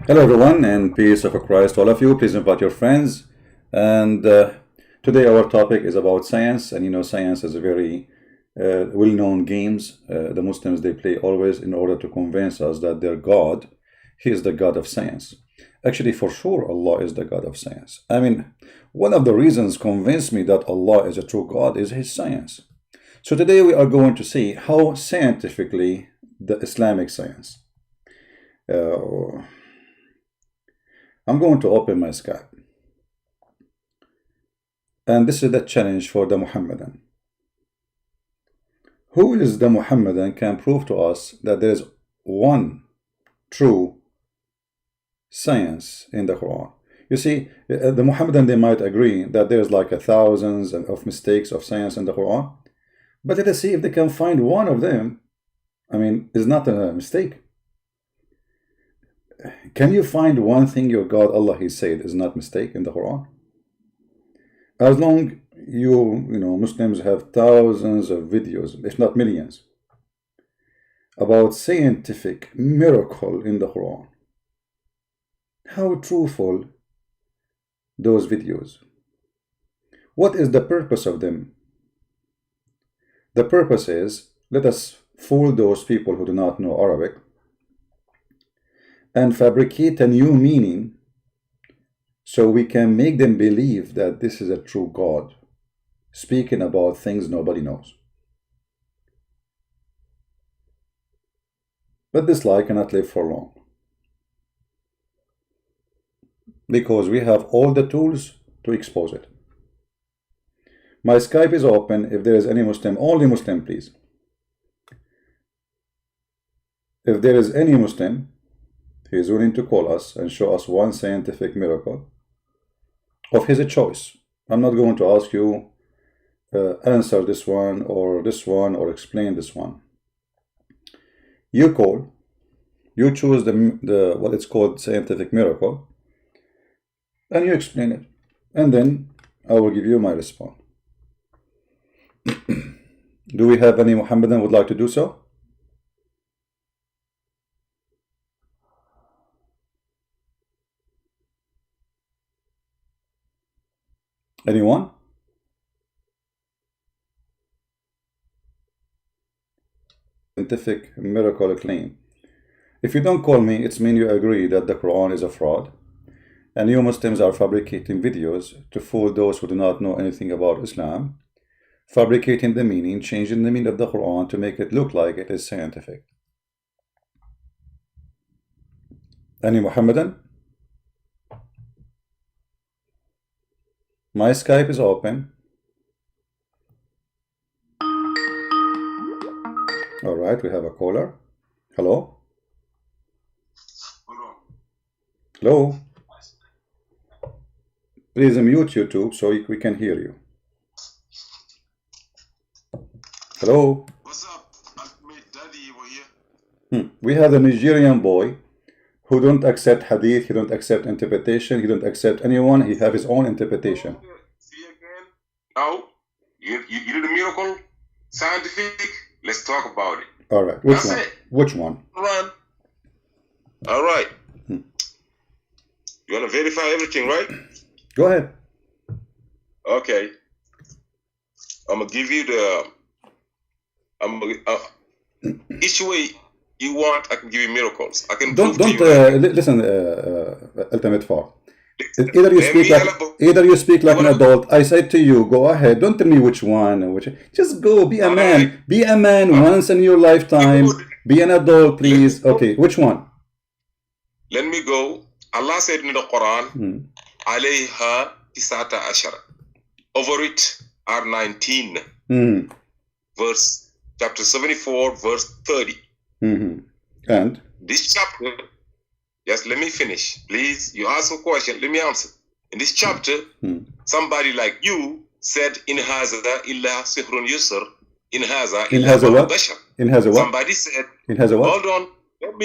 Hello everyone, and peace of Christ to all of you. Please invite your friends. And today our topic is about science. And you know, science is a very well-known games. The Muslims, they play always in order to convince us that their God, He is the God of science. Actually, for sure, Allah is the God of science. I mean, one of the reasons convince me that Allah is a true God is His science. So today we are going to see how scientifically the Islamic science. I'm going to open my Skype. And this is the challenge for the Muhammadan. Who is the Muhammadan can prove to us that there is one true science in the Quran? You see, the Muhammadan, they might agree that there's like thousands of mistakes of science in the Quran. But let us see if they can find one of them. I mean, is not a mistake. Can you find one thing your God, Allah, He said is not mistake in the Quran? As long you Muslims have thousands of videos, if not millions, about scientific miracle in the Quran. How truthful those videos? What is the purpose of them? The purpose is, let us fool those people who do not know Arabic and fabricate a new meaning so we can make them believe that this is a true God speaking about things nobody knows. But this lie cannot live for long, because we have all the tools to expose it. My Skype is open. If there is any Muslim, only Muslim, please. If there is any Muslim, he is willing to call us and show us one scientific miracle of his choice. I'm not going to ask you answer this one or explain this one. You call, you choose the what it's called scientific miracle, and you explain it, and then I will give you my response. Do we have any Muhammadan would like to do so? Anyone? Scientific miracle claim. If you don't call me, it's mean you agree that the Quran is a fraud, and you Muslims are fabricating videos to fool those who do not know anything about Islam, fabricating the meaning, changing the meaning of the Quran to make it look like it is scientific. Any Muhammadan? My Skype is open. All right, we have a caller. Hello? Hello? Please mute YouTube so we can hear you. Hello? What's up? I made Daddy over here. We have a Nigerian boy who don't accept hadith, he don't accept interpretation, he don't accept anyone, he have his own interpretation. See again? No. You did a miracle? Scientific? Let's talk about it. All right. Which That's one? it. Which one? Run. All right. You want to verify everything, right? Go ahead. Okay. I'm going to give you each way you want, I can give you miracles. I can Don't listen, Ultimate Far. Either you speak like an adult. I said to you, go ahead. Don't tell me which one. Just go. Be a man. Right. Be a man once in your lifetime. Be an adult, please. Okay, which one? Let me go. Allah said in the Quran, alayha isata ashara. Over it are 19. Verse chapter 74, verse 30. And this chapter, just let me finish, please. You ask a question, let me answer. In this chapter, somebody like you said, "In haza illa sihrun yusr." In haza illa bashar. In haza what? Somebody said. In haza what? Hold on. Let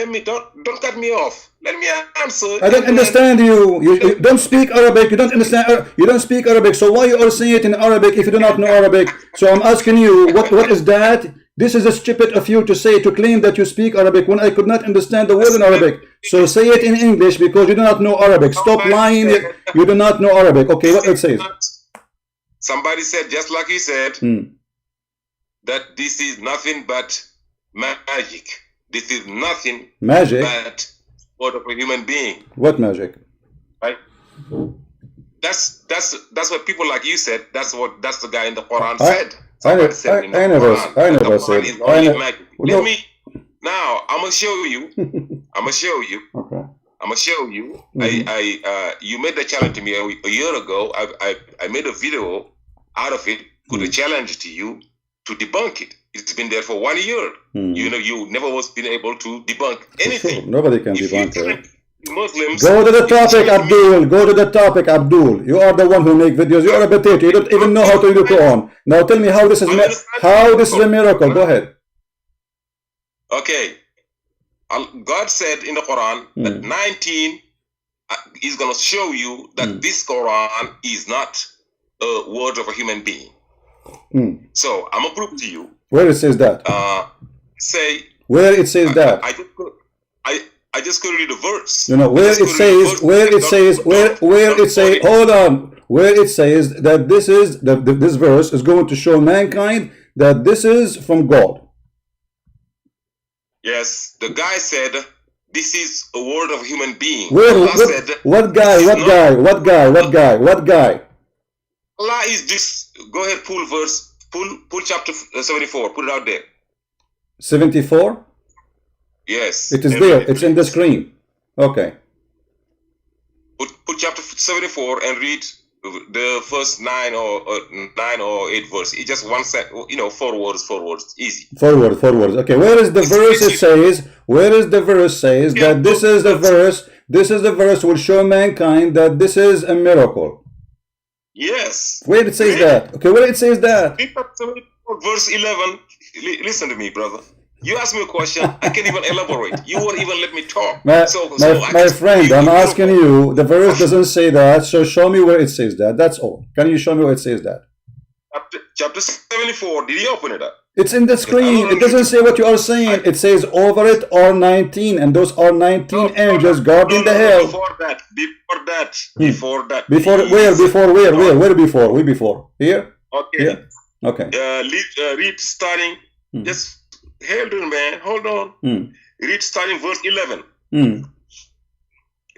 me don't cut me off. Let me answer. I don't understand you. You don't speak Arabic. You don't understand. You don't speak Arabic. So why you are saying it in Arabic if you do not know Arabic? So I'm asking you, what is that? This is a stupid of you to say, to claim that you speak Arabic when I could not understand the word in Arabic. So say it in English because you do not know Arabic. Stop lying. You do not know Arabic. Okay, what it says? Somebody said, just like he said, that this is nothing but magic. This is nothing but word of a human being. What magic? Right? That's what people like you said. That's the guy in the Quran said. I never said. Now I'm gonna show you. Okay. I'm gonna show you. You made the challenge to me a year ago. I made a video out of it. Put a challenge to you to debunk it. It's been there for 1 year. You know, you never was been able to debunk anything. Nobody can debunk it. Muslims. Go to the topic, Abdul. Go to the topic, Abdul. You are the one who make videos. You are a potato. You don't even know how to do Quran. Now tell me how this is a miracle. Go ahead. Okay. God said in the Quran that 19 is going to show you that this Quran is not a word of a human being. So I'm going to prove to you. Where it says that? Where it says that? I just couldn't read the verse. You know, where it says, hold on, where it says that this verse is going to show mankind that this is from God. Yes, the guy said this is a word of a human being. What guy? Allah is this. Go ahead, pull verse, pull chapter 74, put it out there. 74? Yes. It is there. It's in the screen. Okay. Put chapter 74 and read the first 9 or 8 verse. It's just one set. You know, 4 words. Easy. 4 words. Okay. Where is the verse? It says. Where is the verse says that this is the verse? This is the verse will show mankind that this is a miracle. Yes. Where it says that? Okay. Where it says that? Verse 11. Listen to me, brother. You asked me a question, I can't even elaborate. You won't even let me talk. My friend, I'm asking you, the verse doesn't say that, so show me where it says that. That's all. Can you show me where it says that? Chapter 74, did you open it up? It's in the screen. It doesn't say what you are saying. It says over it are 19, and those are 19 angels guarding the hell. Before that. Before where? Where before? We before? Here? Okay. Here? Okay. Read starting, just hold on, man. Hold on. Read starting verse 11.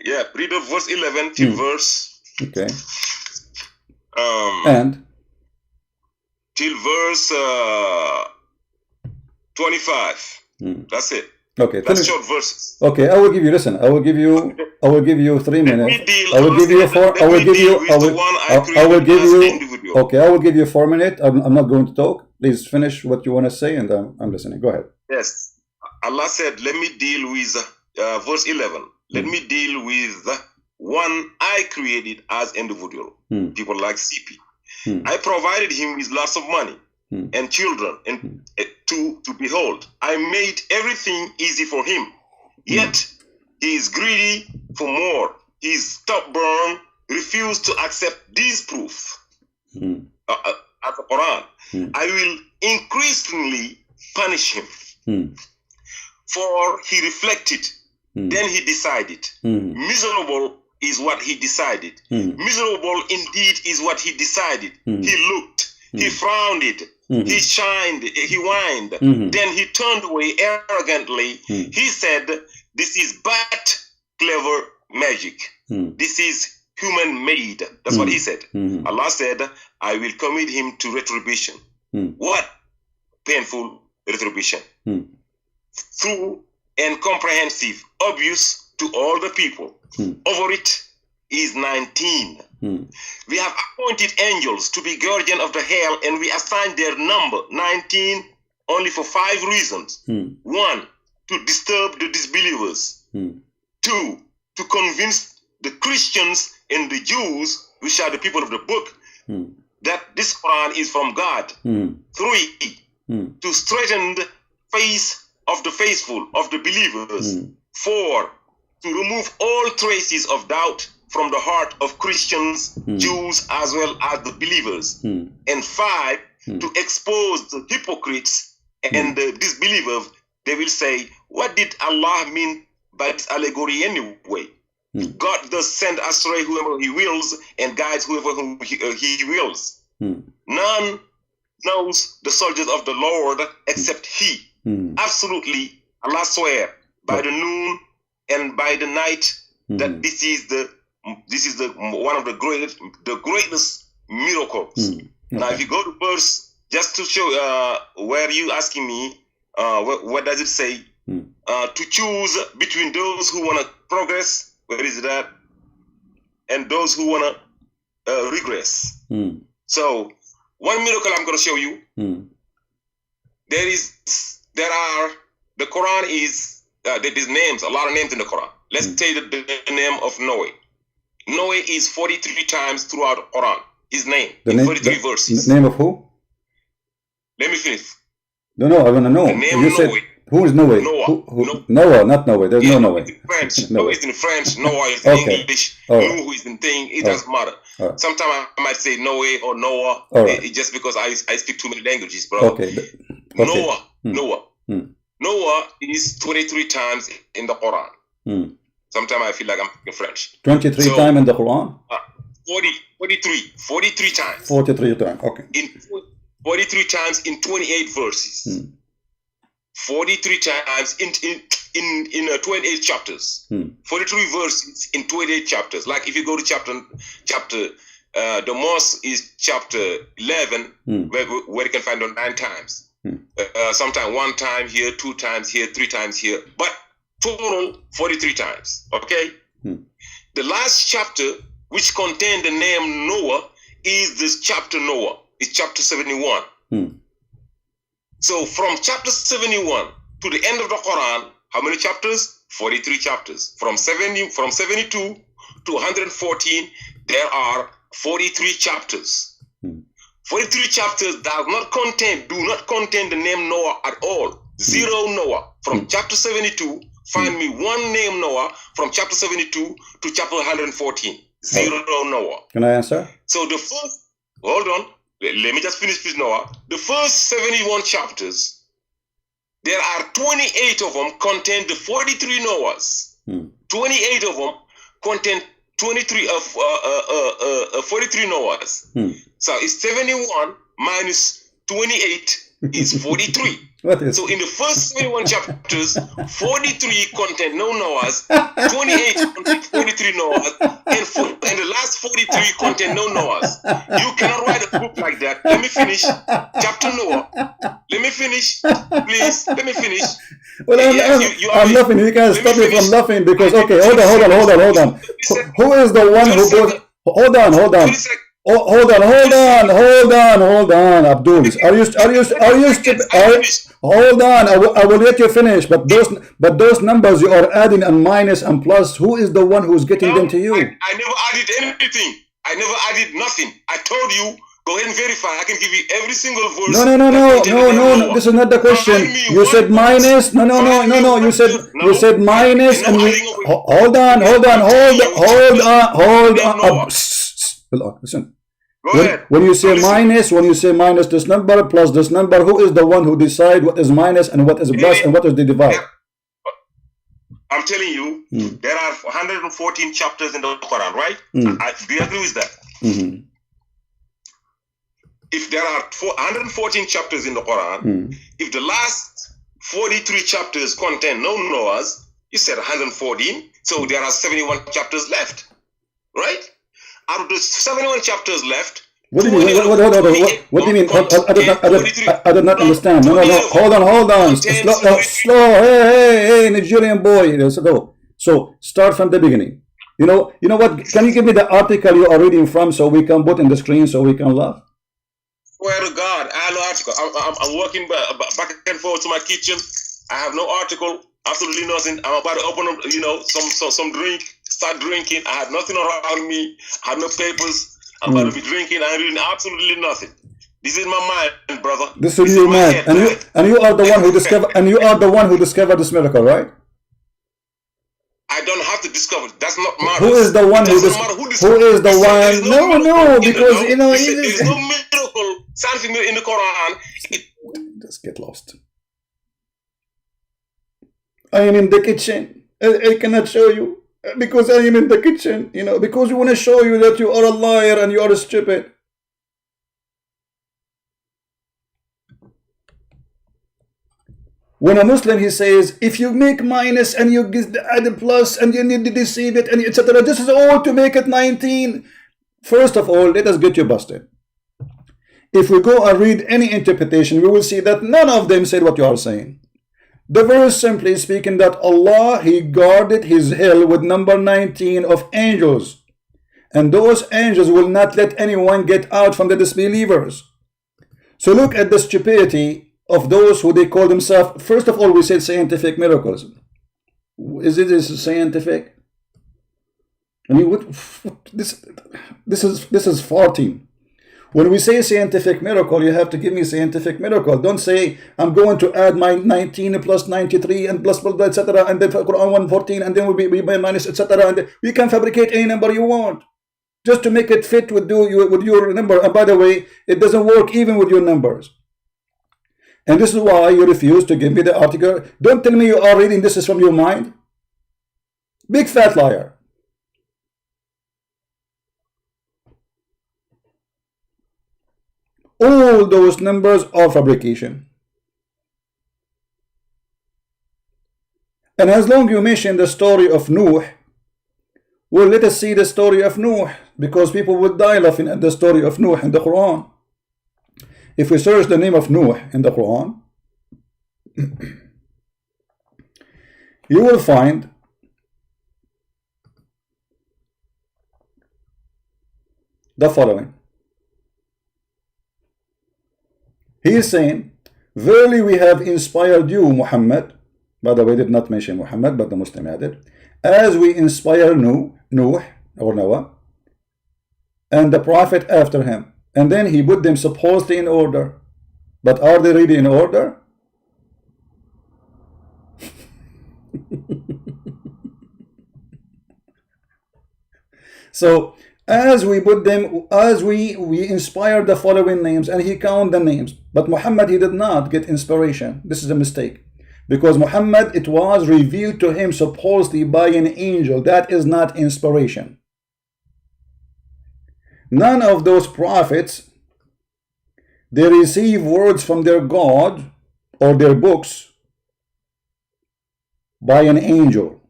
Yeah, read verse 11 to verse. Okay. And till verse 25. That's it. Okay. That's short verses. Okay, I will give you. Listen, I will give you 3 minutes. I will give you 4. I will give you. I will give you. Okay, I will give you 4 minutes. I'm not going to talk. Please finish what you want to say, and I'm listening. Go ahead. Yes. Allah said, let me deal with verse 11. Let me deal with the one I created as individual. People like CP. I provided him with lots of money and children and to behold. I made everything easy for him. Yet he is greedy for more. He is stubborn, refused to accept these proofs. At the Quran, I will increasingly punish him. For he reflected, then he decided. Miserable is what he decided. Miserable indeed is what he decided. He looked, he frowned, he shined, he whined. Then he turned away arrogantly. He said, this is but clever magic. This is human made. That's what he said. Allah said, I will commit him to retribution. What painful retribution? Through and comprehensive, obvious to all the people. Over it is 19. We have appointed angels to be guardian of the hell, and we assigned their number 19 only for 5 reasons. 1, to disturb the disbelievers. 2, to convince the Christians and the Jews, which are the people of the book, that this Quran is from God. 3, to straighten the face of the faithful, of the believers. 4, to remove all traces of doubt from the heart of Christians, Jews, as well as the believers. And 5, to expose the hypocrites And the disbelievers, they will say, what did Allah mean by this allegory anyway? God does send astray whoever he wills and guides whoever he wills. None knows the soldiers of the Lord except he. Absolutely, Allah swear by the noon and by the night that this is the one of the greatest miracles. Now, if you go to verse, just to show where you asking me, what does it say? To choose between those who want to progress, where is that, and those who want to regress. So, one miracle I'm going to show you. There are the Quran is there's names, a lot of names in the Quran. Let's take the name of Noah. Noah is 43 times throughout the Quran. His name in 43 verses. The name of who? Let me finish. No, I want to know. The name You said, Noah. who is Noah? Noah. Noah, not Noah. There's no Noah. It's in French. Noah. Noah is in French. Noah is in English. Nuhu is in thing. It doesn't matter. Sometimes I might say Noah or Noah. Just because I speak too many languages, bro. Noah. Noah is 23 times in the Quran. Sometimes I feel like I'm speaking French. 23 times in the Quran? 43 times. 43 times, okay. 43 times in 28 verses. 43 times in 28 chapters. 43 verses in 28 chapters. Like if you go to chapter the most is chapter 11, where you can find on 9 times. Sometimes 1 time here, 2 times here, 3 times here, but total 43 times. Okay. The last chapter, which contained the name Noah, is this chapter Noah. It's chapter 71. So from chapter 71 to the end of the Quran, how many chapters? 43 chapters. From 72 to 114, there are 43 chapters. 43 chapters do not contain the name Noah at all. Zero Noah. From chapter 72, find me one name Noah from chapter 72 to chapter 114. Zero Noah. Can I answer? So the first, hold on, let me just finish with Noah. The first 71 chapters, there are 28 of them contain the 43 Noahs. 28 of them contain 43 Noahs. So it's 71 minus 28 is 43. So in the first 71 chapters, 43 contain no Noahs, 28 contain 43 Noahs, and the last 43 contain no Noahs. You cannot write a book like that. Let me finish. Chapter Noah. Let me finish. Please, let me finish. Well, I'm laughing. You can't stop me from laughing because, okay, hold on. Who is the one who goes... Hold on. Hold on, Abdul. Are you stupid? Hold on, I will let you finish. But those numbers you are adding and minus and plus, who is the one who's getting them to you? I never added anything. I never added nothing. I told you, go ahead and verify. I can give you every single verse. No. This is not the question. You said minus. No. You said minus, and hold on. Listen. When you say minus this number plus this number, who is the one who decides what is minus and what is plus and what is the divide? I'm telling you, there are 114 chapters in the Quran, right? Do you agree with that? If there are 114 chapters in the Quran, if the last 43 chapters contain no Noahs, you said 114, so there are 71 chapters left, right? Out of the 71 chapters left, what do you mean? What do you mean? I did not understand. No. Hold on. Slow. Hey, Nigerian boy. So start from the beginning. You know what? Can you give me the article you are reading from so we can put in the screen so we can laugh? Swear to God, I have no article. I'm walking back and forth to my kitchen. I have no article. Absolutely nothing. I'm about to open up, some drink. Start drinking. I have nothing around me. I have no papers. I'm about to be drinking. I'm reading absolutely nothing. This is my mind, brother. This is your mind, and you are the one who discovered. And you are the one who discovered this miracle, right? I don't have to discover. That's not matter. Who is the one who discovered? Who is the one? No, because there's no miracle. Something in the Quran. Just get lost. I am in the kitchen. I cannot show you because I am in the kitchen, you know, because we want to show you that you are a liar and you are stupid. When a Muslim, he says, if you make minus and you add a plus and you need to deceive it and etc., this is all to make it 19. First of all, let us get you busted. If we go and read any interpretation, we will see that none of them said what you are saying. The verse simply speaking that Allah, he guarded his hell with number 19 of angels, and those angels will not let anyone get out from the disbelievers. So look at the stupidity of those who they call themselves. First of all, we said scientific miracles. Is it scientific? I mean, what this is farting. When we say scientific miracle, you have to give me scientific miracle. Don't say I'm going to add my 19 plus 93 and plus etc. and then Quran 114 and then we minus etc. and we can fabricate any number you want just to make it fit with your number. And by the way, it doesn't work even with your numbers. And this is why you refuse to give me the article. Don't tell me you are reading this is from your mind. Big fat liar. All those numbers are fabrication. And as long as you mention the story of Nuh, well, let us see the story of Nuh, because people will die laughing at the story of Nuh in the Quran. If we search the name of Nuh in the Quran, you will find the following. He is saying, verily we have inspired you, Muhammad. By the way, did not mention Muhammad, but the Muslim added, as we inspire Nuh or Noah, and the prophet after him. And then he put them supposedly in order. But are they really in order? So as we put them, as we inspired the following names, and he counted the names. But Muhammad, he did not get inspiration. This is a mistake. Because Muhammad, it was revealed to him supposedly by an angel. That is not inspiration. None of those prophets, they receive words from their God or their books by an angel.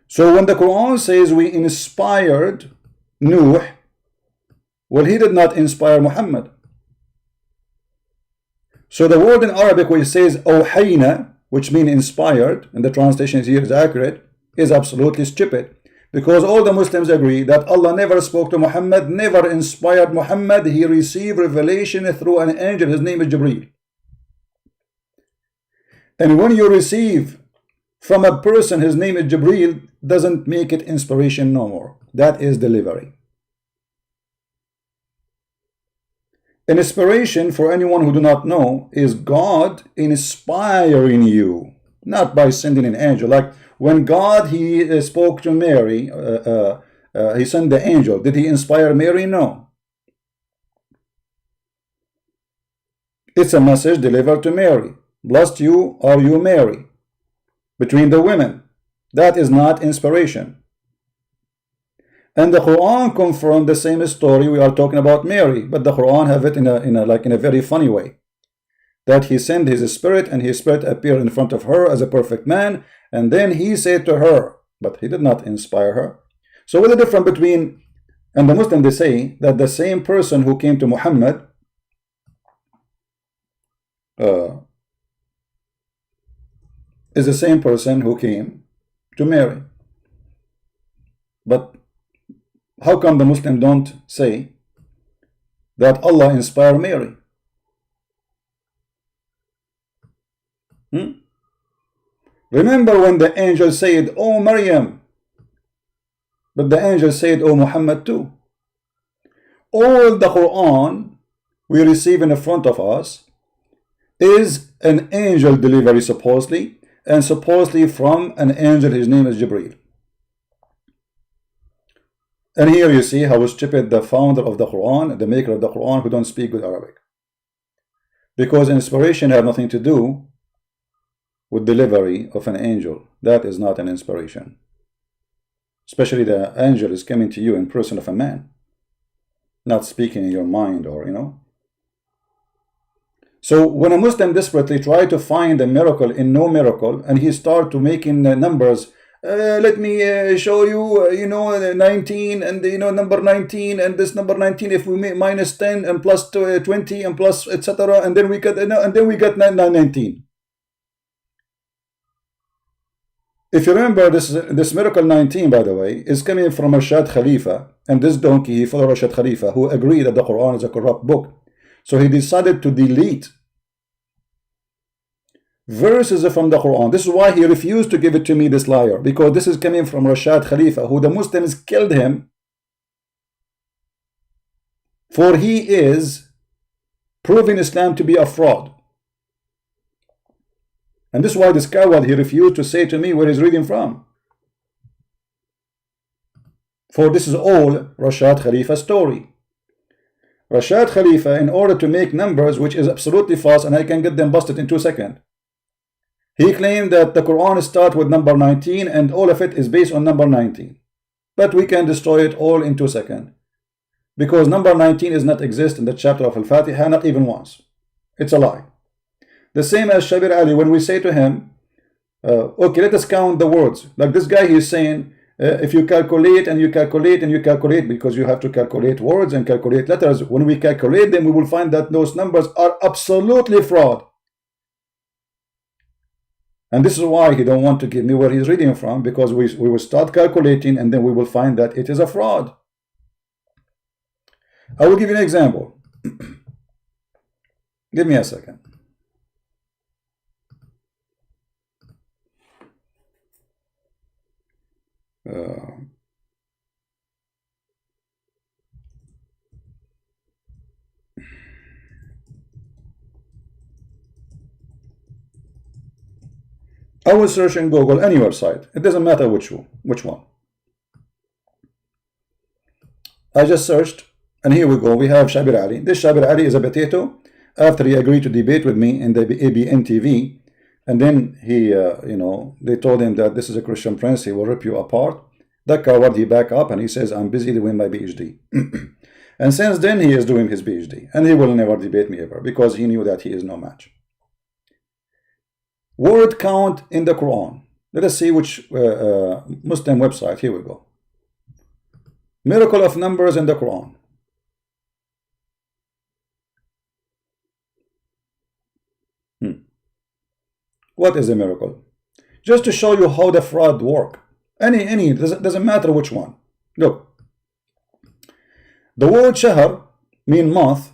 So when the Quran says we inspired Nuh, well, he did not inspire Muhammad. So the word in Arabic which says awhayna, which means inspired, and the translation here is accurate, is absolutely stupid. Because all the Muslims agree that Allah never spoke to Muhammad, never inspired Muhammad. He received revelation through an angel. His name is Jibreel. And when you receive from a person, his name is Jibreel, doesn't make it inspiration no more. That is delivery. Inspiration, for anyone who do not know, is God inspiring you, not by sending an angel. Like when God, he spoke to Mary, he sent the angel. Did he inspire Mary? No. It's a message delivered to Mary. Blessed you are you, Mary, between the women. That is not inspiration. And the Quran confirmed the same story. We are talking about Mary, but the Quran have it in a very funny way. That he sent his spirit, and his spirit appeared in front of her as a perfect man, and then he said to her, but he did not inspire her. So what's the difference between, and the Muslims, they say that the same person who came to Muhammad is the same person who came to Mary. But how come the Muslims don't say that Allah inspired Mary? Remember when the angel said, "Oh Maryam," but the angel said, "Oh Muhammad" too. All the Quran we receive in front of us is an angel delivery supposedly, and supposedly from an angel. His name is Jibreel. And here you see how stupid the founder of the Quran, the maker of the Quran, who don't speak good Arabic. Because inspiration have nothing to do with delivery of an angel. That is not an inspiration. Especially the angel is coming to you in person of a man, not speaking in your mind, or So when a Muslim desperately try to find a miracle in no miracle, and he start to making numbers, let me show you, 19 and number 19 and this number 19. If we make minus 10 and plus 20 and plus etc. and then we get 19. If you remember, this miracle 19, by the way, is coming from Rashad Khalifa, and this donkey, he followed Rashad Khalifa, who agreed that the Quran is a corrupt book. So he decided to delete verses from the Quran. This is why he refused to give it to me, this liar, because this is coming from Rashad Khalifa, who the Muslims killed him, for he is proving Islam to be a fraud. And this is why this coward, he refused to say to me where he's reading from. For this is all Rashad Khalifa's story. Rashad Khalifa, in order to make numbers, which is absolutely false, and I can get them busted in 2 seconds, he claimed that the Quran starts with number 19 and all of it is based on number 19. But we can destroy it all in 2 seconds. Because number 19 does not exist in the chapter of Al-Fatiha, not even once. It's a lie. The same as Shabir Ali, when we say to him, okay, let us count the words. Like this guy, he's saying, if you calculate and you calculate and you calculate, because you have to calculate words and calculate letters, when we calculate them, we will find that those numbers are absolutely fraud. And this is why he don't want to give me where he's reading from, because we will start calculating and then we will find that it is a fraud. I will give you an example. Give me a second. I will search in Google any website. It doesn't matter which one. I just searched, and here we go. We have Shabir Ali. This Shabir Ali is a potato. After he agreed to debate with me in the ABN TV, and then he, they told him that this is a Christian prince. He will rip you apart. That coward, he back up and he says, I'm busy doing my PhD. And since then, he is doing his PhD. And he will never debate me ever, because he knew that he is no match. Word count in the Quran. Let us see which Muslim website. Here we go. Miracle of numbers in the Quran. What is a miracle? Just to show you how the fraud work. Any doesn't matter which one. Look. The word shahr mean month,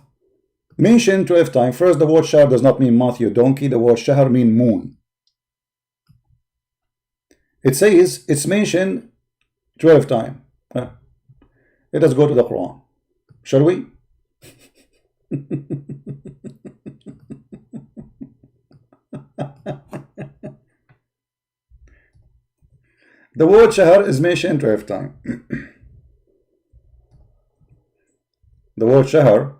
mentioned 12 times. First, the word shahr does not mean month, you donkey. The word shahr mean moon. It says it's mentioned 12 times. Let us go to the Quran. Shall we? The word shahr is mentioned 12 times. The word shahr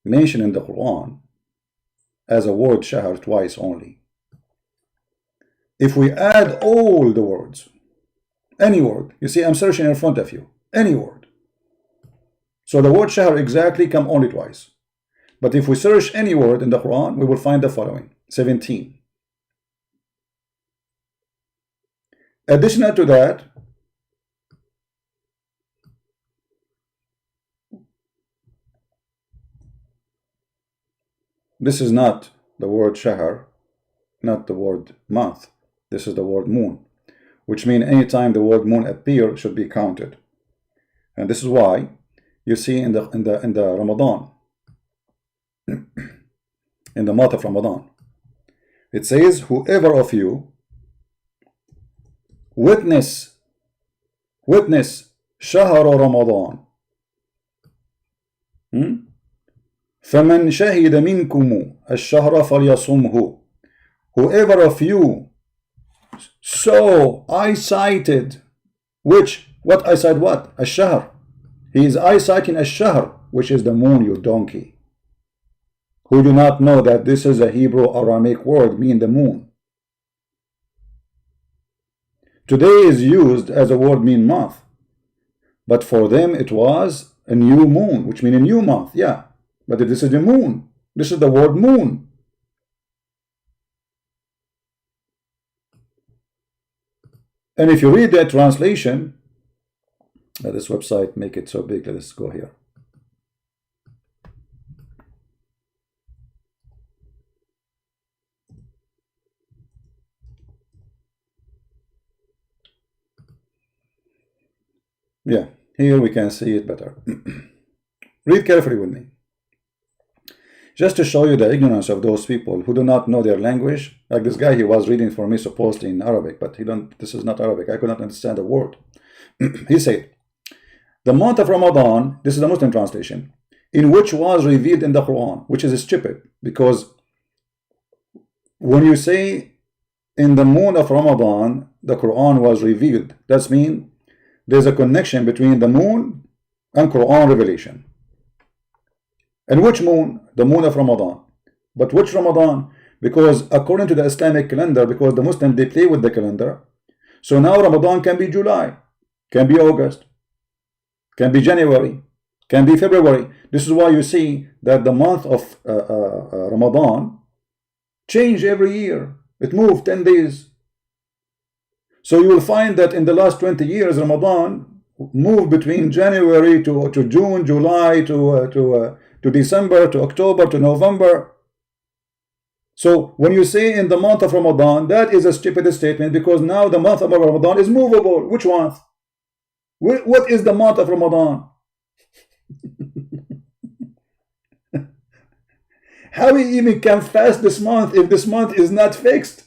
mentioned in the Quran as a word shahr twice only. If we add all the words, any word, you see I'm searching in front of you, any word. So the word shahr exactly come only twice. But if we search any word in the Quran, we will find the following, 17. Additional to that, this is not the word shahr, not the word month. This is the word moon, which means anytime the word moon appears should be counted. And this is why you see in the Ramadan, in the month of Ramadan, it says, whoever of you witness شهر رمضان فمن شهد منكم الشهر فليصمه. Whoever of you saw eyesighted, what eyesight what? الشهر. He is eyesighting الشهر, which is the moon, you donkey. who do not know that this is a Hebrew Aramaic word meaning the moon. Today is used as a word mean month, but for them it was a new moon, which means a new month. Yeah, but this is the moon. This is the word moon. And if you read that translation, this website make it so big. Let's go here. Yeah, here we can see it better. Read carefully with me. Just to show you the ignorance of those people who do not know their language. Like this guy, he was reading for me supposedly in Arabic, but this is not Arabic. I could not understand a word. He said, the month of Ramadan, this is the Muslim translation, in which was revealed in the Quran, which is stupid, because when you say in the moon of Ramadan, the Quran was revealed, that means there's a connection between the moon and Quran revelation. And which moon? The moon of Ramadan. But which Ramadan? Because according to the Islamic calendar, because the Muslims, they play with the calendar, so now Ramadan can be July, can be August, can be January, can be February. This is why you see that the month of Ramadan change every year. It moved 10 days. So you will find that in the last 20 years, Ramadan moved between January to June, July to December, to October, to November. So when you say in the month of Ramadan, that is a stupid statement, because now the month of Ramadan is movable. Which month? What is the month of Ramadan? How we even can fast this month if this month is not fixed?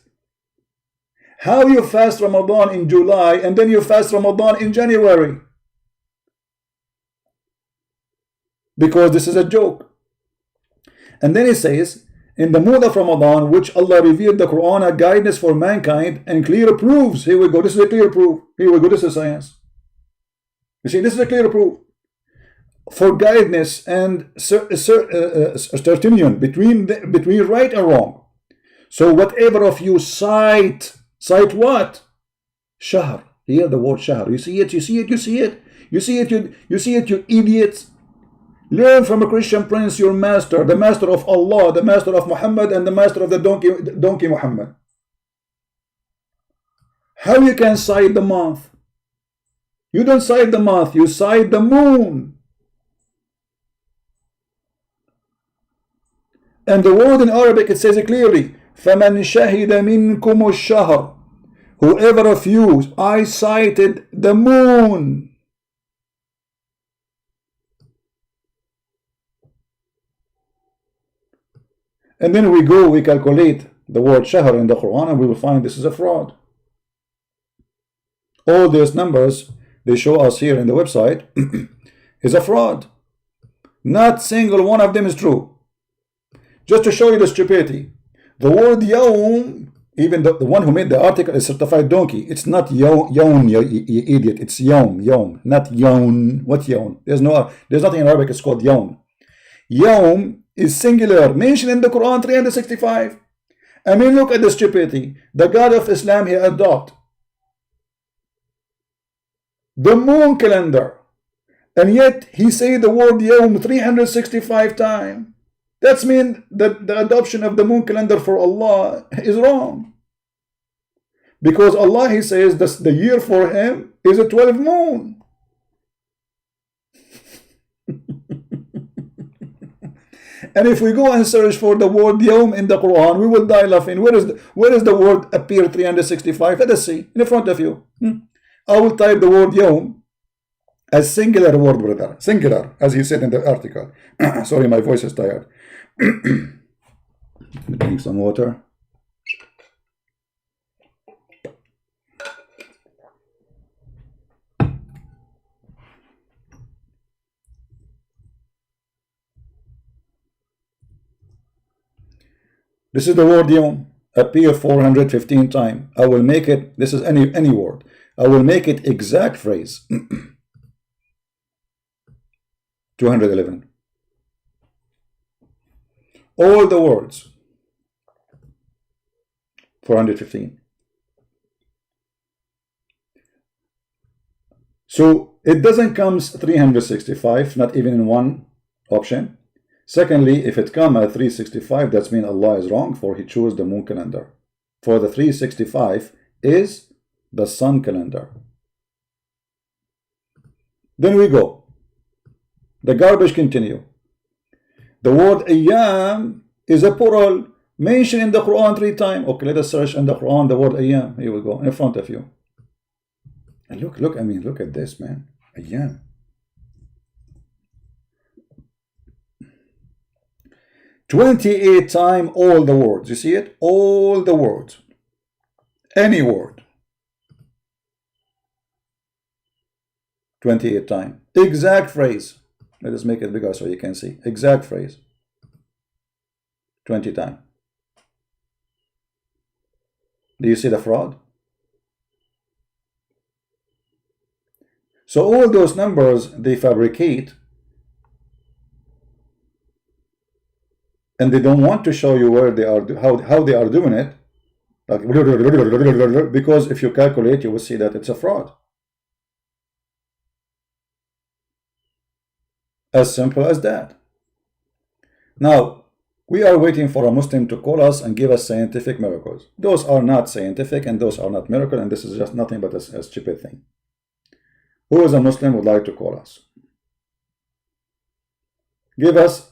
How you fast Ramadan in July and then you fast Ramadan in January? Because this is a joke. And then it says, in the mood of Ramadan, which Allah revealed the Quran, a guidance for mankind and clear proofs. Here we go. This is a clear proof. Here we go. This is science. You see, this is a clear proof for guidance and certitude between right and wrong. So whatever of you cite what? Shahr. Here the word shahr. You see it. You see it. You see it. You see it. You see it. You idiots. Learn from a Christian prince, your master, the master of Allah, the master of Muhammad, and the master of the donkey Muhammad. How you can cite the month? You don't cite the month, you cite the moon. And the word in Arabic, it says it clearly, فَمَنْ شَهِدَ مِنْكُمُ الشَّهْرِ. Whoever of you, I cited the moon. And then we calculate the word shahr in the Quran, and we will find this is a fraud. All these numbers they show us here in the website is a fraud. Not single one of them is true. Just to show you the stupidity, the word yawm, even the one who made the article is certified donkey. It's not yawn, you idiot. It's yawm, not yawn. What yawn? There's nothing in Arabic. It's called yawn. Yawm is singular, mentioned in the Quran 365. I mean, look at the stupidity. The God of Islam, he adopt the moon calendar, and yet he say the word yawm 365 times. That means that the adoption of the moon calendar for Allah is wrong, because Allah, he says the year for him is a 12 moon. And if we go and search for the word yawm in the Quran, we will die laughing. Where is the word appear 365? Let us see in front of you. I will type the word yawm as singular word, brother. Singular, as he said in the article. Sorry, my voice is tired. Let me drink some water. This is the word yawm, appear 415 times. I will make it, this is any word. I will make it exact phrase. 211. all the words. 415. So it doesn't come 365, not even in one option. Secondly, if it comes at 365, that means Allah is wrong, for He chose the moon calendar. For the 365 is the sun calendar. Then we go. The garbage continue. The word ayyam is a plural mentioned in the Quran 3 times. Okay, let us search in the Quran the word ayyam. Here we go, in front of you. And look, I mean, look at this, man. Ayyam. 28 times all the words. You see it? All the words. Any word. 28 times. Exact phrase. Let us make it bigger so you can see. Exact phrase. 20 times. Do you see the fraud? So all those numbers they fabricate, and they don't want to show you where they are, how they are doing it, like, because if you calculate, you will see that it's a fraud. As simple as that. Now, we are waiting for a Muslim to call us and give us scientific miracles. Those are not scientific and those are not miracles, and this is just nothing but a stupid thing. Who is a Muslim would like to call us? Give us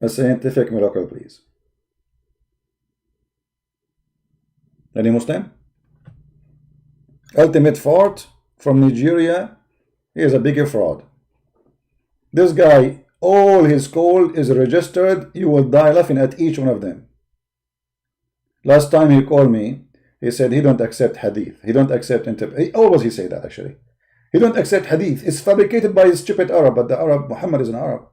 a scientific miracle, please. Any Muslim? Ultimate Fort from Nigeria. He is a bigger fraud. This guy, all his call is registered. You will die laughing at each one of them. Last time he called me, he said he don't accept hadith. He don't accept interpretation. Always he say that actually. He don't accept hadith. It's fabricated by a stupid Arab, but the Arab, Muhammad is an Arab.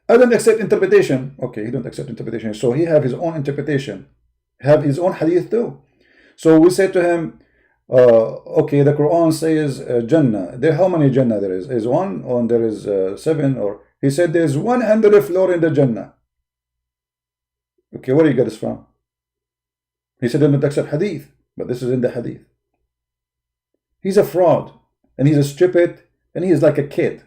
I don't accept interpretation. Okay, he don't accept interpretation. So he have his own interpretation. Have his own hadith too. So we said to him, okay, the Quran says Jannah. There, how many Jannah there is? Is one, or there is 7? Or he said there's 100 floor in the Jannah. Okay, where do you get this from? He said, don't accept hadith, but this is in the hadith. He's a fraud, and he's a stupid, and he is like a kid.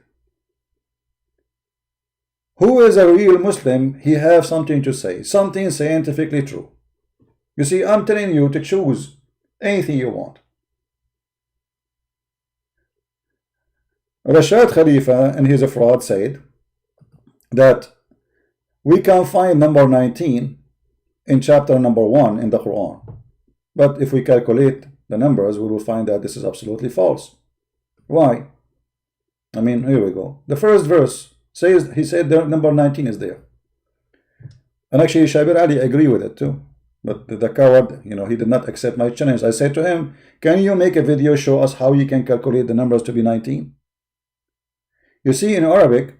Who is a real Muslim? He have something to say, something scientifically true. You see, I'm telling you to choose anything you want. Rashad Khalifa, and he's a fraud, said that we can find number 19 in chapter number 1 in the Quran. But if we calculate the numbers, we will find that this is absolutely false. Why? I mean, here we go. The first verse says, he said the number 19 is there. And actually, Shabir Ali agree with it too. But the coward, you know, he did not accept my challenge. I said to him, can you make a video, show us how you can calculate the numbers to be 19? You see, in Arabic,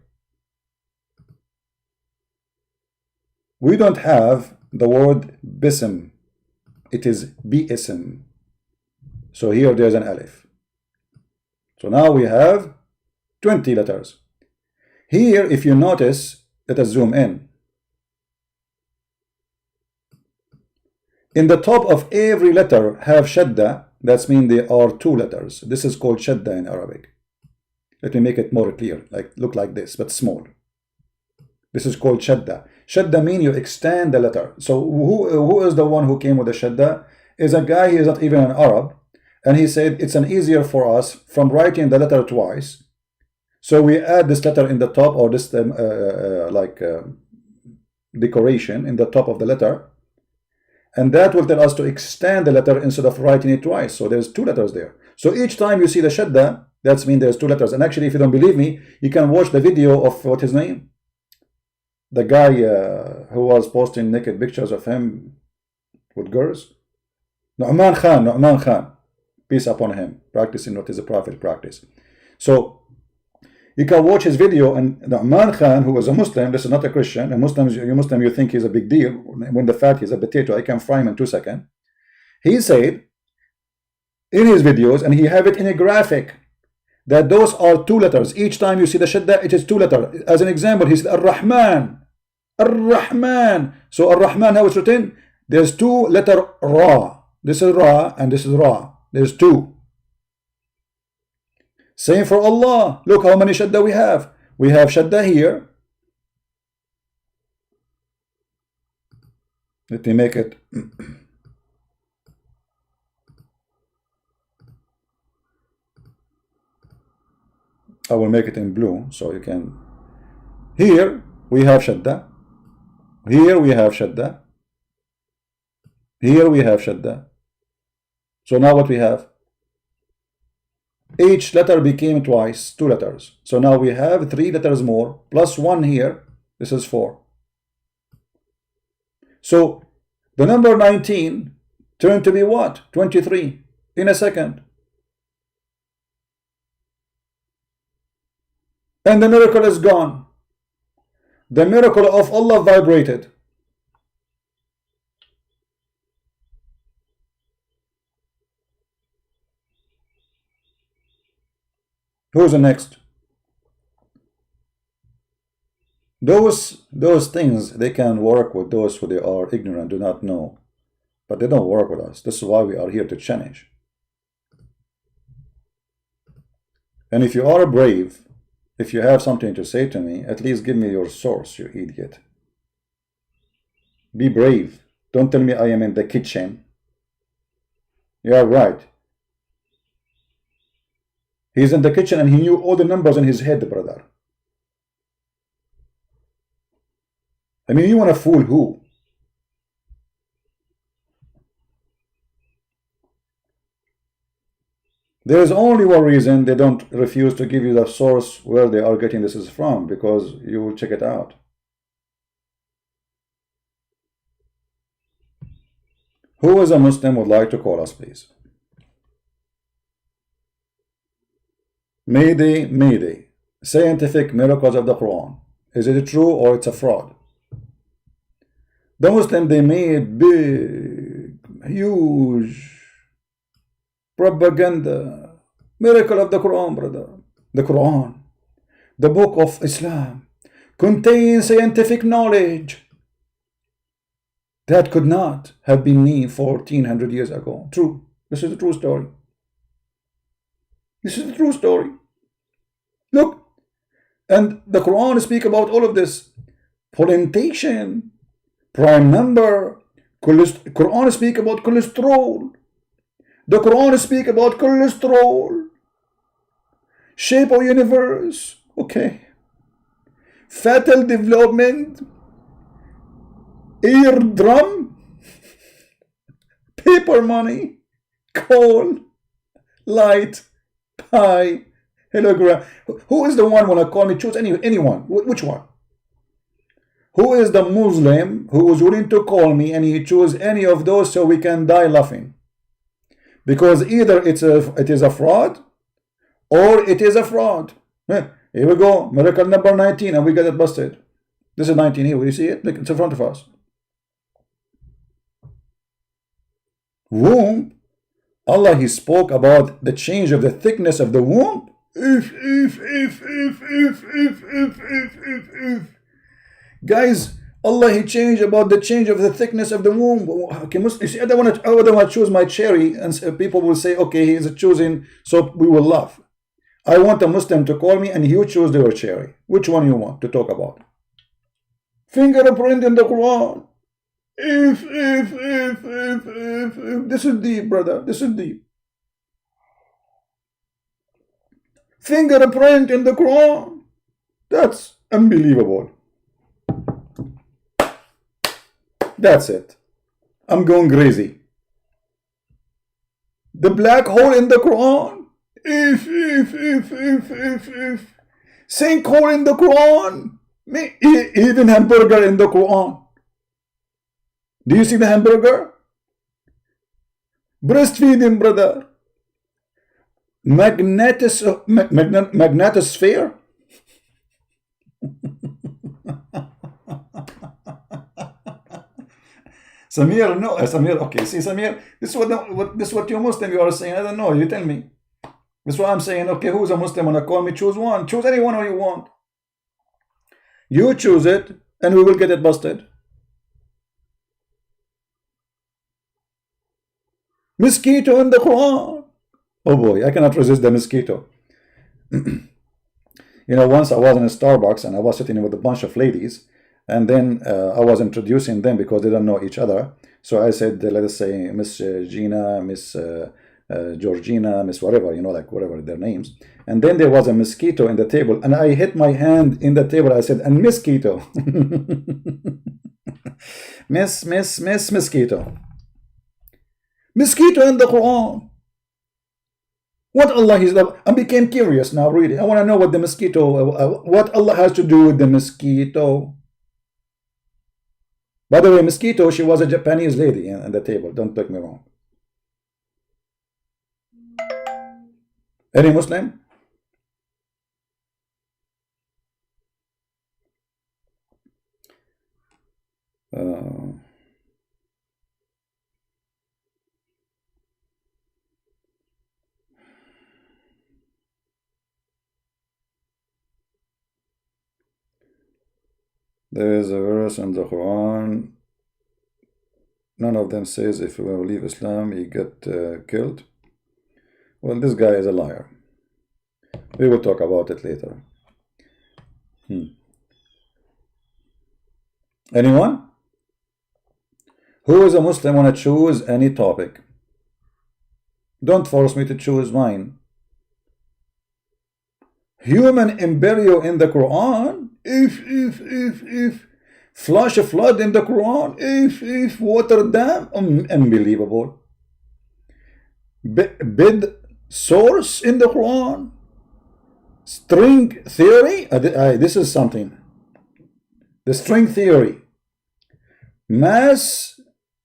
we don't have the word bism. It is bi-ism. So here there's an alif. So now we have 20 letters. Here, if you notice, let us zoom in. In the top of every letter have shadda. That means there are 2 letters. This is called shadda in Arabic. Let me make it more clear, like look like this, but small. This is called shadda. Shadda means you extend the letter. So who is the one who came with the shadda? Is a guy, he is not even an Arab. And he said it's an easier for us from writing the letter twice. So we add this letter in the top, or this decoration in the top of the letter. And that will tell us to extend the letter instead of writing it twice. So there's 2 letters there. So each time you see the shadda, that means there's 2 letters. And actually, if you don't believe me, you can watch the video of what his name? The guy who was posting naked pictures of him with girls. Nu'man Khan. Peace upon him. Practicing what is a prophet practice. So you can watch his video, and Nu'man Khan, who was a Muslim, this is not a Christian. A Muslim, you think he's a big deal. When the fact he's a potato, I can fry him in 2 seconds. He said in his videos, and he have it in a graphic, that those are 2 letters. Each time you see the shadda, it is 2 letters. As an example, he said Ar-Rahman. Ar-Rahman. So Ar-Rahman, how it's written? There's two letter Ra. This is Ra and this is Ra. There's two. Same for Allah. Look how many Shadda we have. We have Shadda here. Let me make it. I will make it in blue so you can. Here we have Shadda. Here we have Shadda. Here we have Shadda. So now what we have? Each letter became twice, two letters. So now we have three letters more, plus one here. This is 4. So the number 19 turned to be what? 23 in a second. And the miracle is gone. The miracle of Allah vibrated. Who's the next? Those things, they can work with those who they are ignorant, do not know. But they don't work with us. This is why we are here to change. And if you are brave, if you have something to say to me, at least give me your source, you idiot. Be brave. Don't tell me I am in the kitchen. You are right. He's in the kitchen and he knew all the numbers in his head, brother. I mean, you want to fool who? There is only one reason they don't refuse to give you the source where they are getting this is from, because you will check it out. Who is a Muslim would like to call us, please? Mayday, Mayday. Scientific miracles of the Quran. Is it true or it's a fraud? The Muslim, they made big, huge propaganda. Miracle of the Quran, brother. The Quran, the book of Islam, contains scientific knowledge that could not have been me 1400 years ago. True. This is a true story. This is a true story. Look, and the Quran speaks about all of this. Pollination, prime number, Quran speaks about cholesterol. The Quran speaks about cholesterol. Shape of universe. Okay. Fatal development. Eardrum. Paper money. Coal. Light. Pie. Hologram. Who is the one when I call me? Choose anyone. Which one? Who is the Muslim who is willing to call me and he choose any of those so we can die laughing? Because either it is a fraud or it is a fraud. Here we go. Miracle number 19 and we get it busted. This is 19 here. Will you see it? Look, it's in front of us. Womb. Allah, he spoke about the change of the thickness of the womb. If. Guys, Allah, he changed about the change of the thickness of the womb. Okay, you see, I don't want to choose my cherry, and people will say, okay, he is choosing, so we will laugh. I want a Muslim to call me and you choose your cherry. Which one you want to talk about? Fingerprint in the Quran. If. This is deep, brother. This is deep. Fingerprint in the Quran. That's unbelievable. That's it. I'm going crazy. The black hole in the Quran. If. Sinkhole in the Quran. Even hamburger in the Quran. Do you see the hamburger? Breastfeeding, brother. Magnetosphere. Samir, no, Samir, okay, see, Samir, this is what you Muslim you are saying. I don't know, you tell me. This is what I'm saying. Okay, who's a Muslim? Wanna call me? Choose one. Choose anyone you want. You choose it. and we will get it busted. Mosquito in the Quran. Oh boy, I cannot resist the mosquito. You know, once I was in a Starbucks and I was sitting with a bunch of ladies, and then I was introducing them because they don't know each other. So I said, let us say Miss Gina, Miss Georgina, Miss whatever, you know, like whatever their names. And then there was a mosquito in the table, and I hit my hand in the table. I said, and mosquito. Miss mosquito. Mosquito in the Quran. What Allah is love? I became curious now, really. I want to know what the mosquito, what Allah has to do with the mosquito. By the way, mosquito, she was a Japanese lady in the table. Don't take me wrong. Any Muslim? There is a verse in the Quran. None of them says if you will leave Islam, you get killed. Well, this guy is a liar. We will talk about it later. Anyone? Who is a Muslim want to choose any topic? Don't force me to choose mine. Human embryo in the Quran? If flash a flood in the Quran? If water dam? Unbelievable. Bid source in the Quran? String theory? This is something. The string theory. Mass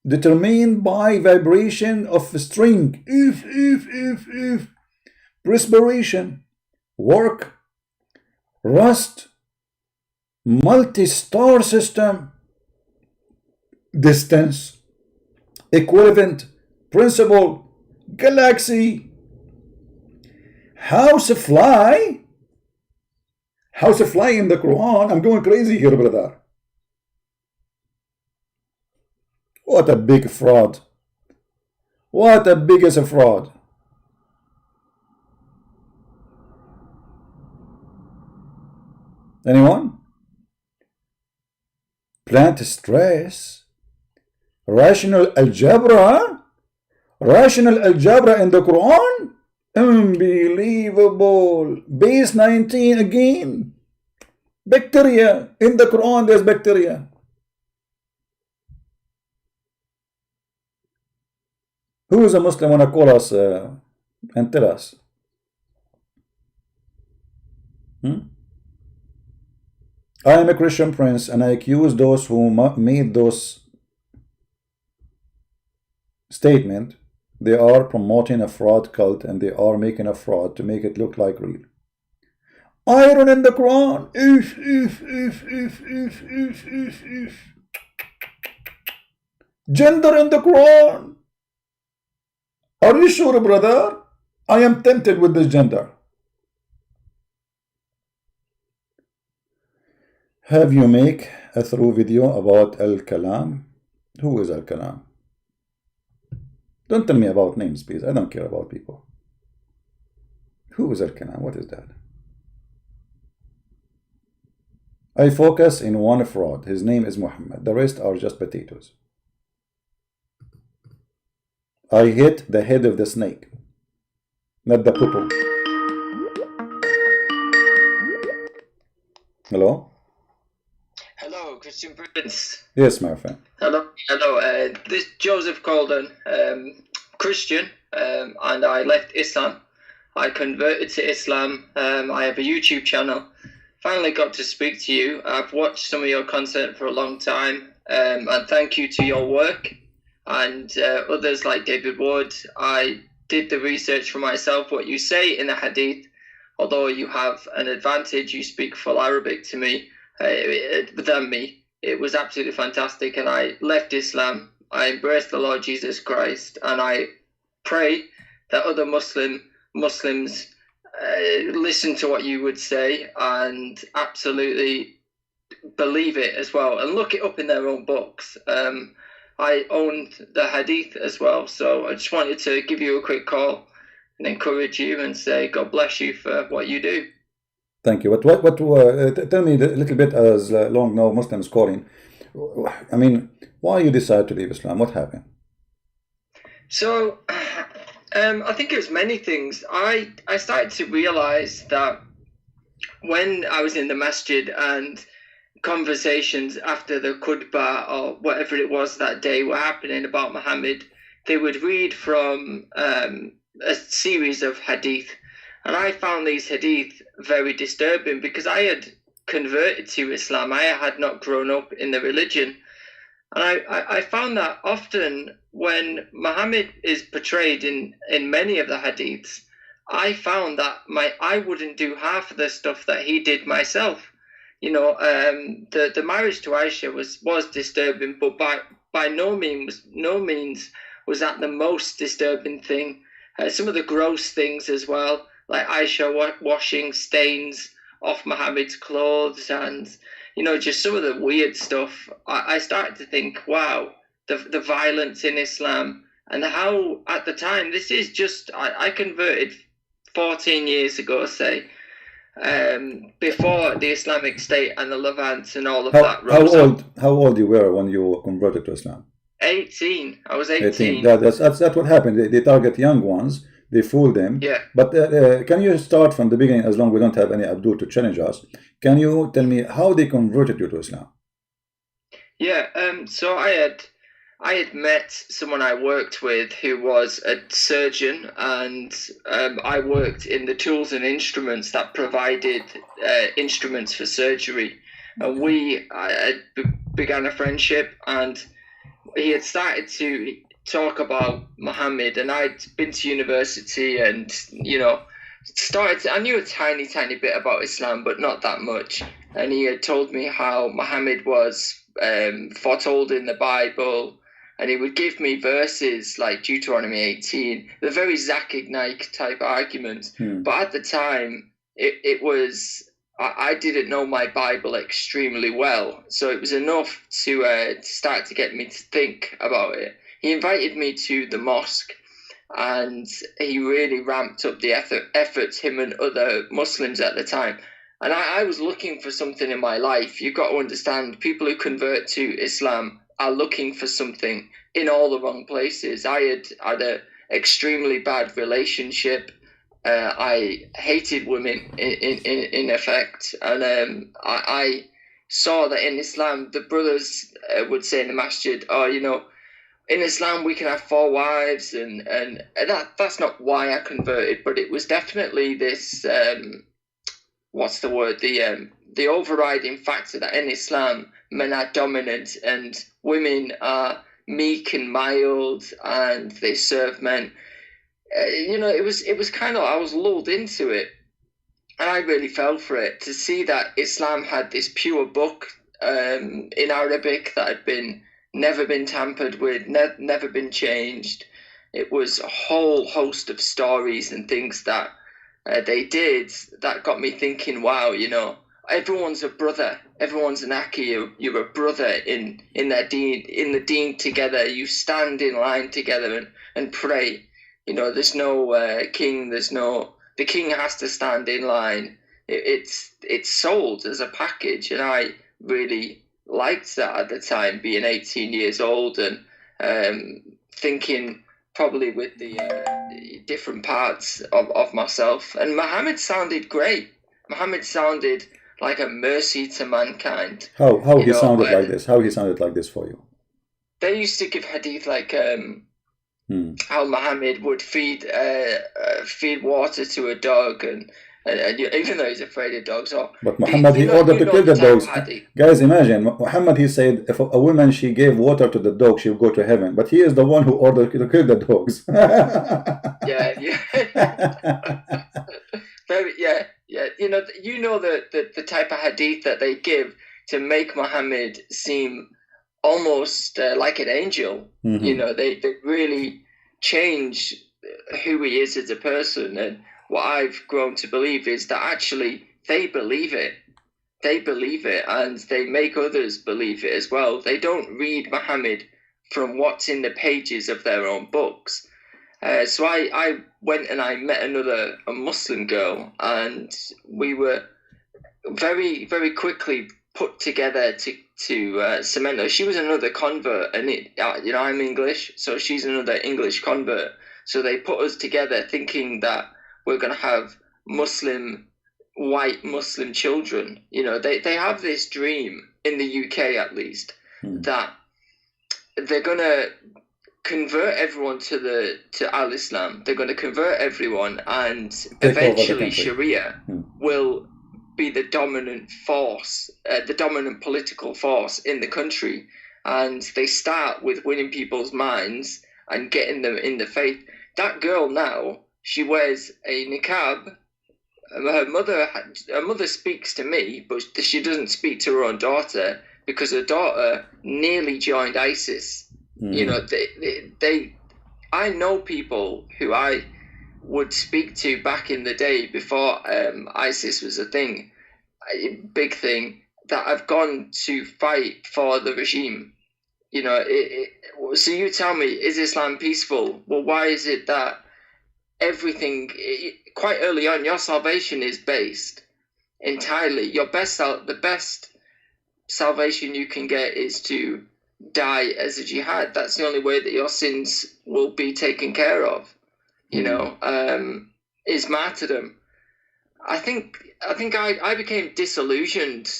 determined by vibration of string. If perspiration, work, rust, multi-star system, distance, equivalent, principle, galaxy, housefly in the Quran. I'm going crazy here, brother. What a big fraud. What a biggest fraud. Anyone? Plant stress. Rational algebra. Rational algebra in the Quran. Unbelievable. Base 19 again. Bacteria. In the Quran there's bacteria. Who is a Muslim want to call us and tell us? I am a Christian prince, and I accuse those who made those statements. They are promoting a fraud cult, and they are making a fraud to make it look like real. Iron in the Quran. If. Gender in the Quran. Are you sure, brother? I am tempted with this gender. Have you make a through video about Al-Kalam? Who is Al-Kalam? Don't tell me about names, please. I don't care about people. Who is Al-Kalam? What is that? I focus in one fraud. His name is Muhammad. The rest are just potatoes. I hit the head of the snake, not the poo-poo. Hello? Hello, Christian Prince. Yes, my friend. Hello. This is Joseph Colden, Christian, and I left Islam. I converted to Islam. I have a YouTube channel. Finally got to speak to you. I've watched some of your content for a long time, and thank you to your work and others like David Wood. I did the research for myself, what you say in the Hadith. Although you have an advantage, you speak full Arabic to me than me. It was absolutely fantastic, and I left Islam. I embraced the Lord Jesus Christ, and I pray that other Muslims listen to what you would say and absolutely believe it as well and look it up in their own books. I owned the hadith as well, so I just wanted to give you a quick call and encourage you and say God bless you for what you do. Thank you. But tell me a little bit, as long now Muslims calling. I mean, why you decide to leave Islam? What happened? So, I think it was many things. I started to realize that when I was in the masjid and conversations after the khutbah or whatever it was that day were happening about Muhammad, they would read from a series of hadith. And I found these hadith very disturbing because I had converted to Islam. I had not grown up in the religion. And I found that often when Muhammad is portrayed in many of the hadiths, I found that I wouldn't do half of the stuff that he did myself. You know, the marriage to Aisha was disturbing, but by no means was that the most disturbing thing. Some of the gross things as well, like Aisha washing stains off Muhammad's clothes, and just some of the weird stuff. I started to think, wow, the violence in Islam, and how at the time, this is just I converted 14 years ago, say. Before the Islamic State and the Levant and all of that. How old you were when you converted to Islam? 18. I was 18. That's what happened. They target young ones. They fool them. Yeah. But can you start from the beginning, as long as we don't have any Abdul to challenge us? Can you tell me how they converted you to Islam? Yeah. So I had met someone I worked with who was a surgeon, and I worked in the tools and instruments that provided instruments for surgery. And we began a friendship, and he had started to talk about Muhammad, and I'd been to university and, I knew a tiny bit about Islam, but not that much. And he had told me how Muhammad was foretold in the Bible, and he would give me verses like Deuteronomy 18, the very Zakir Naik type argument. But at the time, it was, I didn't know my Bible extremely well. So it was enough to start to get me to think about it. He invited me to the mosque, and he really ramped up the efforts, him and other Muslims at the time. And I was looking for something in my life. You've got to understand, people who convert to Islam are looking for something in all the wrong places. I had an extremely bad relationship. I hated women in effect. And I saw that in Islam, the brothers would say in the masjid, in Islam we can have 4 wives, and that's not why I converted, but it was definitely this, the overriding factor that in Islam men are dominant and women are meek and mild, and they serve men. It was kind of, I was lulled into it, and I really fell for it, to see that Islam had this pure book in Arabic that had never been tampered with, never been changed. It was a whole host of stories and things that they did that got me thinking, wow, everyone's a brother, everyone's an Aki, you're a brother in the deen together. You stand in line together and pray. There's no king, the king has to stand in line. It's sold as a package, and I really liked that at the time, being 18 years old and thinking probably with the different parts of myself. And Muhammad sounded great. Muhammad sounded like a mercy to mankind. How he sounded like this? How he sounded like this for you? They used to give hadith like how Muhammad would feed water to a dog, and even though he's afraid of dogs. But Muhammad, he ordered to kill the dogs. Guys, imagine, Muhammad, he said, if a woman, she gave water to the dog, she would go to heaven. But he is the one who ordered to kill the dogs. Yeah. The type of hadith that they give to make Muhammad seem almost like an angel. Mm-hmm. They really change who he is as a person. And what I've grown to believe is that actually they believe it. they believe it, and they make others believe it as well. They don't read Muhammad from what's in the pages of their own books. So I went and I met a Muslim girl, and we were very, very quickly put together to cement her. She was another convert, and I'm English, so she's another English convert. So they put us together thinking that we're going to have white Muslim children. They have this dream in the UK, at least, that they're going to convert everyone to al-Islam. They're going to convert everyone, and eventually Sharia will be the dominant force, the dominant political force in the country. And they start with winning people's minds and getting them in the faith. That girl now, she wears a niqab. Her mother speaks to me, but she doesn't speak to her own daughter, because her daughter nearly joined ISIS. I know people who I would speak to back in the day before ISIS was a big thing, that have gone to fight for the regime. So you tell me, is Islam peaceful? Well, why is it that everything, quite early on, your salvation is based entirely, the best salvation you can get is to die as a jihad. That's the only way that your sins will be taken care of, is martyrdom. I think I became disillusioned,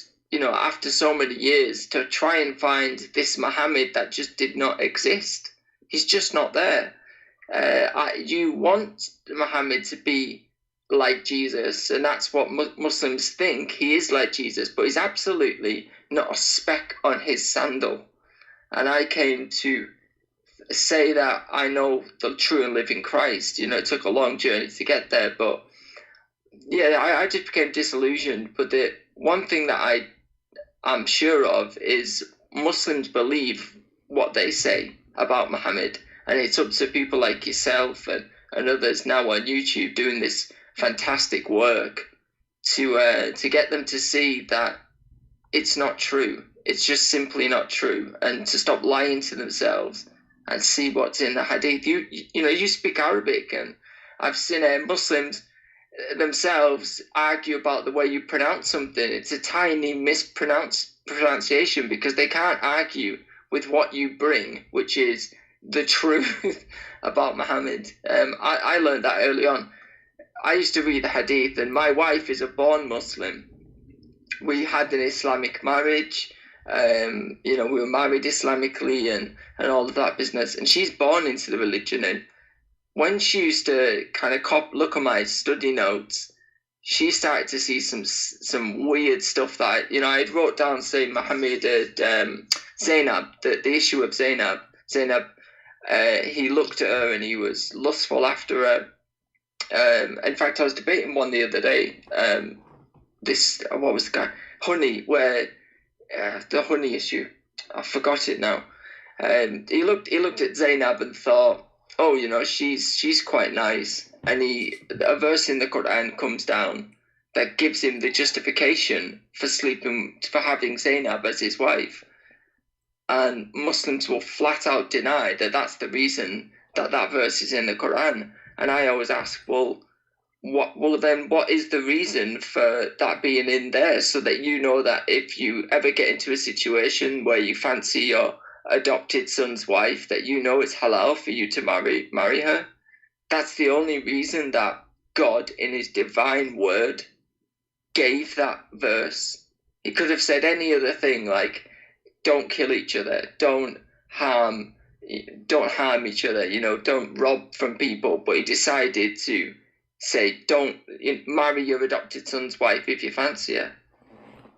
after so many years, to try and find this Muhammad that just did not exist. He's just not there. You want Muhammad to be like Jesus, and that's what Muslims think. He is like Jesus, but he's absolutely not a speck on his sandal. And I came to say that I know the true and living Christ. It took a long journey to get there, but yeah, I just became disillusioned. But the one thing that I'm sure of is Muslims believe what they say about Muhammad, and it's up to people like yourself and others now on YouTube doing this fantastic work to get them to see that it's not true. It's just simply not true, and to stop lying to themselves and see what's in the hadith. You speak Arabic, and I've seen Muslims themselves argue about the way you pronounce something. It's a tiny mispronunciation, because they can't argue with what you bring, which is the truth about Muhammad. I learned that early on. I used to read the hadith, and my wife is a born Muslim. We had an Islamic marriage. We were married Islamically and all of that business. And she's born into the religion. And when she used to kind of look at my study notes, she started to see some weird stuff that I wrote down, saying Muhammad Zainab, the issue of Zainab. He looked at her and he was lustful after her. In fact, I was debating one the other day. What was the guy? Honey, where the honey issue. I forgot it now. He looked at Zainab and thought, oh, she's quite nice. And a verse in the Quran comes down that gives him the justification for having Zainab as his wife. And Muslims will flat out deny that that's the reason that verse is in the Quran. And I always ask, what is the reason for that being in there, so that you know that if you ever get into a situation where you fancy your adopted son's wife, that it's halal for you to marry her? That's the only reason that God, in his divine word, gave that verse. He could have said any other thing, like, don't kill each other, don't harm each other, don't rob from people. But he decided to say, don't marry your adopted son's wife if you fancy her.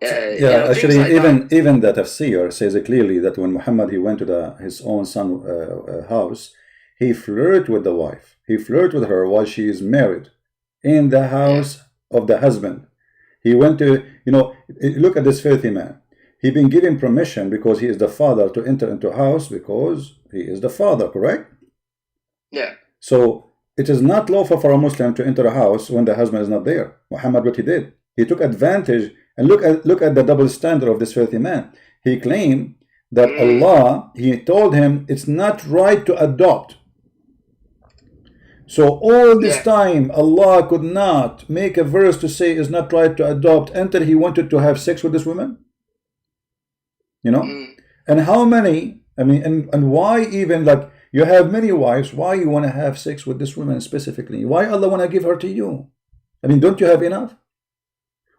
Actually, like even the tafsir says clearly that when Muhammad, he went to his own son's house, he flirted with the wife. He flirted with her while she is married in the house of the husband. He went to, look at this filthy man. He been given permission, because he is the father, to enter into a house, because he is the father, correct? Yeah. So it is not lawful for a Muslim to enter a house when the husband is not there. Muhammad, what he did, he took advantage And look at the double standard of this filthy man. He claimed that Allah, he told him it's not right to adopt. So all this time Allah could not make a verse to say it's not right to adopt until he wanted to have sex with this woman. You know? And how many, I mean, and why even, like, you have many wives, why you want to have sex with this woman specifically? Why Allah want to give her to you? I mean, don't you have enough?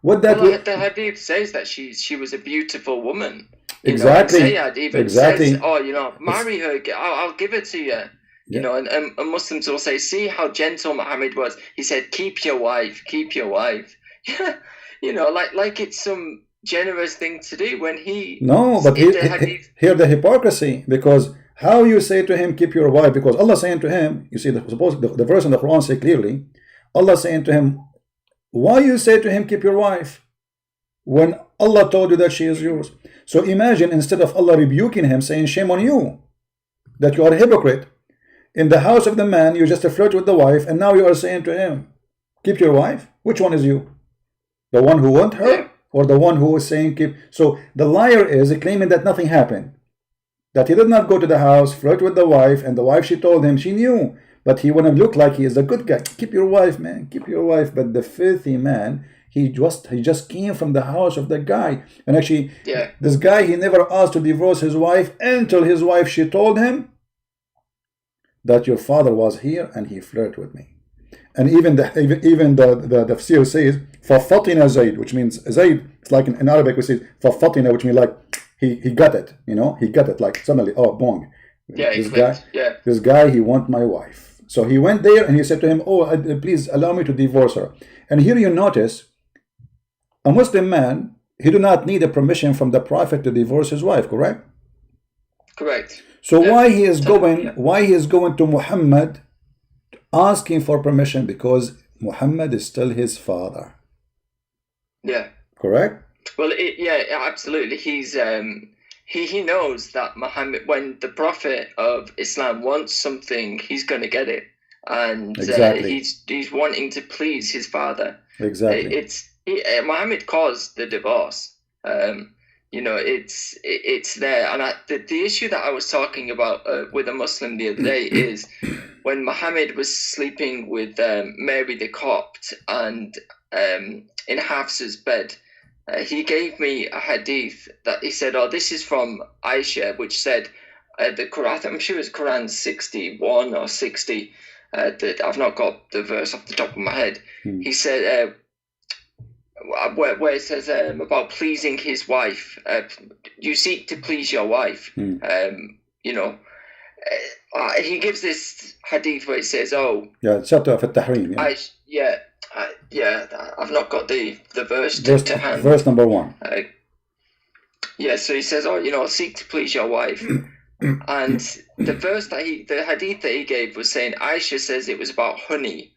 What that the hadith says that she was a beautiful woman. Exactly. Sayyid even says, oh, you know, marry her, I'll give it to you. You know, and Muslims will say, see how gentle Muhammad was. He said, keep your wife, keep your wife. You know, like it's some generous thing to do when he... No, but here the hypocrisy, because how you say to him, keep your wife, because Allah saying to him, you see, the verse in the Quran say clearly, Allah saying to him, why you say to him, keep your wife, when Allah told you that she is yours? So imagine, instead of Allah rebuking him, saying, shame on you, that you are a hypocrite, in the house of the man, you just flirt with the wife, and now you are saying to him, keep your wife? Which one is you? The one who want her, or the one who is saying keep? So the liar is claiming that nothing happened, that he did not go to the house, flirt with the wife, and the wife, she told him, she knew, but he want to look like he is a good guy. Keep your wife, man, keep your wife. But the filthy man, he just came from the house of the guy, and actually, this guy, he never asked to divorce his wife until his wife, she told him that your father was here and he flirted with me. And even the tafsir says فَفَطِنَ Zayd, which means Zayd, it's like in Arabic we say فَفَطِنَ, which means like he got it, you know, he got it, like suddenly, oh, bong. This guy, he want my wife. So he went there and he said to him, oh, please allow me to divorce her. And here you notice, a Muslim man, he do not need a permission from the Prophet to divorce his wife, correct? Correct. So why he is going to Muhammad asking for permission? Because Muhammad is still his father. Yeah. Correct? Well, absolutely. He's he knows that Muhammad, when the Prophet of Islam wants something, he's going to get it, and he's wanting to please his father. Exactly. Muhammad caused the divorce. You know, it's there, and the issue that I was talking about with a Muslim the other day is when Muhammad was sleeping with Mary the Copt and in Hafsa's bed, he gave me a hadith that he said, oh, this is from Aisha, which said the Quran, I'm sure it's Quran 61 or 60, I've not got the verse off the top of my head. He said, where it says about pleasing his wife, you seek to please your wife. You know, he gives this hadith where it says, "Oh, chapter of At-Tahrim." I've not got the verse to hand. Verse number 1. So he says, "Oh, you know, seek to please your wife." And the hadith that he gave was saying Aisha says it was about honey.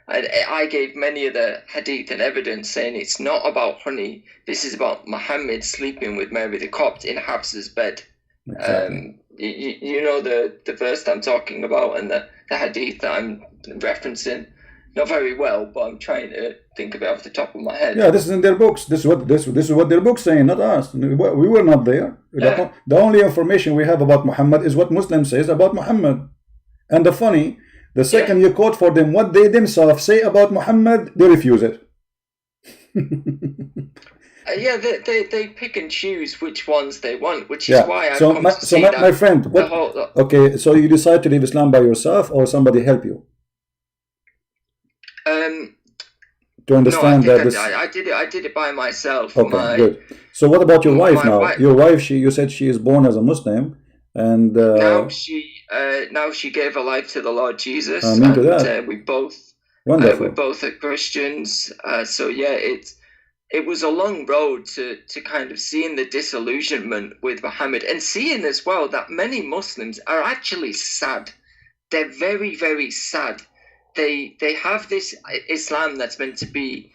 And I gave many of the hadith and evidence saying it's not about honey. This is about Muhammad sleeping with Mary the Copt in Hafsa's bed. Exactly. You know the verse that I'm talking about and the hadith that I'm referencing. Not very well, but I'm trying to think of it off the top of my head. Yeah, this is in their books. This is what their books saying, not us. We were not there. Yeah. The only information we have about Muhammad is what Muslims says about Muhammad. And the second you quote for them what they themselves say about Muhammad, they refuse it. They pick and choose which ones they want, which is why I come to see that. My friend, okay, so you decide to leave Islam by yourself or somebody help you? To understand I did it by myself. Okay, good. So what about your wife now? Your wife, you said she is born as a Muslim, and now she gave her life to the Lord Jesus. Amen to that. We both are Christians. So yeah, it was a long road to kind of seeing the disillusionment with Muhammad and seeing as well that many Muslims are actually sad. They're very, very sad. They have this Islam that's meant to be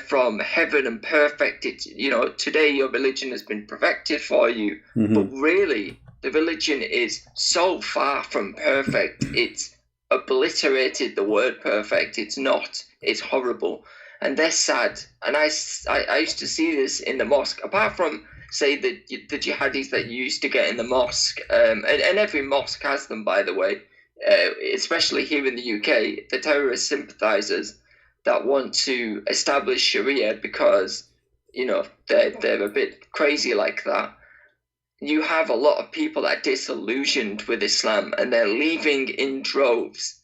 from heaven and perfect. It's, you know, today your religion has been perfected for you, but really the religion is so far from perfect. It's obliterated the word perfect. It's not. It's horrible. and they're sad. And I used to see this in the mosque, apart from, say, the jihadis that you used to get in the mosque, and every mosque has them, by the way, especially here in the UK, the terrorist sympathizers that want to establish Sharia because, you know, they're a bit crazy like that. You have a lot of people that are disillusioned with Islam, and they're leaving in droves.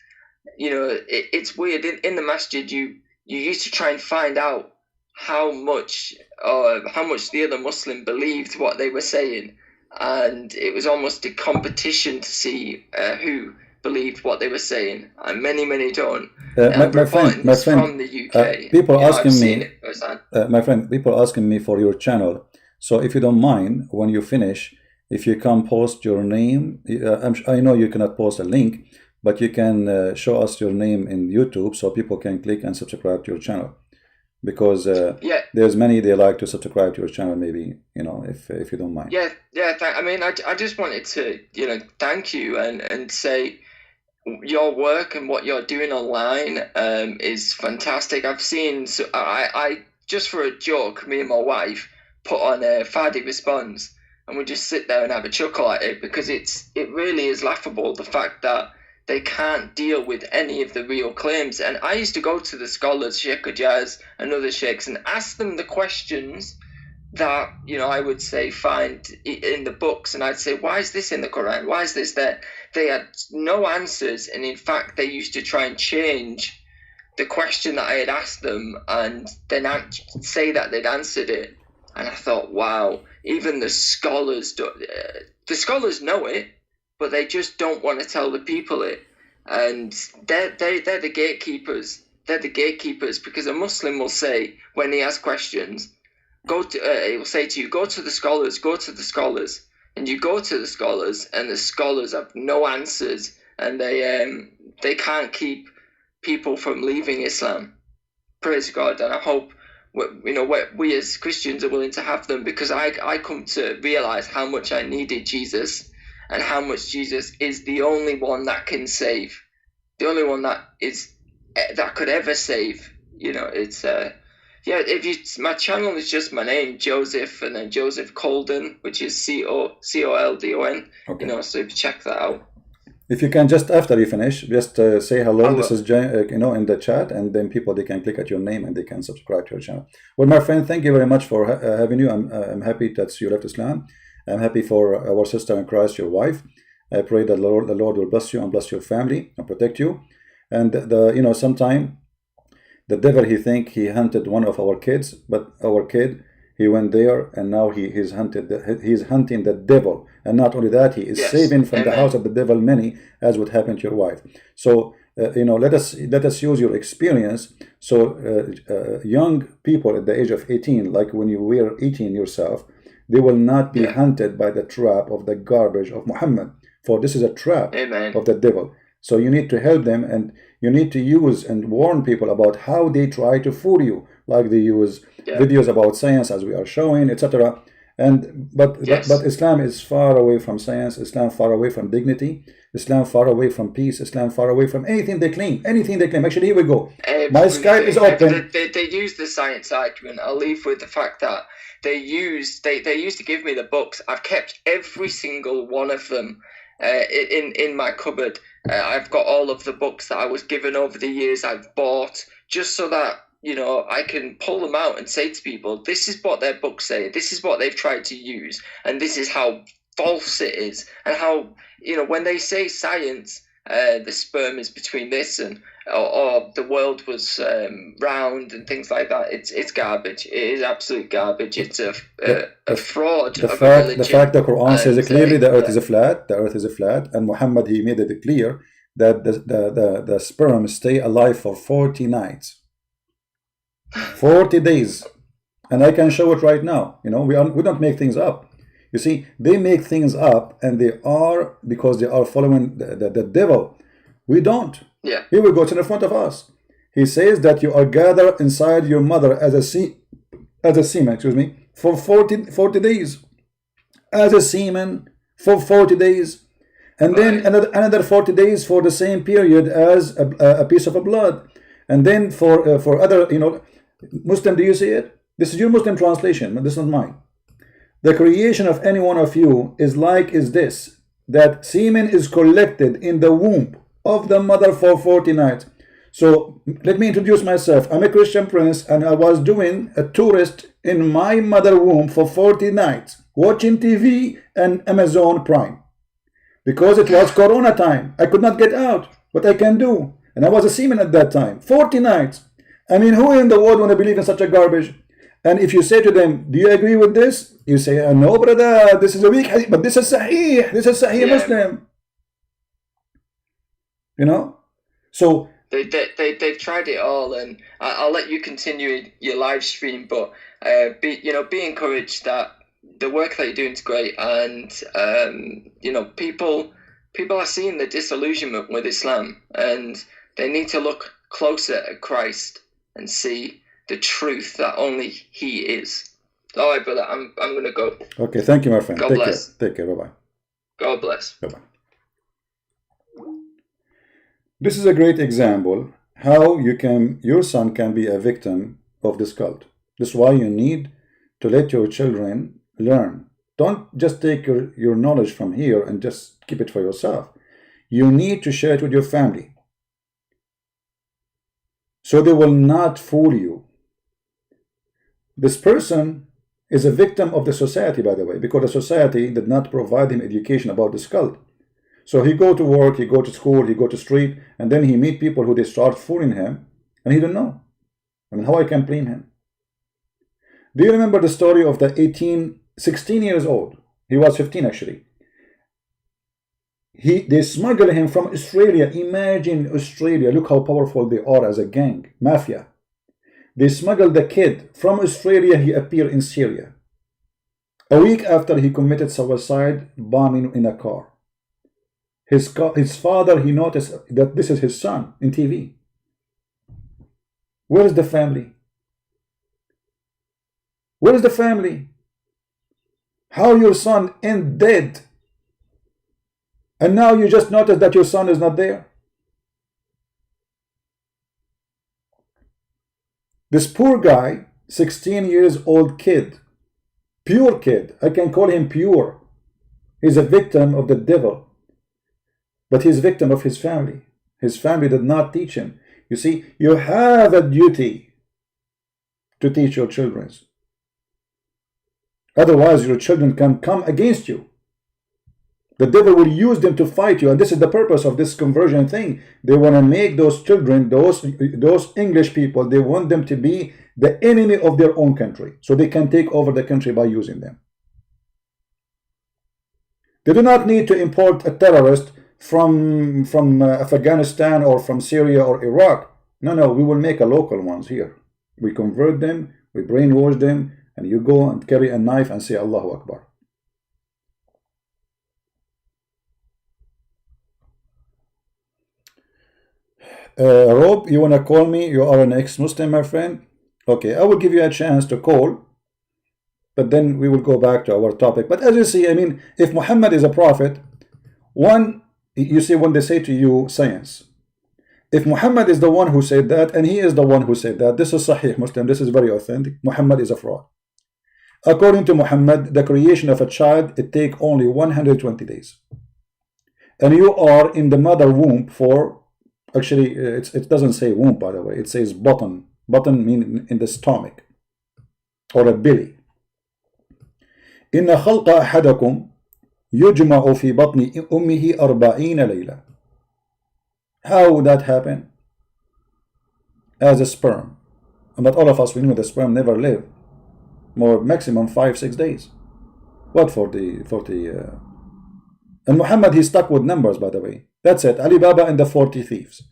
You know, it's weird. In the masjid, you used to try and find out how much the other Muslim believed what they were saying, and it was almost a competition to see who believed what they were saying, and many don't. My friend, from the UK, people asking me, my friend, people asking me for your channel. So if you don't mind, when you finish, if you can post your name, I know you cannot post a link, but you can show us your name in YouTube so people can click and subscribe to your channel. Because there's many they like to subscribe to your channel, maybe, you know, if you don't mind. I mean, I just wanted to, you know, thank you and say your work and what you're doing online is fantastic. I've seen, so I just for a joke, me and my wife put on a Fadi Responds, and we just sit there and have a chuckle at it, because it really is laughable, the fact that they can't deal with any of the real claims. And I used to go to the scholars, Sheikh Ijaz and other sheikhs, and ask them the questions that, you know, I would say find in the books, and I'd say, why is this in the Quran? Why is this there? They had no answers, and in fact, they used to try and change the question that I had asked them, and then say that they'd answered it. And I thought, wow, even the scholars know it, but they just don't want to tell the people it. And they're the gatekeepers. They're the gatekeepers, because a Muslim will say, when he asks questions, he will say to you, go to the scholars. And you go to the scholars, and the scholars have no answers, and they can't keep people from leaving Islam. Praise God. And I hope, you know, we as Christians are willing to have them, because I come to realize how much I needed Jesus, and how much Jesus is the only one that can save, the only one that could ever save. You know, it's my channel is just my name, Joseph, and then Joseph Coldon, which is Coldon. Okay. You know, so if you check that out. If you can, just after you finish, just say hello. This is you know, in the chat, and then they can click at your name and they can subscribe to your channel. Well, my friend, thank you very much for having you. I'm happy that you left Islam. I'm happy for our sister in Christ, your wife. I pray that the Lord will bless you and bless your family and protect you. And you know, sometime the devil, he think he hunted one of our kids, but our kid, he went there, and now he's hunting the devil. And not only that, he is saving from the house of the devil many, as would happen to your wife. So you know, let us use your experience. So young people at the age of 18, like when you were 18 yourself, they will not be hunted by the trap of the garbage of Muhammad, for this is a trap of the devil. So you need to help them, and you need to use and warn people about how they try to fool you, like they use videos about science, as we are showing, etc. But Islam is far away from science. Islam far away from dignity. Islam far away from peace. Islam far away from anything they claim. Actually, here we go. My Skype is open. They use the science argument. I'll leave with the fact that they used to give me the books. I've kept every single one of them in my cupboard. I've got all of the books that I was given over the years. I've bought, just so that, you know, I can pull them out and say to people, this is what their books say, this is what they've tried to use, and this is how false it is. And how, you know, when they say science, the sperm is between this and or the world was round and things like that, it's garbage. It is absolute garbage. It's a fraud. The fact the Quran says clearly the earth is a flat. The earth is a flat, and Muhammad, he made it clear that the sperm stay alive for 40 nights. 40 days, and I can show it right now. You know, we don't make things up. You see, they make things up, and because they are following the devil. We don't. Yeah. Here we go. It's in front of us. He says that you are gathered inside your mother as a semen, for 40 days, as a semen for 40 days, and then another 40 days for the same period as a piece of blood, and then for other, you know. Muslim, do you see it? This is your Muslim translation, but this is not mine. The creation of any one of you is this, that semen is collected in the womb of the mother for 40 nights. So let me introduce myself. I'm a Christian prince, and I was doing a tourist in my mother womb for 40 nights, watching TV and Amazon Prime. Because it was Corona time, I could not get out. What I can do? And I was a seaman at that time. 40 nights. I mean, who in the world want to believe in such a garbage? And if you say to them, do you agree with this? You say, no, brother, this is a weak hadith, but this is Sahih. This is Sahih Muslim. You know? So they've tried it all, and I'll let you continue your live stream, but be encouraged that the work that you're doing is great, and people are seeing the disillusionment with Islam, and they need to look closer at Christ and see the truth that only He is. All right, brother, I'm gonna go. Okay, thank you, my friend. God bless. Take care. Bye bye. God bless. Bye bye. This is a great example how your son can be a victim of this cult. This is why you need to let your children learn. Don't just take your knowledge from here and just keep it for yourself. You need to share it with your family, so they will not fool you. This person is a victim of the society, by the way, because the society did not provide him education about this cult. So he go to work, he go to school, he go to street, and then he meet people who they start fooling him, and he don't know. I mean, how I can blame him? Do you remember the story of the 16 years old? He was 15 actually. They smuggled him from Australia. Imagine Australia. Look how powerful they are as a gang, mafia. They smuggled the kid from Australia. He appeared in Syria. A week after, he committed suicide, bombing in a car. His father, he noticed that this is his son in TV. Where is the family? Where is the family? How your son end dead? And now you just notice that your son is not there. This poor guy, 16 years old kid, pure kid, I can call him pure. He's a victim of the devil. But he's a victim of his family. His family did not teach him. You see, you have a duty to teach your children. Otherwise, your children can come against you. The devil will use them to fight you, and this is the purpose of this conversion thing. They want to make those children, those English people, they want them to be the enemy of their own country, so they can take over the country by using them. They do not need to import a terrorist from Afghanistan or from Syria or Iraq. No, we will make a local ones here. We convert them, we brainwash them, and you go and carry a knife and say Allahu Akbar. Rob, you want to call me? You are an ex-Muslim, my friend. Okay, I will give you a chance to call, but then we will go back to our topic. But as you see, I mean, if Muhammad is a prophet, you see, when they say to you science, if Muhammad is the one who said that, and he is the one who said that, this is Sahih Muslim, this is very authentic. Muhammad is a fraud. According to Muhammad, the creation of a child, it takes only 120 days. And you are in the mother womb for, actually, it doesn't say womb, by the way, it says bottom. Bottom means in the stomach, or a belly. إن خلق أحدكم يجمع في بطن أمه 40 ليلة. How would that happen? As a sperm. And but all of us, we know the sperm never live more maximum 5-6 days. What for the and Muhammad, he stuck with numbers, by the way. That's it. Ali Baba and the 40 thieves.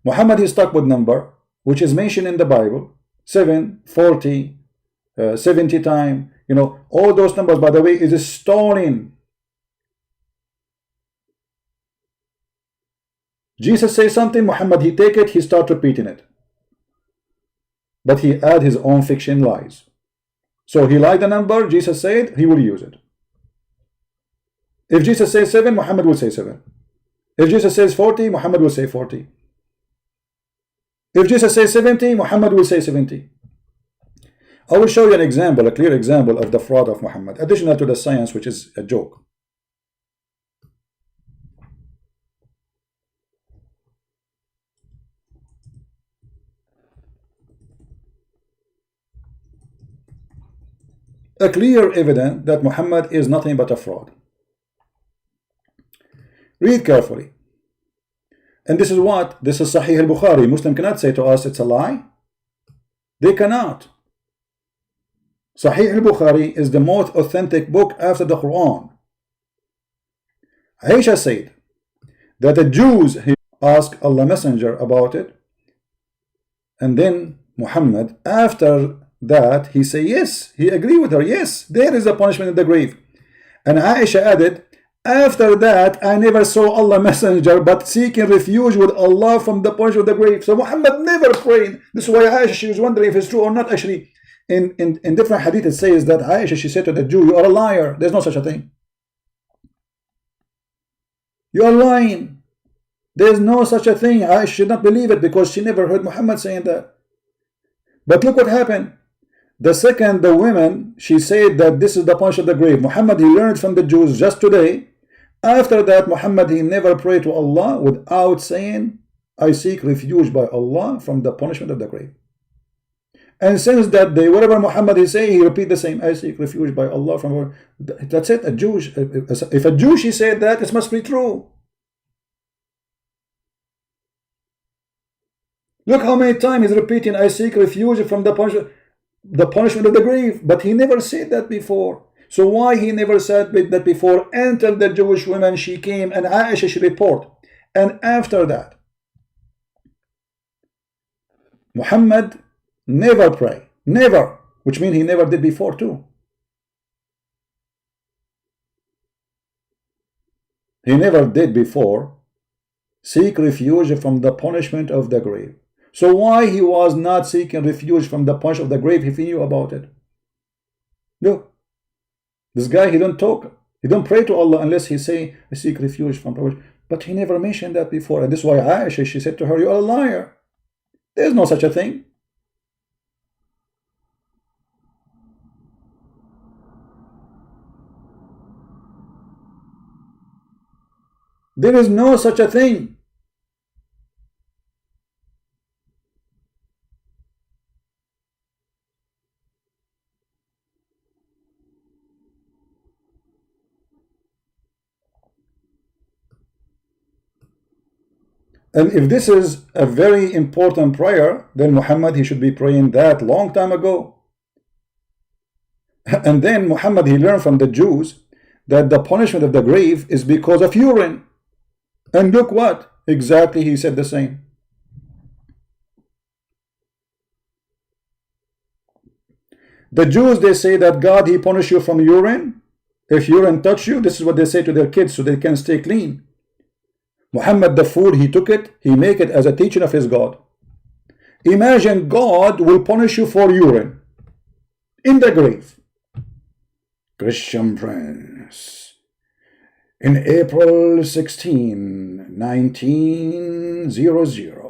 Muhammad, he stuck with number which is mentioned in the Bible, 7, 40, 70 times. You know, all those numbers, by the way, is stolen. Jesus says something, Muhammad, he take it, he start repeating it. But he add his own fiction lies. So he lied the number, Jesus said, he will use it. If Jesus says 7, Muhammad will say 7. If Jesus says 40, Muhammad will say 40. If Jesus says 70, Muhammad will say 70. I will show you an example, a clear example of the fraud of Muhammad, additional to the science, which is a joke. A clear evidence that Muhammad is nothing but a fraud. Read carefully. And this is what? This is Sahih al-Bukhari. Muslim cannot say to us it's a lie. They cannot. Sahih al-Bukhari is the most authentic book after the Quran. Aisha said that the Jews asked Allah Messenger about it, and then Muhammad, after that, he said yes, he agreed with her, yes, there is a punishment in the grave. And Aisha added, after that I never saw Allah Messenger but seeking refuge with Allah from the punishment of the grave. So Muhammad never prayed. This is why Aisha, she was wondering if it's true or not. Actually, in different hadith it says that Aisha, she said to the Jew, you are a liar, there's no such a thing. You are lying. There's no such a thing. Aisha should not believe it because she never heard Muhammad saying that. But look what happened. The second, the women, she said that this is the punishment of the grave. Muhammad, he learned from the Jews just today. After that, Muhammad, he never prayed to Allah without saying, I seek refuge by Allah from the punishment of the grave. And since that day, whatever Muhammad he say, he repeat the same, I seek refuge by Allah from. That's it. A Jewish, if a Jew she said that, it must be true. Look how many times he's repeating, I seek refuge from the punishment of the grave. But he never said that before. So why he never said that before until the Jewish woman, she came and Aisha, she report. And after that, Muhammad never pray. Never. Which means he never did before too. He never did before seek refuge from the punishment of the grave. So why he was not seeking refuge from the punishment of the grave if he knew about it? Look. This guy, he don't talk. He don't pray to Allah unless he say, I seek refuge from punishment. But he never mentioned that before. And this is why Aisha, she said to her, you are a liar. There's no such a thing. There is no such a thing. And if this is a very important prayer, then Muhammad, he should be praying that long time ago. And then Muhammad, he learned from the Jews that the punishment of the grave is because of urine. And look what? Exactly, he said the same. The Jews, they say that God, he punish you from urine. If urine touch you, this is what they say to their kids so they can stay clean. Muhammad, the fool, he took it, he make it as a teaching of his God. Imagine God will punish you for urine in the grave. Christian Prince, in April 16, 1900,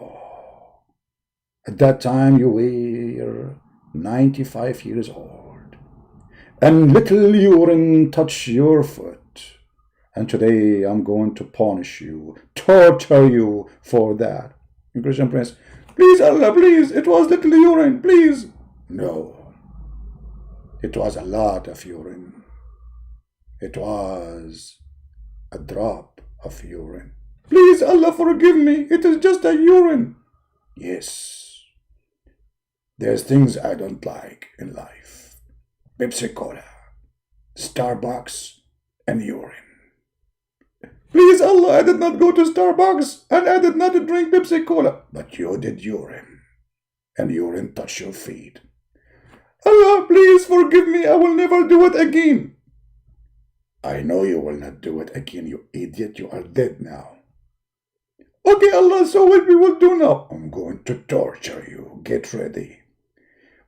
at that time you were 95 years old, and little urine touched your foot. And today I'm going to punish you, torture you for that. And Christian Prince, please Allah, please, it was little urine, please. No, it was a lot of urine. It was a drop of urine. Please Allah, forgive me, it is just a urine. Yes, there's things I don't like in life. Pepsi Cola, Starbucks, and urine. Please Allah, I did not go to Starbucks and I did not drink Pepsi Cola. But you did urine. And urine touched your feet. Allah, please forgive me. I will never do it again. I know you will not do it again, you idiot. You are dead now. Okay, Allah, so what we will do now? I'm going to torture you. Get ready.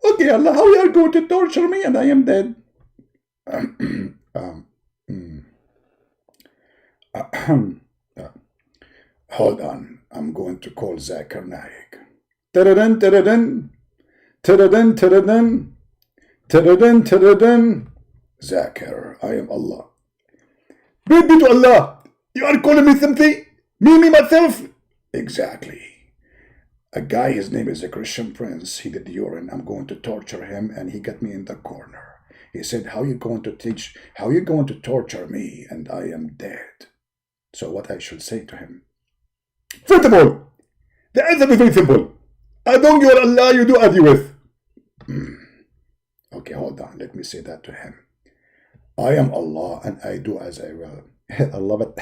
Okay, Allah, how you are going to torture me and I am dead? Hold on, I'm going to call Zakir Naik. Taradan, taradan. Taradan, taradan. Taradan, taradan. Zakir, I am Allah. Baby to Allah. You are calling me something? Me, myself? Exactly. A guy, his name is a Christian prince. He did urine. I'm going to torture him, and he got me in the corner. He said, how you going to torture me, and I am dead? So what I should say to him? First of all, the answer is very simple. As long as you are Allah, you do as you wish. Okay, hold on. Let me say that to him. I am Allah, and I do as I will. Allah,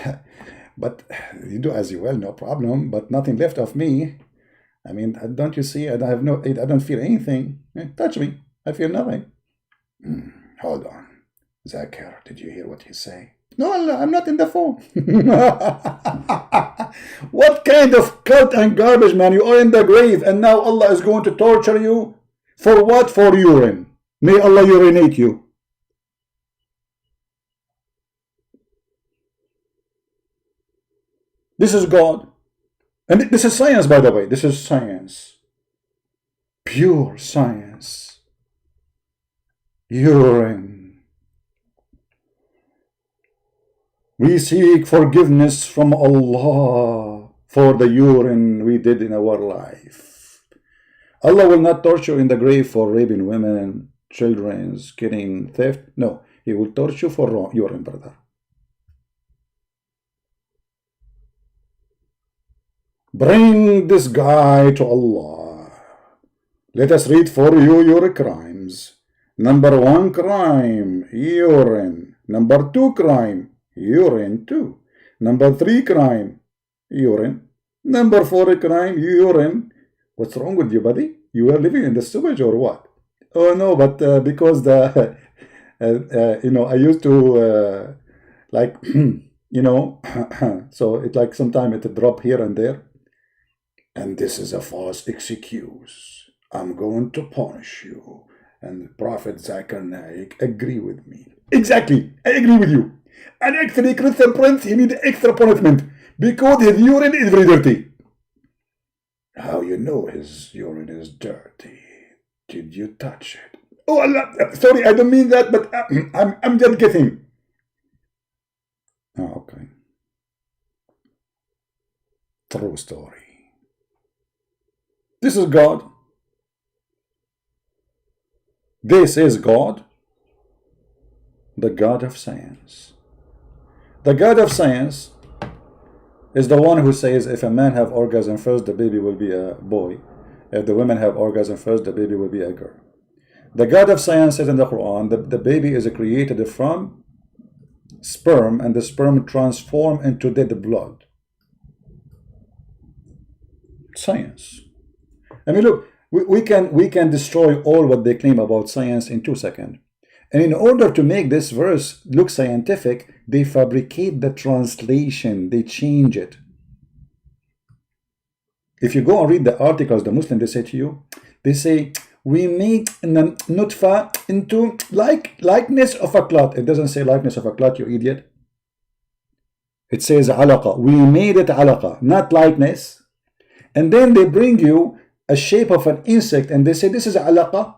but you do as you will, no problem. But nothing left of me. I mean, don't you see? I don't feel anything. Touch me. I feel nothing. Hold on. Zakir, did you hear what he say? No, Allah, I'm not in the phone. What kind of cult and garbage, man? You are in the grave, and now Allah is going to torture you? For what? For urine. May Allah urinate you. This is God. And this is science, by the way. This is science. Pure science. Urine. We seek forgiveness from Allah for the urine we did in our life. Allah will not torture you in the grave for raping women, children, killing, theft. No, He will torture you for urine, brother. Bring this guy to Allah. Let us read for you your crimes. Number 1 crime, urine. Number 2 crime, urine too. Number 3 crime, urine. Number 4 crime, urine. What's wrong with you, buddy? You are living in the sewage or what? Oh no, but because the I used to like so it like sometimes it drop here and there. And this is a false excuse. I'm going to punish you. And Prophet Zakir Naik agree with me. Exactly, I agree with you. And actually, Christian Prince, he need extra punishment because his urine is very dirty. How you know his urine is dirty? Did you touch it? Oh Allah, sorry, I don't mean that, but I'm just guessing. Oh, okay. True story. This is God. This is God, the God of science. The God of science is the one who says if a man have orgasm first, the baby will be a boy. If the women have orgasm first, the baby will be a girl. The God of science says in the Quran that the baby is created from sperm, and the sperm transform into dead blood. Science. I mean, look, we can destroy all what they claim about science in 2 seconds. And in order to make this verse look scientific, they fabricate the translation, they change it. If you go and read the articles, the Muslim, they say to you, they say, we made nutfa into likeness of a clot. It doesn't say likeness of a clot, you idiot. It says alaqa. We made it alaqa, not likeness. And then they bring you a shape of an insect, and they say this is alaqa,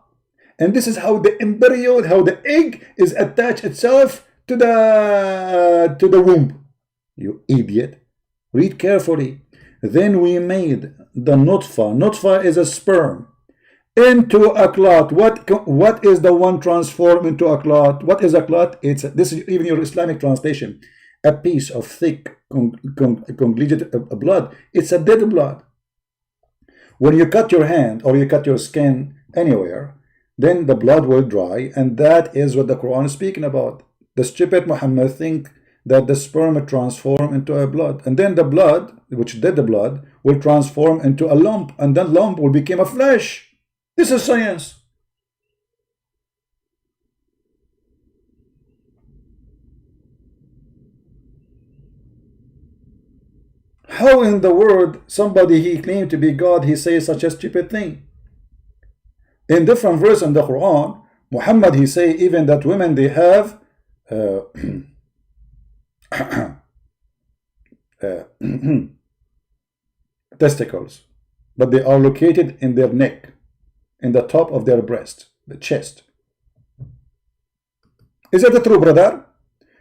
and this is how the embryo, how the egg is attached itself to the womb. You idiot. Read carefully. Then we made the nutfa. Nutfa is a sperm into a clot. What is the one transformed into a clot? What is a clot? This is even your Islamic translation. A piece of thick congregate blood. It's a dead blood. When you cut your hand or you cut your skin anywhere, then the blood will dry, and that is what the Quran is speaking about. The stupid Muhammad think that the sperm transform into a blood, and then the blood, which dead the blood, will transform into a lump, and that lump will become a flesh. This is science. How in the world somebody he claimed to be God, he says such a stupid thing? In different verses in the Quran, Muhammad, he say even that women, they have testicles. but they are located in their neck, in the top of their breast, the chest. Is that true, brother?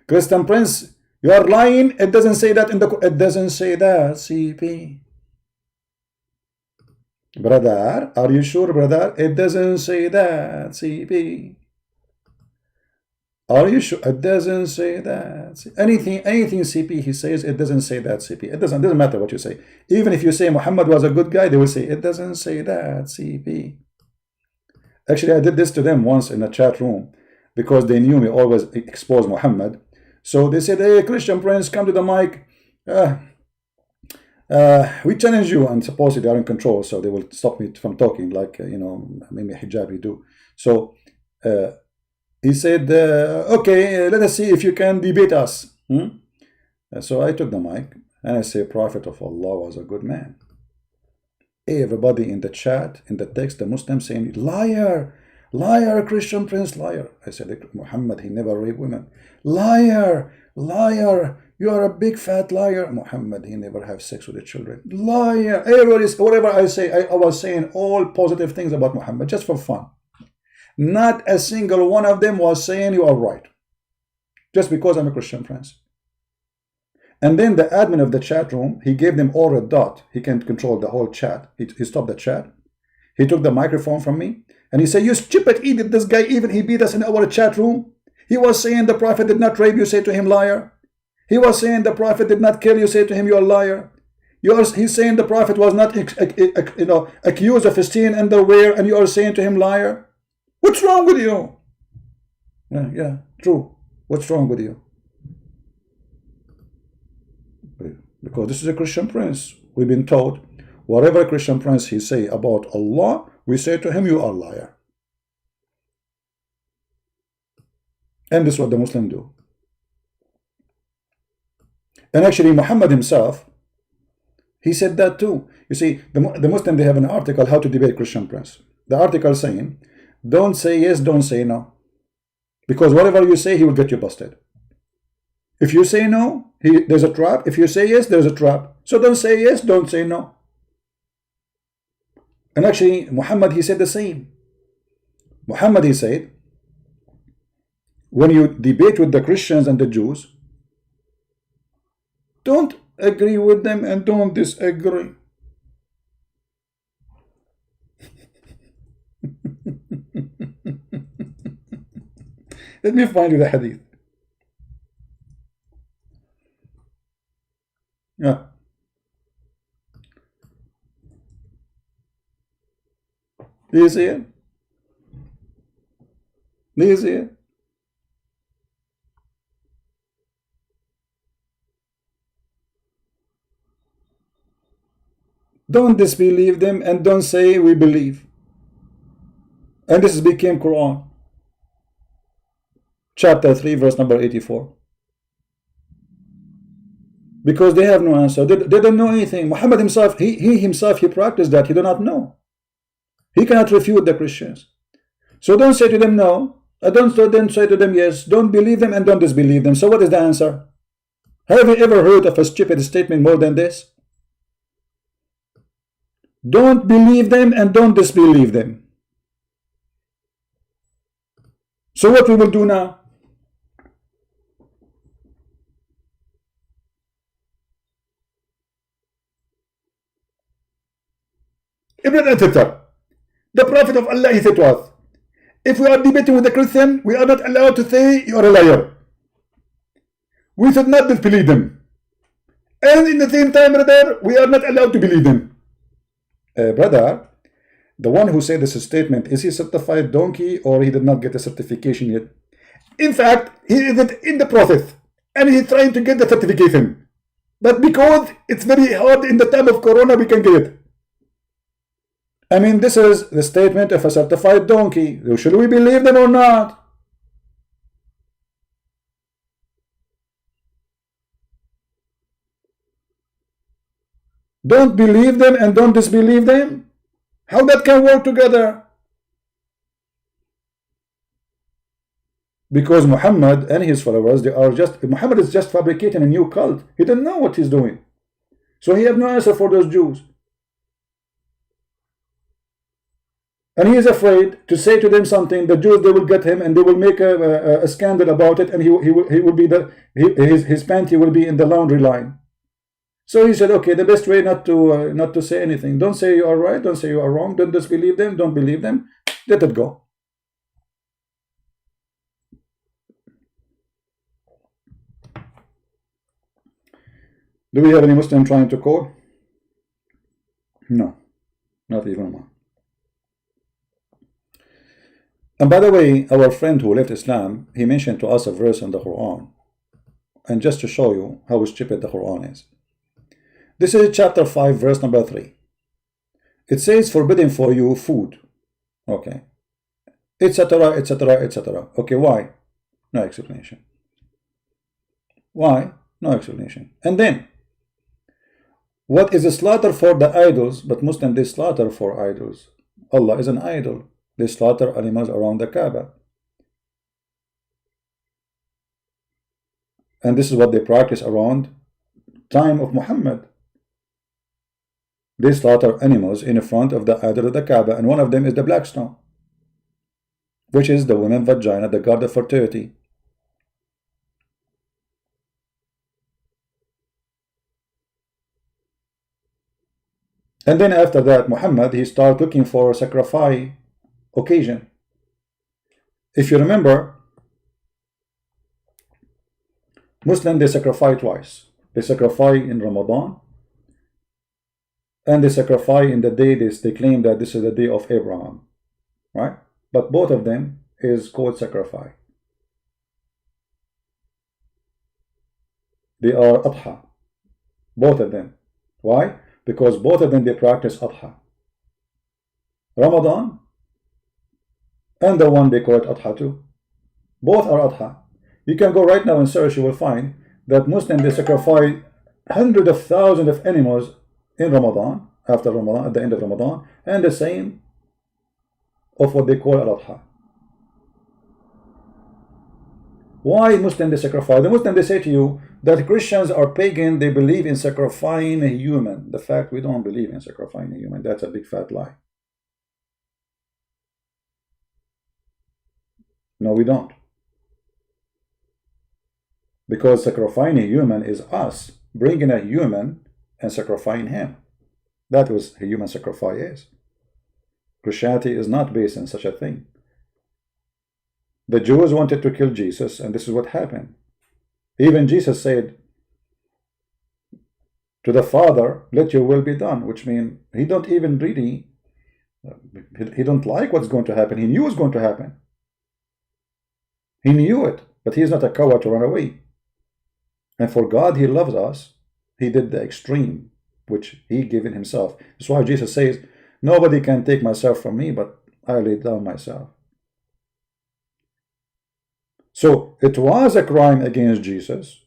Christian Prince, you are lying. It doesn't say that in the. It doesn't say that, CP. Brother, are you sure, brother? It doesn't say that, CP. Are you sure? It doesn't say that. Anything CP he says, it doesn't say that, CP. It doesn't matter what you say. Even if you say Muhammad was a good guy, they will say it doesn't say that, CP. Actually, I did this to them once in a chat room because they knew me always expose Muhammad. So they said, hey, Christian Prince, come to the mic. We challenge you, and supposedly they are in control, so they will stop me from talking, like you know, maybe hijabi do. So he said, okay, let us see if you can debate us. So I took the mic and I say, Prophet of Allah was a good man. Everybody in the chat, in the text, the Muslims saying, liar, liar, Christian Prince, liar. I said, Muhammad, he never raped women. Liar, liar, you are a big fat liar. Muhammad, he never have sex with the children. Liar. Everybody, whatever I say, I was saying all positive things about Muhammad, just for fun. Not a single one of them was saying you are right, just because I'm a Christian Prince. And then the admin of the chat room, he gave them all a dot. He can't control the whole chat. He stopped the chat. He took the microphone from me and he said, you stupid idiot, this guy, even he beat us in our chat room. He was saying the Prophet did not rape you, say to him, liar. He was saying the Prophet did not kill you, say to him, you are a liar. He's saying the Prophet was not accused of stealing underwear, and you are saying to him, liar. What's wrong with you? Yeah, true. What's wrong with you? Because this is a Christian Prince. We've been taught whatever a Christian Prince he say about Allah, we say to him, you are a liar. And this is what the Muslims do. And actually Muhammad himself, he said that too. You see, the Muslim, they have an article, How to Debate Christian Prince. The article saying, don't say yes, don't say no. Because whatever you say, he will get you busted. If you say no, there's a trap. If you say yes, there's a trap. So don't say yes, don't say no. And actually, Muhammad, he said the same. Muhammad, he said, when you debate with the Christians and the Jews, don't agree with them and don't disagree. Let me find you the hadith. Yeah. Do you see it? Do you see it? Don't disbelieve them and don't say we believe. And this became Quran. Chapter 3, verse number 84. Because they have no answer. They don't know anything. Muhammad himself, he himself, he practiced that. He do not know. He cannot refute the Christians. So don't say to them no. Don't say to them yes. Don't believe them and don't disbelieve them. So what is the answer? Have you ever heard of a stupid statement more than this? Don't believe them and don't disbelieve them. So what we will do now? Ibn al-Tatar, the Prophet of Allah, he said to us, if we are debating with a Christian, we are not allowed to say you are a liar. We should not disbelieve them. And in the same time, brother, we are not allowed to believe them. Brother, the one who said this statement, is he certified donkey or he did not get a certification yet? In fact, he isn't in the process and he's trying to get the certification. But because it's very hard in the time of Corona, we can get it. I mean, this is the statement of a certified donkey. Should we believe them or not? Don't believe them and don't disbelieve them? How that can work together? Because Muhammad and his followers, Muhammad is just fabricating a new cult. He didn't know what he's doing. So he had no answer for those Jews. And he is afraid to say to them something. The Jews, they will get him and they will make a scandal about it, and he will be his panty will be in the laundry line. So he said, okay, the best way not to say anything. Don't say you are right. Don't say you are wrong. Don't disbelieve them. Don't believe them. Let it go. Do we have any Muslim trying to call? No, not even one. And by the way, our friend who left Islam, he mentioned to us a verse in the Quran. And just to show you how stupid the Quran is. This is chapter 5, verse number 3. It says, forbidden for you food. Okay. Etc., etc., etc. Okay, why? No explanation. Why? No explanation. And then, what is a slaughter for the idols? But Muslims, they slaughter for idols. Allah is an idol. They slaughter animals around the Kaaba. And this is what they practice around time of Muhammad. They slaughter animals in front of the idol of the Kaaba, and one of them is the black stone, which is the woman's vagina, the god of fertility. And then after that, Muhammad, he started looking for a sacrifice occasion. If you remember, Muslims, they sacrifice twice. They sacrifice in Ramadan, and they sacrifice in the day they claim that this is the day of Abraham, right? But both of them is called sacrifice. They are Adha, both of them. Why? Because both of them, they practice Adha. Ramadan and the one they call it Adha too. Both are Adha. You can go right now and search, you will find that Muslims, they sacrifice hundreds of thousands of animals in Ramadan, after Ramadan, at the end of Ramadan, and the same of what they call Al-Adha. Why Muslims, they sacrifice? The Muslims, they say to you that Christians are pagan, they believe in sacrificing a human. The fact we don't believe in sacrificing a human, that's a big fat lie. No, we don't. Because sacrificing a human is us bringing a human and sacrificing him. That was a human sacrifice is. Christianity is not based on such a thing. The Jews wanted to kill Jesus, and this is what happened. Even Jesus said to the Father, let your will be done, which means he don't even really, he don't like what's going to happen. He knew it was going to happen. He knew it, but he is not a coward to run away. And for God, he loves us. He did the extreme, which he gave in himself. That's why Jesus says, nobody can take myself from me, but I lay down myself. So it was a crime against Jesus.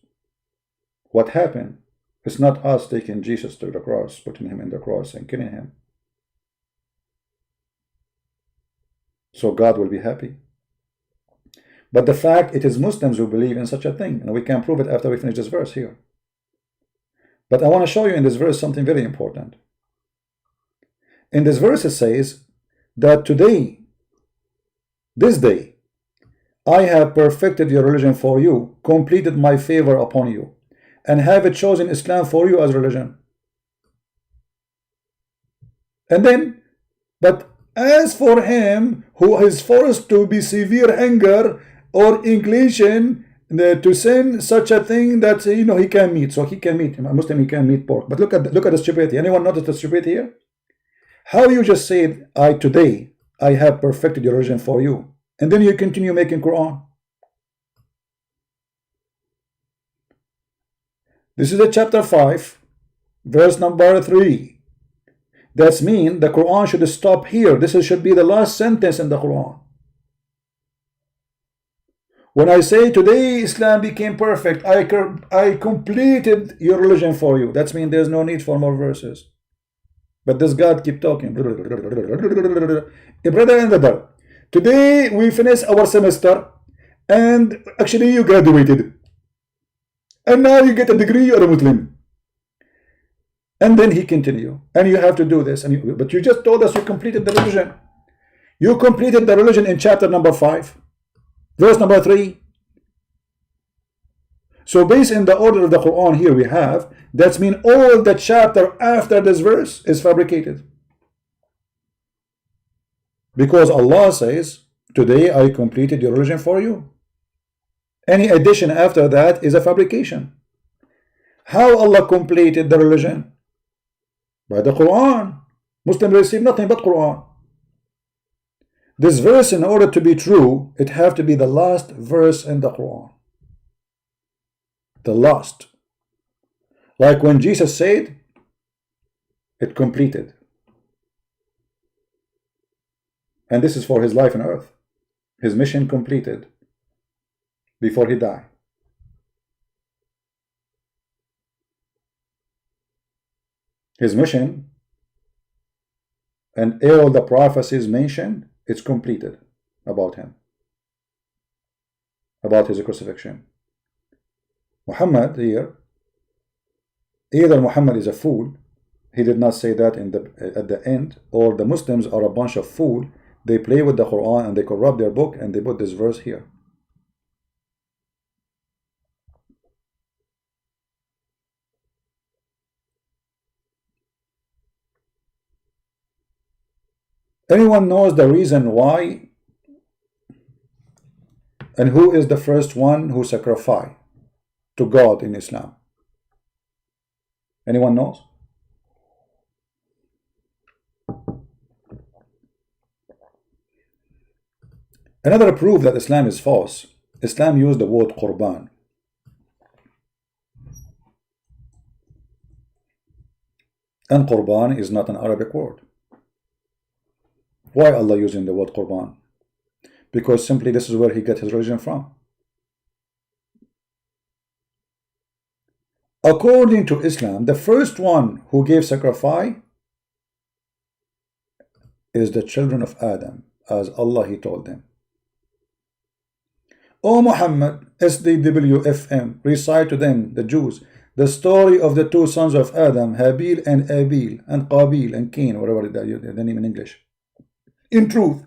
What happened? It's not us taking Jesus to the cross, putting him in the cross and killing him. So God will be happy. But the fact, it is Muslims who believe in such a thing, and we can prove it after we finish this verse here. But I want to show you in this verse something very important. In this verse it says that today, this day, I have perfected your religion for you, completed my favor upon you, and have chosen Islam for you as religion. And then, but as for him who is forced to be severe hunger or inclination to sin, such a thing that he can meet. So he can meet, a Muslim, he can meet pork. But look at the stupidity. Anyone notice the stupidity here? How you just said, today I have perfected your religion for you, and then you continue making Quran. This is the chapter 5, verse number 3. That means the Quran should stop here. This should be the last sentence in the Quran. When I say today Islam became perfect, I completed your religion for you. That means there's no need for more verses. But this God keep talking. Brother and brother, today we finished our semester, and actually you graduated, and now you get a degree, you're a Muslim. And then he continue, and you have to do this, but you just told us you completed the religion. You completed the religion in chapter number 5, verse number 3. So based in the order of the Quran here we have, that's mean all the chapter after this verse is fabricated. Because Allah says, today I completed your religion for you. Any addition after that is a fabrication. How Allah completed the religion? By the Quran. Muslims receive nothing but Quran. This verse, in order to be true, it have to be the last verse in the Quran. The last. Like when Jesus said, it completed. And this is for his life on earth. His mission completed before he died. His mission and all the prophecies mentioned, it's completed about him, about his crucifixion. Muhammad here, either Muhammad is a fool, he did not say that at the end, or the Muslims are a bunch of fools. They play with the Quran and they corrupt their book and they put this verse here. Anyone knows the reason why and who is the first one who sacrificed to God in Islam? Anyone knows? Another proof that Islam is false, Islam used the word Qurban. And Qurban is not an Arabic word. Why Allah using the word Qurban? Because simply this is where he got his religion from. According to Islam, the first one who gave sacrifice is the children of Adam, as Allah he told them. O Muhammad, SDWFM, recite to them, the Jews, the story of the two sons of Adam, Habil and Abil, and Qabil and Cain, whatever the name in English. In truth,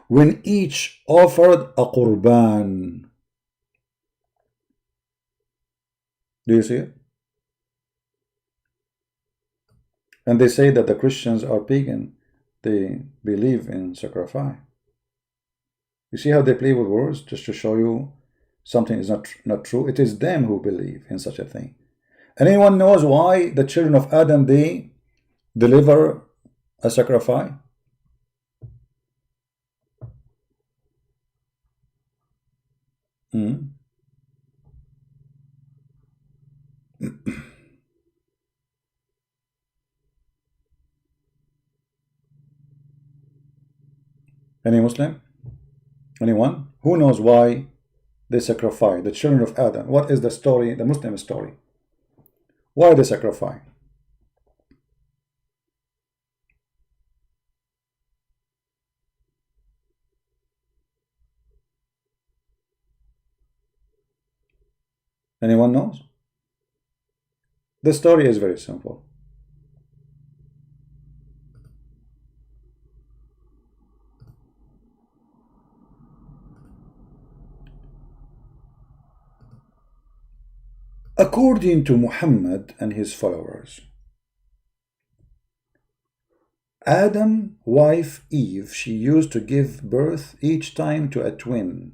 when each offered a Qurban. Do you see it? And they say that the Christians are pagan. They believe in sacrifice. You see how they play with words just to show you something is not true? It is them who believe in such a thing. And anyone knows why the children of Adam, they deliver a sacrifice? Any Muslim? Anyone? Who knows why they sacrifice? The children of Adam. What is the story, the Muslim story? Why they sacrifice? Anyone knows? The story is very simple. According to Muhammad and his followers, Adam's wife Eve, she used to give birth each time to a twin,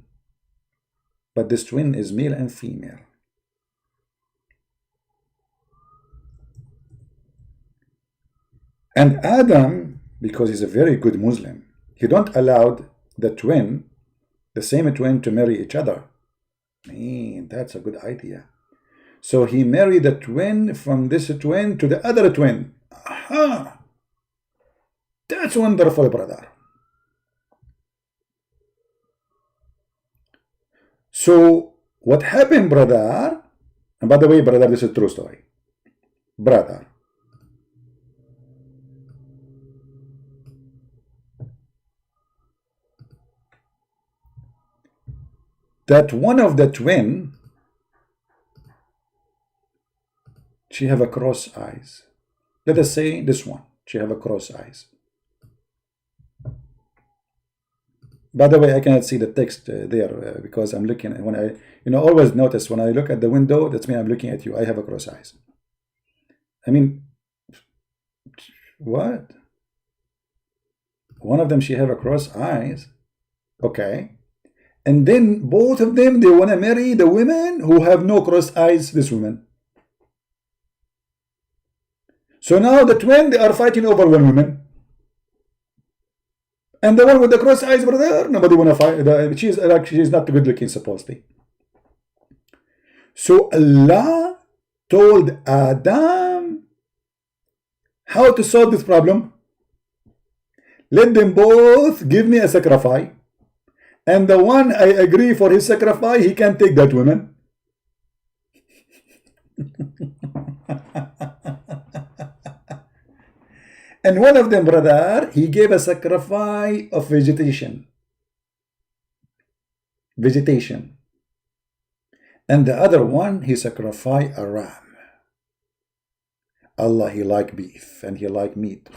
but this twin is male and female. And Adam, because he's a very good Muslim, he don't allow the twin, the same twin, to marry each other. Man, that's a good idea. So he married the twin from this twin to the other twin. Aha! That's wonderful, brother. So what happened, brother? And by the way, brother, this is a true story. Brother, that one of the twin, she have a cross eyes. Let us say this one, she have a cross eyes. By the way, I cannot see the text there because I'm looking at, when I, always notice when I look at the window, that's mean I'm looking at you. I have a cross eyes. I mean, what? One of them, she have a cross eyes. Okay. And then both of them, they want to marry the women who have no cross eyes, this woman. So now the twin, they are fighting over one woman. And the one with the cross eyes, brother, nobody want to fight. She's not good looking, supposedly. So Allah told Adam how to solve this problem. Let them both give me a sacrifice. And the one I agree for his sacrifice, he can take that woman. And one of them, brother, he gave a sacrifice of vegetation. And the other one, he sacrificed a ram. Allah, he like beef and he like meat.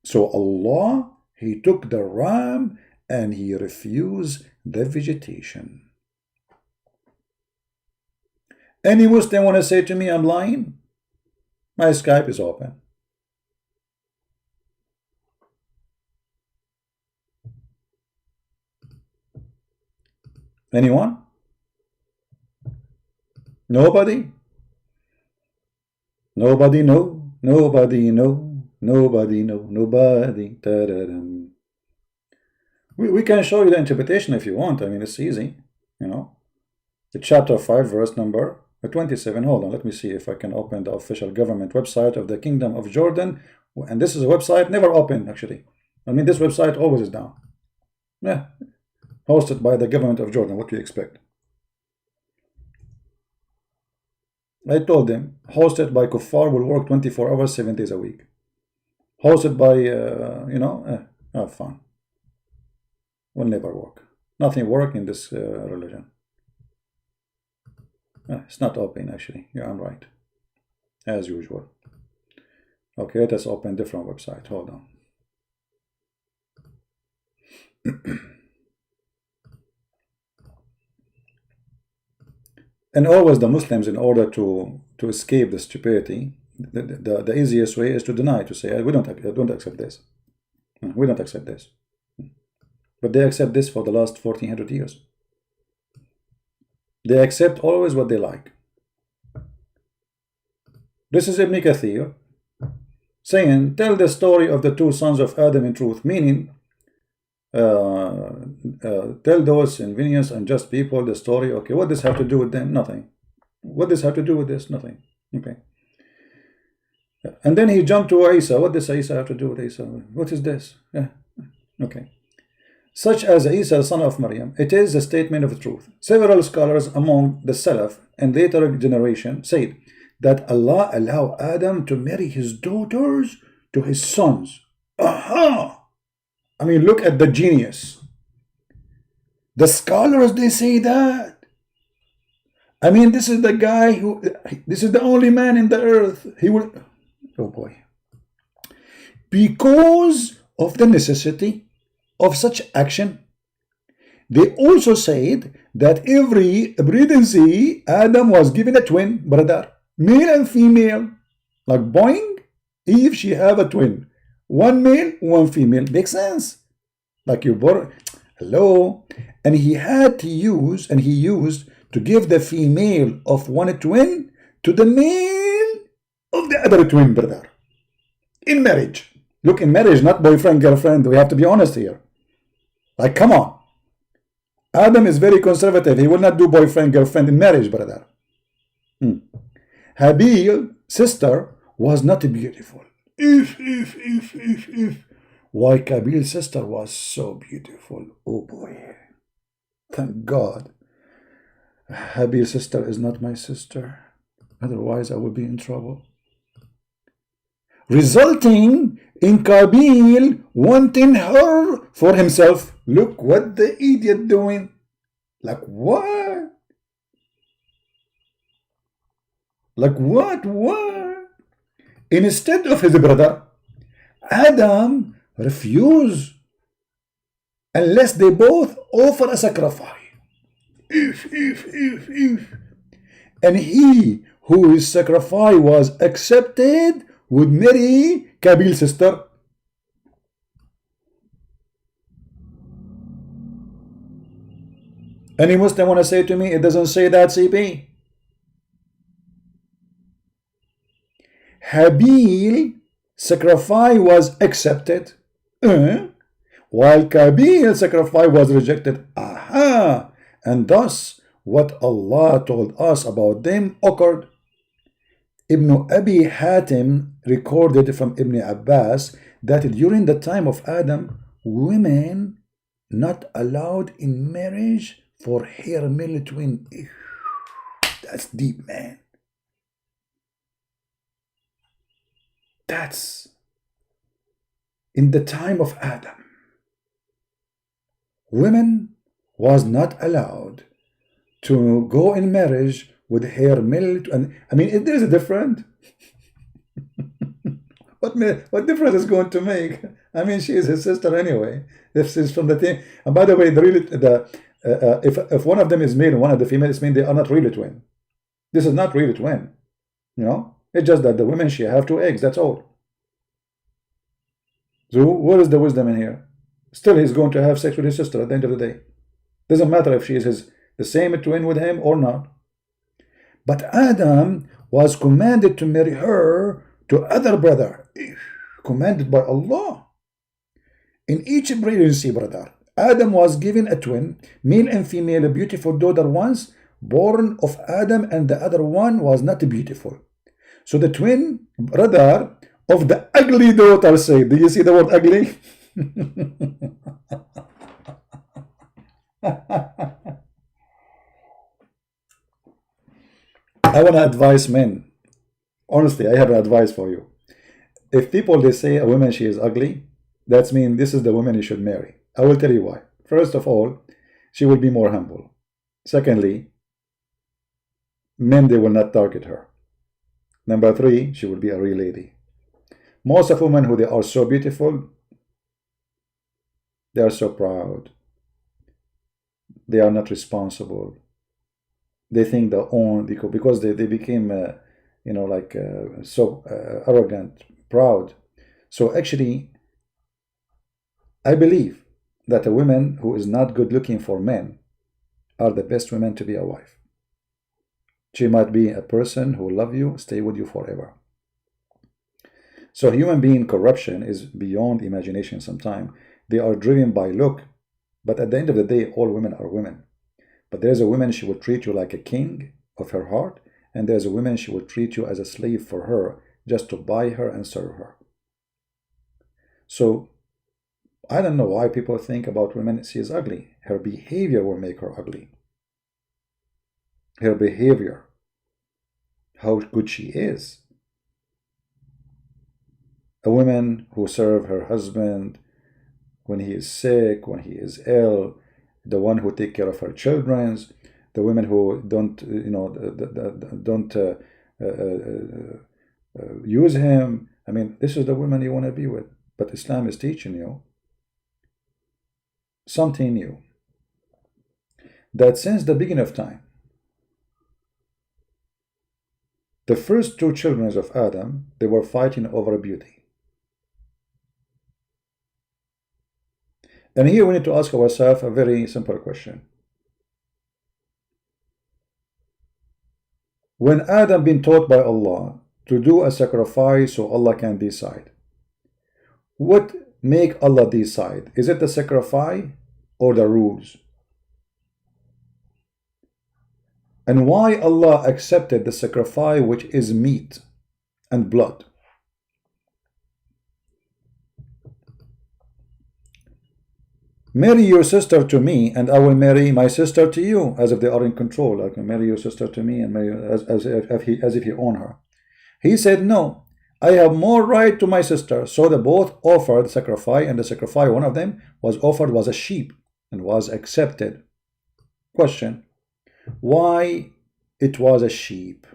So Allah, he took the ram and he refused the vegetation. Any Muslim want to say to me I'm lying? My Skype is open. Anyone? Nobody? Nobody know. Nobody know. Nobody know. Nobody. Ta-da-dum. We can show you the interpretation if you want. I mean, it's easy. The chapter 5, verse number 27. Hold on, let me see if I can open the official government website of the Kingdom of Jordan. And this is a website never open, actually. I mean, this website always is down. Yeah, hosted by the government of Jordan. What do you expect? I told them, hosted by kuffar, will work 24 hours, 7 days a week. Hosted by, have fun. Will never work. Nothing work in this religion. It's not open, actually. Yeah, I'm right. As usual. Okay, let us open different website. Hold on. And always the Muslims, in order to escape the stupidity, the easiest way is to deny, to say, we don't accept this. We don't accept this. But they accept this for the last 1400 years. They accept always what they like. This is Ibn Kathir saying, tell the story of the two sons of Adam in truth, meaning tell those invidious and just people the story. Okay, what does this have to do with them? Nothing. What does this have to do with this? Nothing. Okay. And then he jumped to Isa. What does Isa have to do with Isa? What is this? Yeah. Okay. Such as Isa, son of Maryam, it is a statement of truth. Several scholars among the Salaf and later generation said that Allah allowed Adam to marry his daughters to his sons. Aha! I mean, look at the genius. The scholars, they say that. I mean, this is the guy this is the only man in the earth. He will, oh boy. Because of the necessity of such action, they also said that every pregnancy, Adam was given a twin, brother, male and female. Like Boeing, Eve, she have a twin. One male, one female. Makes sense. Like you born, hello. And he had to use, and he used to give the female of one twin to the male of the other twin, brother. In marriage. Look, in marriage, not boyfriend, girlfriend. We have to be honest here. Like, come on. Adam is very conservative. He will not do boyfriend, girlfriend in marriage, brother. Habil, sister, was not beautiful. Why Kabil's sister was so beautiful. Oh boy. Thank God. Habil's sister is not my sister. Otherwise, I would be in trouble. Resulting in Kabil wanting her for himself. Look what the idiot doing. Like what? Like what? Instead of his brother, Adam refuse unless they both offer a sacrifice. And he whose sacrifice was accepted would marry Qabil's sister. Any Muslim want to say to me, it doesn't say that, CP? Habil sacrifice was accepted, while Qabil's sacrifice was rejected. Aha! And thus, what Allah told us about them occurred. Ibn Abi Hatim recorded from Ibn Abbas that during the time of Adam, women not allowed in marriage for her male twin. That's deep, man. That's in the time of Adam. Women was not allowed to go in marriage with her male. I mean, there's a difference. What difference is going to make? I mean, she is his sister anyway. This is from the thing. And by the way, if one of them is male and one of the female is male, they are not really twin. This is not really twin. You know, it's just that the women, she have 2 eggs. That's all. So what is the wisdom in here? Still, he's going to have sex with his sister at the end of the day. Doesn't matter if she is the same twin with him or not. But Adam was commanded to marry her to other brother, commanded by Allah. In each pregnancy, brother, Adam was given a twin, male and female, a beautiful daughter once, born of Adam, and the other one was not beautiful. So the twin brother of the ugly daughter said, do you see the word ugly? I want to advise men. Honestly, I have an advice for you. If people, they say a woman, she is ugly, that means this is the woman you should marry. I will tell you why. First of all, she will be more humble. Secondly, men, they will not target her. Number 3, she will be a real lady. Most of women who they are so beautiful, they are so proud. They are not responsible. They think they own, because they became, so arrogant, proud. So actually, I believe that a woman who is not good looking for men are the best women to be a wife. She might be a person who will love you, stay with you forever. So human being corruption is beyond imagination sometimes. They are driven by look, but at the end of the day, all women are women. But there's a woman, she will treat you like a king of her heart, and there's a woman, she will treat you as a slave for her, just to buy her and serve her. So I don't know why people think about women, she is ugly. Her behavior will make her ugly. Her behavior, how good she is. A woman who serves her husband when he is sick, when he is ill, the one who takes care of her children, the women who don't, use him. I mean, this is the woman you want to be with. But Islam is teaching you something new. That since the beginning of time, the first 2 children of Adam, they were fighting over beauty. And here we need to ask ourselves a very simple question. When Adam been taught by Allah to do a sacrifice so Allah can decide, what make Allah decide? Is it the sacrifice or the rules? And why Allah accepted the sacrifice which is meat and blood? Marry your sister to me, and I will marry my sister to you, as if they are in control. I can marry your sister to me and marry as if you own her. He said, no, I have more right to my sister. So they both offered sacrifice, and the sacrifice, one of them was offered, was a sheep, and was accepted. Question: why it was a sheep?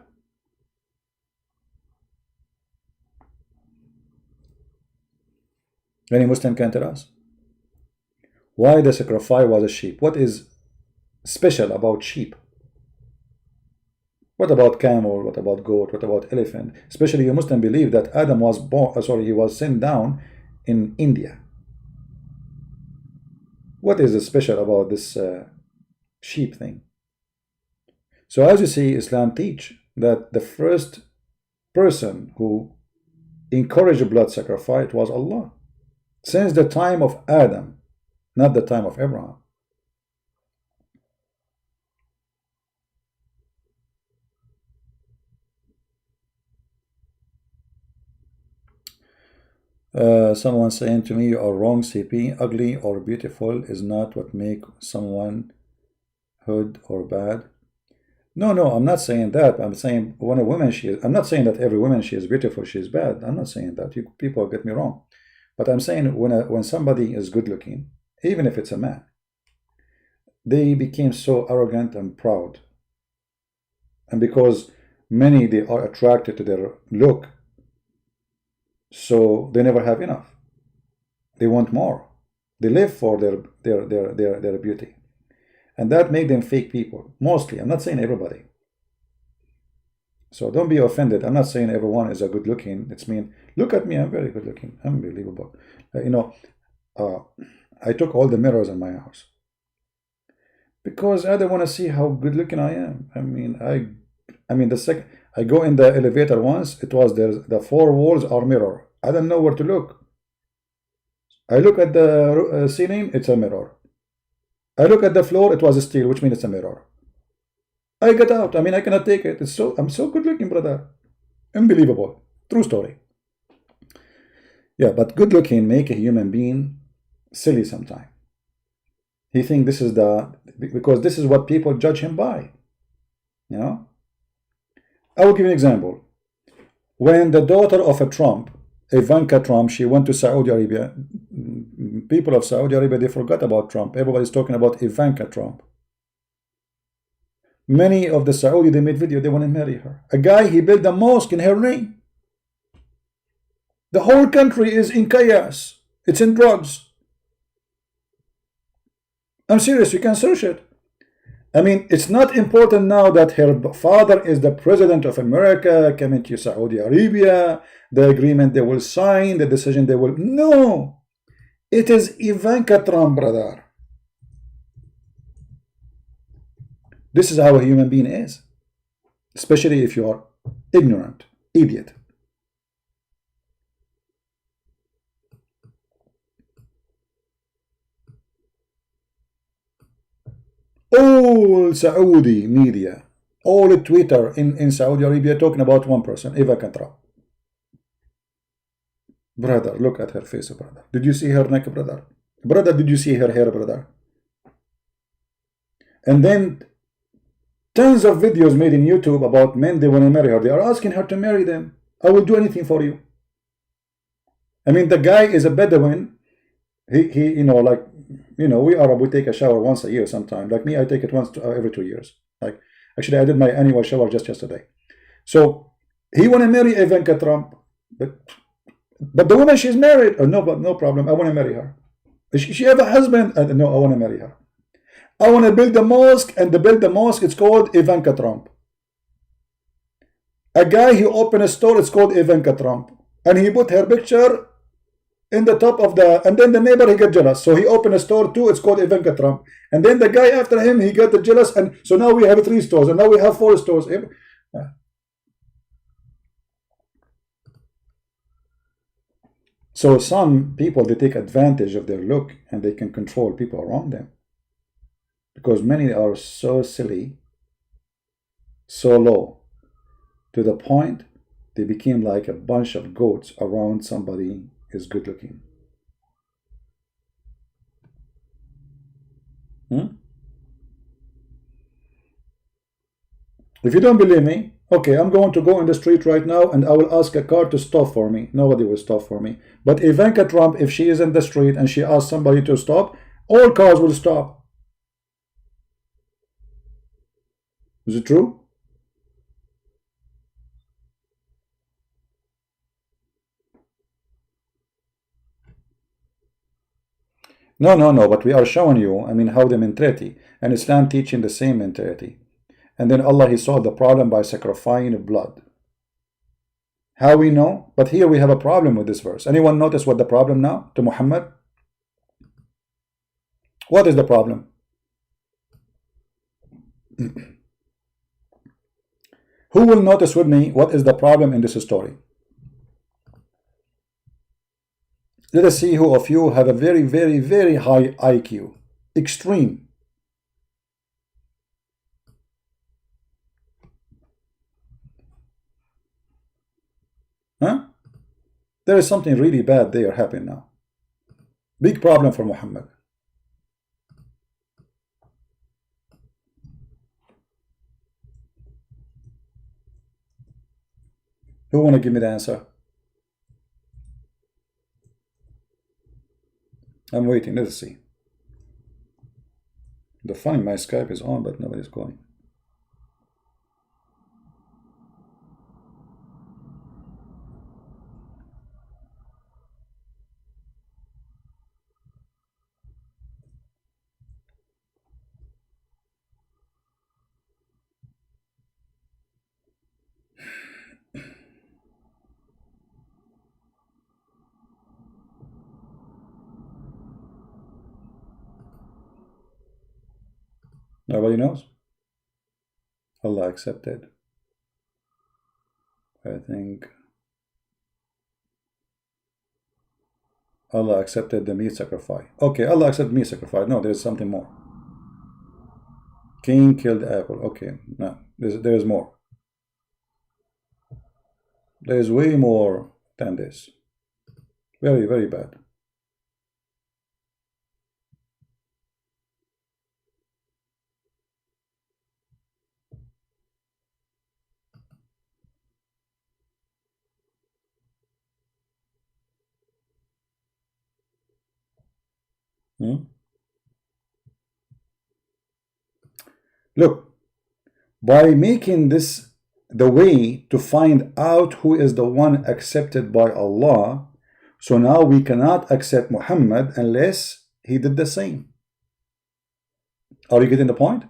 Any Muslim can tell us why the sacrifice was a sheep. What is special about sheep? What about camel? What about goat? What about elephant? Especially you Muslim believe that Adam was born, he was sent down in India. What is special about this sheep thing? So as you see, Islam teach that the first person who encouraged blood sacrifice was Allah. Since the time of Adam, not the time of Abraham. Someone saying to me, you are wrong, CP. Ugly or beautiful is not what make someone good or bad. No, I'm not saying that. I'm saying when a woman, I'm not saying that every woman she is beautiful, she is bad. I'm not saying that. People get me wrong. But I'm saying when somebody is good looking, even if it's a man, they became so arrogant and proud. And because many, they are attracted to their look, so they never have enough. They want more. They live for their beauty. And that make them fake people. Mostly. I'm not saying everybody. So don't be offended. I'm not saying everyone is a good looking. It's mean, look at me, I'm very good looking. Unbelievable. I took all the mirrors in my house. Because I don't want to see how good looking I am. The second I go in the elevator once, it was there, the four walls are mirror. I don't know where to look. I look at the ceiling, it's a mirror. I look at the floor, it was a steel, which means it's a mirror. I get out. I cannot take it. I'm so good looking, brother. Unbelievable. True story. Yeah, but good looking make a human being silly sometimes. He think this is because this is what people judge him by. You know? I will give you an example. When the daughter of a Trump, Ivanka Trump, she went to Saudi Arabia, people of Saudi Arabia, they forgot about Trump. Everybody's talking about Ivanka Trump. Many of the Saudi, they made video, they want to marry her. A guy, he built a mosque in her name. The whole country is in chaos. It's in drugs. I'm serious, you can search it. It's not important now that her father is the president of America, coming to Saudi Arabia, the agreement they will sign, the decision they will... No! It is Ivanka Trump, brother. This is how a human being is. Especially if you are ignorant, idiot. All Saudi media, all Twitter in Saudi Arabia talking about one person, Ivanka Trump. Brother, look at her face, brother. Did you see her neck, brother? Brother, did you see her hair, brother? And then tons of videos made in YouTube about men, they want to marry her. They are asking her to marry them. I will do anything for you. The guy is a Bedouin. We Arab, we take a shower once a year sometime. Like me, I take it once every 2 years. Actually, I did my annual shower just yesterday. So he want to marry Ivanka Trump, but the woman she's married, no problem. I want to marry her. She have a husband? No, I want to marry her. I want to build a mosque, and to build the mosque, it's called Ivanka Trump. A guy, he opened a store, it's called Ivanka Trump, and he put her picture in the top of and then the neighbor, he got jealous. So he opened a store too, it's called Ivanka Trump. And then the guy after him, he got jealous, and so now we have 3 stores, and now we have 4 stores. So some people, they take advantage of their look, and they can control people around them. Because many are so silly, so low, to the point they became like a bunch of goats around somebody is good looking. If you don't believe me, okay, I'm going to go in the street right now and I will ask a car to stop for me. Nobody will stop for me. But Ivanka Trump, if she is in the street and she asks somebody to stop, all cars will stop. Is it true? No, but we are showing you, I mean, how the mentality, and Islam teaching the same mentality. And then Allah, He solved the problem by sacrificing blood. How we know? But here we have a problem with this verse. Anyone notice what the problem now to Muhammad? What is the problem? Who will notice with me what is the problem in this story? Let us see who of you have a very, very, very high IQ. Extreme. Huh? There is something really bad there happening now. Big problem for Muhammad. Who want to give me the answer? I'm waiting. Let's see. The fine, my Skype is on, but nobody's calling. Nobody knows? Allah accepted. I think Allah accepted the meat sacrifice. Okay, Allah accepted meat sacrifice. No, there's something more. King killed apple. Okay, no, there's more. There's way more than this. Very, very bad. Look, by making this the way to find out who is the one accepted by Allah, so now we cannot accept Muhammad unless he did the same. Are you getting the point?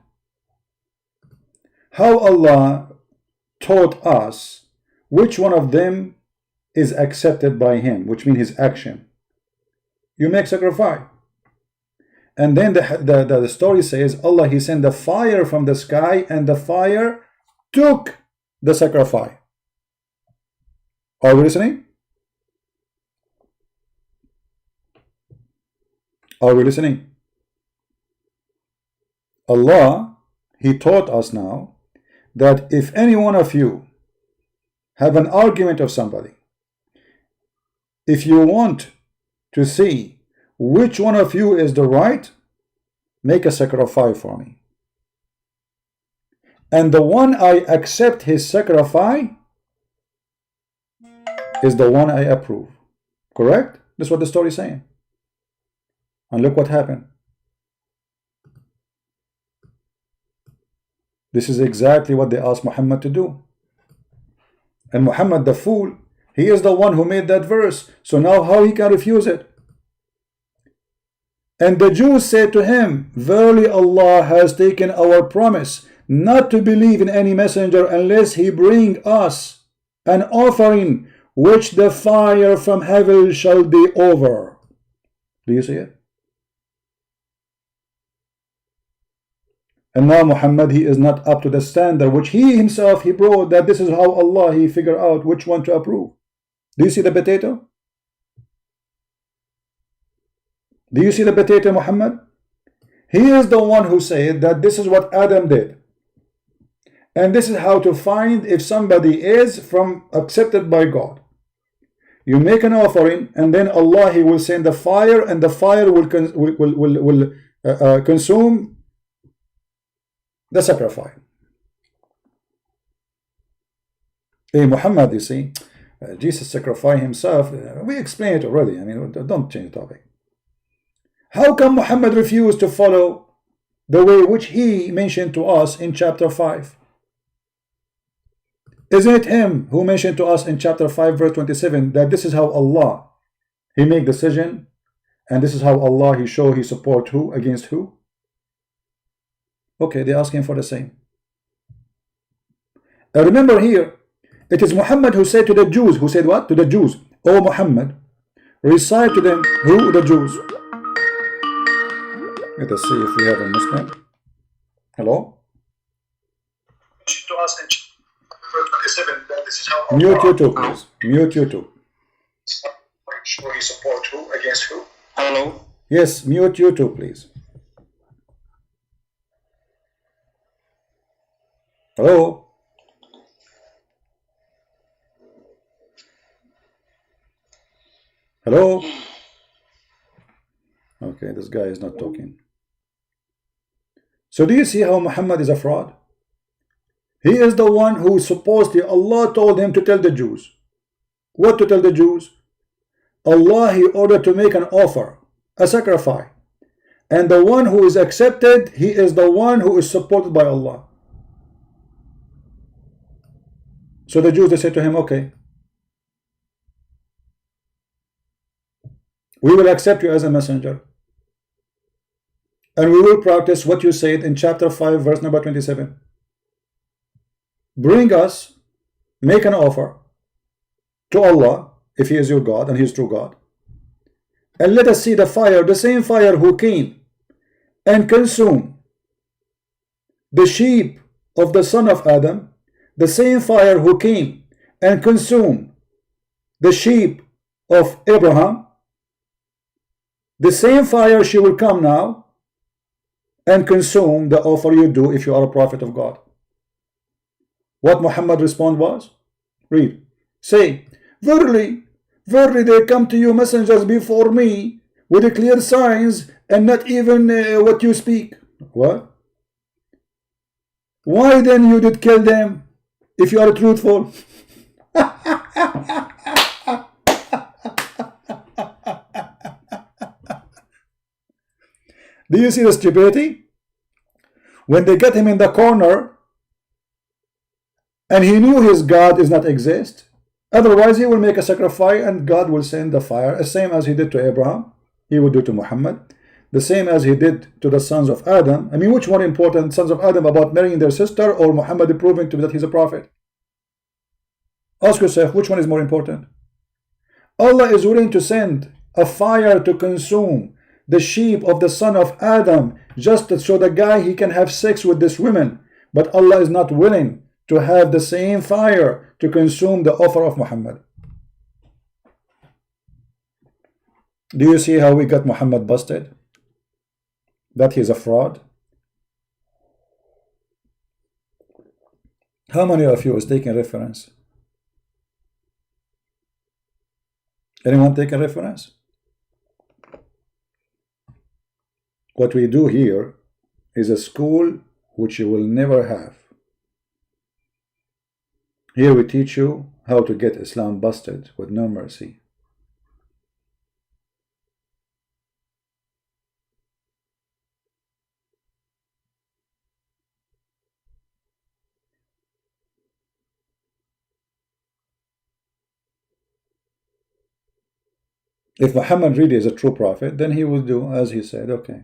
How Allah taught us which one of them is accepted by him, which means his action. You make sacrifice. And then the story says Allah, He sent the fire from the sky, and the fire took the sacrifice. Are we listening? Are we listening? Allah, He taught us now that if any one of you have an argument of somebody, if you want to see which one of you is the right, make a sacrifice for me. And the one I accept his sacrifice is the one I approve. Correct? That's what the story is saying. And look what happened. This is exactly what they asked Muhammad to do. And Muhammad, the fool, he is the one who made that verse. So now how he can refuse it? And the Jews said to him, verily Allah has taken our promise not to believe in any messenger unless he bring us an offering which the fire from heaven shall be over. Do you see it? And now Muhammad, he is not up to the standard which he himself he brought, that this is how Allah he figure out which one to approve. Do you see the potato? Do you see the potato, Muhammad? He is the one who said that this is what Adam did. And this is how to find if somebody is from accepted by God. You make an offering, and then Allah, He will send the fire, and the fire will consume the sacrifice. Hey, Muhammad, you see, Jesus sacrificed himself. We explained it already. I mean, don't change the topic. How come Muhammad refused to follow the way which he mentioned to us in chapter 5? Isn't it him who mentioned to us in chapter 5 verse 27 that this is how Allah he make decision, And this is how Allah, he show he support who against who? Okay, they're asking for the same. Remember here, it is Muhammad who said to the Jews, who said what? To the Jews, O Muhammad, recite to them, who? The Jews. Let us see if we have a Muslim. Hello? To us in 27, this is how Mute YouTube, please. Mute YouTube. Show his support who against who? Hello? Yes, mute YouTube, please. Hello? Hello? Okay, this guy is not talking. So do you see how Muhammad is a fraud? He is the one who supposedly Allah told him to tell the Jews. What to tell the Jews? Allah, he ordered to make an offer, a sacrifice. And the one who is accepted, he is the one who is supported by Allah. So the Jews, they said to him, okay, we will accept you as a messenger. And we will practice what you said in chapter 5, verse number 27. Bring us, make an offer to Allah, if he is your God and he is true God, and let us see the fire, the same fire who came and consumed the sheep of the son of Adam, the same fire who came and consumed the sheep of Abraham, the same fire she will come now and consume the offer you do if you are a prophet of God. What Muhammad response was? Read. Say, verily, verily they come to you messengers before me with the clear signs and not even what you speak. What? Why then you did kill them if you are truthful? Do you see the stupidity? When they get him in the corner, and he knew his God does not exist, otherwise he will make a sacrifice and God will send the fire, the same as he did to Abraham, he would do to Muhammad, the same as he did to the sons of Adam. I mean, which one important, sons of Adam about marrying their sister or Muhammad proving to be that he's a prophet? Ask yourself, which one is more important? Allah is willing to send a fire to consume the sheep of the son of Adam just so the guy he can have sex with this woman, but Allah is not willing to have the same fire to consume the offer of Muhammad. Do you see how we got Muhammad busted? That he's a fraud? How many of you is taking reference? Anyone taking reference? What we do here is a school which you will never have. Here we teach you how to get Islam busted with no mercy. If Muhammad really is a true prophet, then he will do as he said, okay.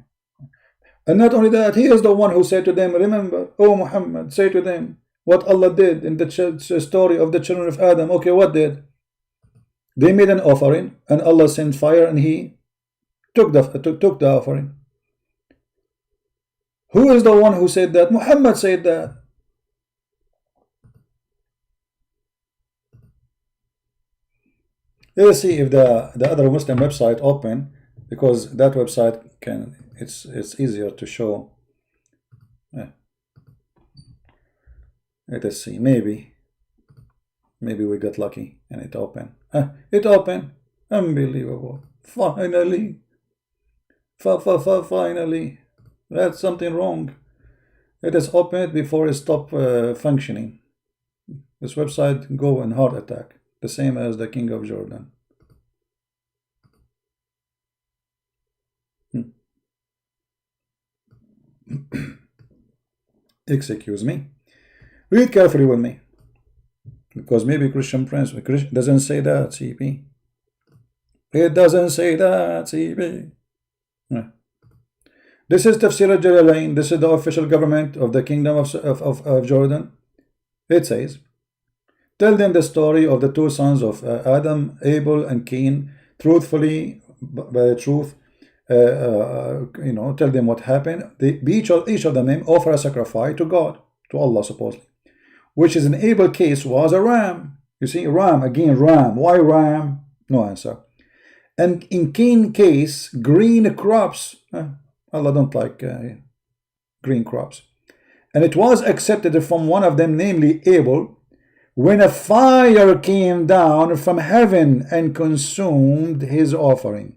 And not only that, he is the one who said to them, remember, O Muhammad, say to them what Allah did in the story of the children of Adam. Okay, what did? They made an offering and Allah sent fire and he took the offering. Who is the one who said that? Muhammad said that. Let's see if the other Muslim website open, because that website can, it's easier to show. Let us see, maybe we got lucky and it opened. It opened. Unbelievable. Finally. Finally. That's something wrong. It is opened before it stopped functioning. This website go in heart attack, the same as the King of Jordan. Excuse me. Read carefully with me, because maybe Christian Prince doesn't say that, CP. It doesn't say that, CP. This is Tafsir al-Jalalain. This is the official government of the kingdom of Jordan. It says, tell them the story of the two sons of Adam, Abel and Cain, truthfully, by the truth. Tell them what happened. Each of them offer a sacrifice to God, to Allah supposedly, which is in Abel case was a ram. You see, ram, again ram. Why ram? No answer. And in Cain case, green crops. Allah don't like green crops. And it was accepted from one of them, namely Abel, when a fire came down from heaven and consumed his offering.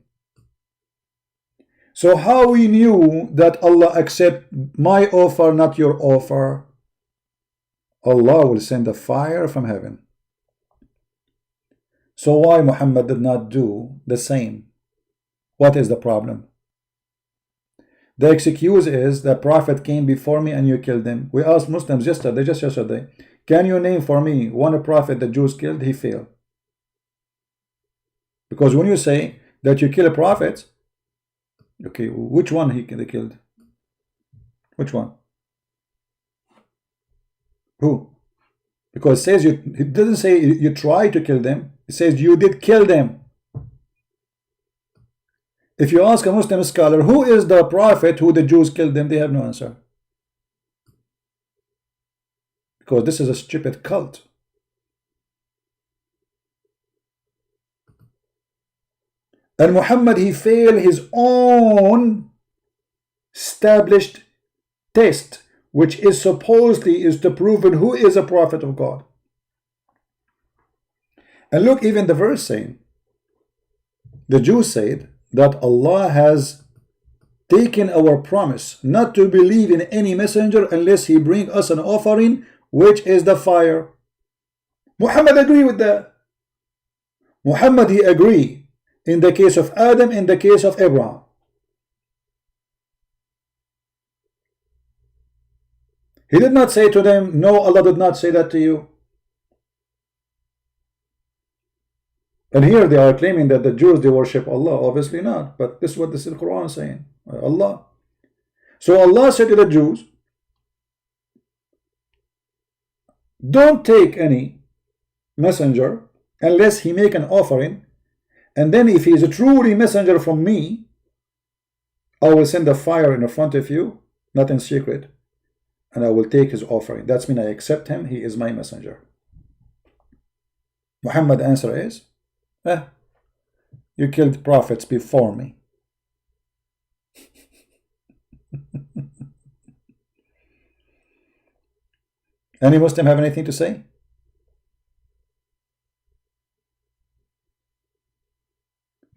So how we knew that Allah accept my offer, not your offer? Allah will send a fire from heaven. So why Muhammad did not do the same? What is the problem? The excuse is the prophet came before me and you killed him. We asked Muslims just yesterday, can you name for me one prophet the Jews killed? He failed. Because when you say that you kill a prophet, okay, which one they killed? Which one? Who? Because it says it doesn't say you try to kill them. It says you did kill them. If you ask a Muslim scholar, who is the prophet who the Jews killed them, they have no answer. Because this is a stupid cult. And Muhammad, he failed his own established test, which is supposedly is to prove who is a prophet of God. And look, even the verse saying, the Jews said that Allah has taken our promise not to believe in any messenger unless he bring us an offering, which is the fire. Muhammad agree with that. Muhammad, he agree in the case of Adam, in the case of Abraham. He did not say to them, no, Allah did not say that to you. And here they are claiming that the Jews, they worship Allah. Obviously not. But this is what this is the Quran is saying. Allah. So Allah said to the Jews, don't take any messenger unless he make an offering. And then if he is a truly messenger from me, I will send a fire in front of you, not in secret. And I will take his offering. That's mean I accept him. He is my messenger. Muhammad's answer is, you killed prophets before me. Any Muslim have anything to say?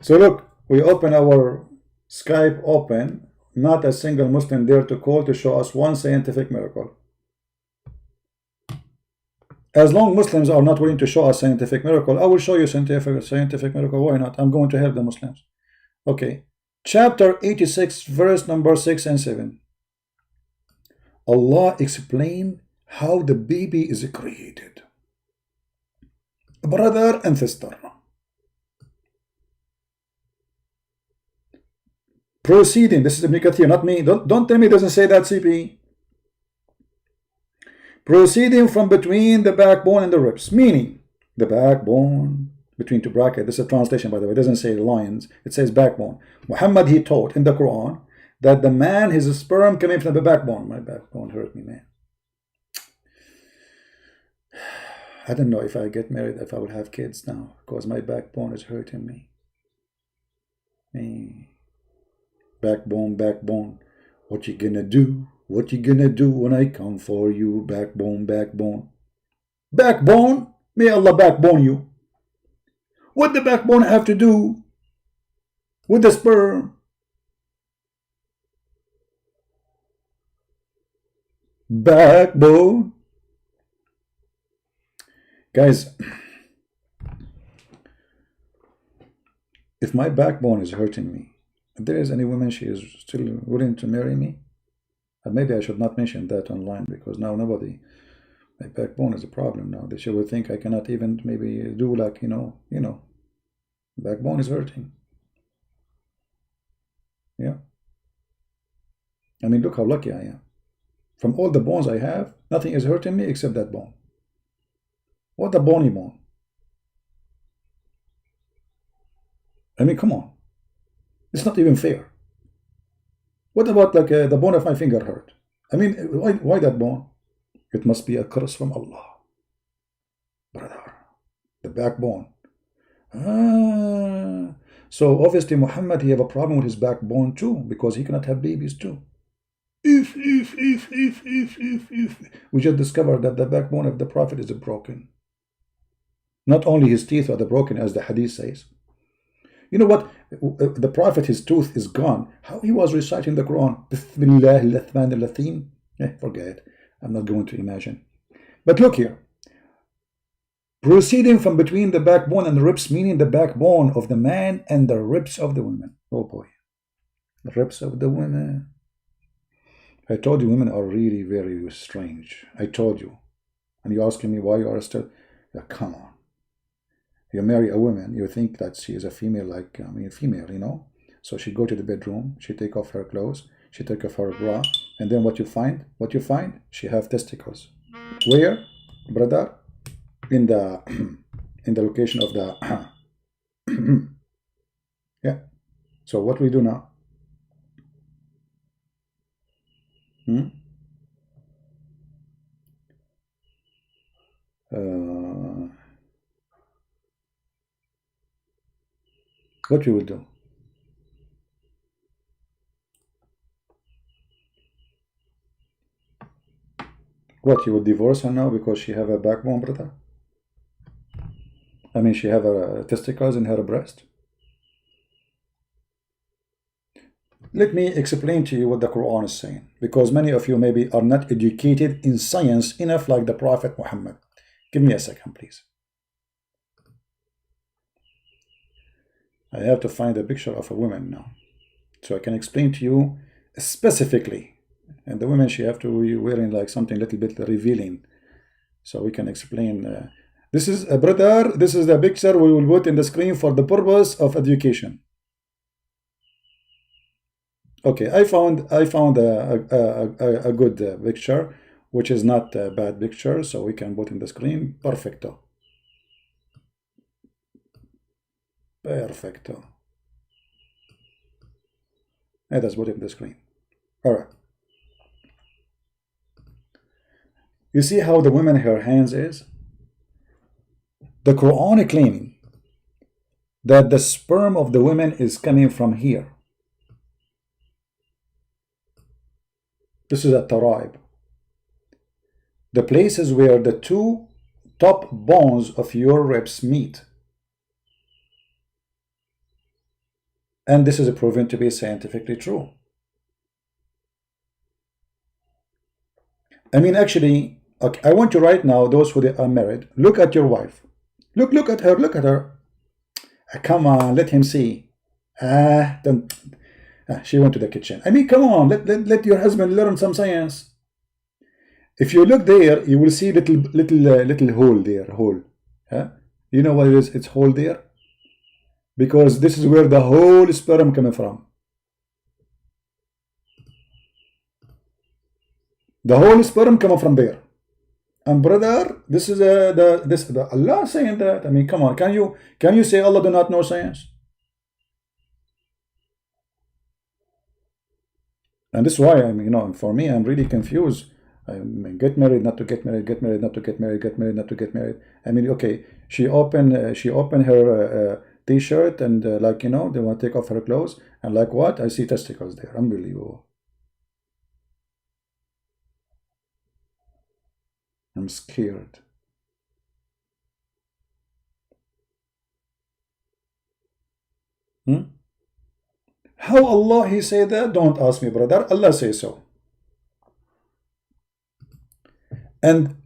So look, we open our Skype open, not a single Muslim there to call to show us one scientific miracle. As long Muslims are not willing to show us scientific miracle, I will show you scientific miracle. Why not? I'm going to help the Muslims. Okay. Chapter 86, verse number 6 and 7. Allah explained how the baby is created. Brother and sister. Proceeding, this is Ibn Kathir, not me. Don't tell me it doesn't say that, CP. Proceeding from between the backbone and the ribs, meaning the backbone between two brackets. This is a translation, by the way. It doesn't say lions, it says backbone. Muhammad, he taught in the Quran that the man, his sperm coming from the backbone. My backbone hurt me, man. I don't know if I get married, if I will have kids now, because my backbone is hurting me. Backbone, backbone. What you gonna do? What you gonna do when I come for you? Backbone, backbone. Backbone? May Allah backbone you. What the backbone have to do with the sperm? Backbone. Guys, if my backbone is hurting me, if there is any woman she is still willing to marry me, maybe I should not mention that online, because now nobody, my backbone is a problem now. They will think I cannot even maybe do like, you know, backbone is hurting. Yeah. I mean, look how lucky I am. From all the bones I have, nothing is hurting me except that bone. What a bony bone. I mean, come on. It's not even fair. What about like the bone of my finger hurt? I mean, why that bone? It must be a curse from Allah. Brother, the backbone. So obviously Muhammad, he have a problem with his backbone too, because he cannot have babies too. If. We just discovered that the backbone of the Prophet is broken. Not only his teeth are broken, as the hadith says. You know what? The Prophet, his tooth is gone. How he was reciting the Quran? Bismillah. Forget. I'm not going to imagine. But look here. Proceeding from between the backbone and the ribs, meaning the backbone of the man and the ribs of the women. Oh boy. The ribs of the women. I told you women are really very strange. I told you. And you're asking me why you are still... come on. You marry a woman, you think that she is a female, like, I mean, female, you know. So she go to the bedroom, she take off her clothes, she take off her bra, and then what you find? What you find? She have testicles. Where, brother? In the location of the yeah. So what we do now? What you will do? What, you will divorce her now because she have a backbone, brother? I mean, she have a testicles in her breast? Let me explain to you what the Quran is saying, because many of you maybe are not educated in science enough like the Prophet Muhammad. Give me a second, please. I have to find a picture of a woman now, so I can explain to you specifically. And the woman, she have to be wearing like something a little bit revealing, so we can explain. This is a brother. This is the picture we will put in the screen for the purpose of education. Okay, I found a good picture, which is not a bad picture, so we can put in the screen. Perfecto. Perfecto. And that's put it in the screen. All right. You see how the woman, her hands is? The Quran claiming that the sperm of the women is coming from here. This is a tara'ib. The places where the two top bones of your ribs meet. And this is proven to be scientifically true. I mean, actually, okay, I want you right now, those who are married, look at your wife. Look at her, look at her. Come on, let him see. She went to the kitchen. I mean, come on, let your husband learn some science. If you look there, you will see little hole there, hole. You know what it is? It's hole there. Because this is where the whole sperm coming from. The whole sperm coming from there. And brother, this is the Allah saying that. I mean, come on, can you say Allah do not know science? And this is why, I mean, you know, for me, I'm really confused. I mean, get married, not to get married, get married, not to get married, get married, not to get married. I mean, okay, she opened her t-shirt and like, you know, they want to take off her clothes, and like what? I see testicles there. Unbelievable. I'm scared. How Allah he say that? Don't ask me, brother. Allah say so. And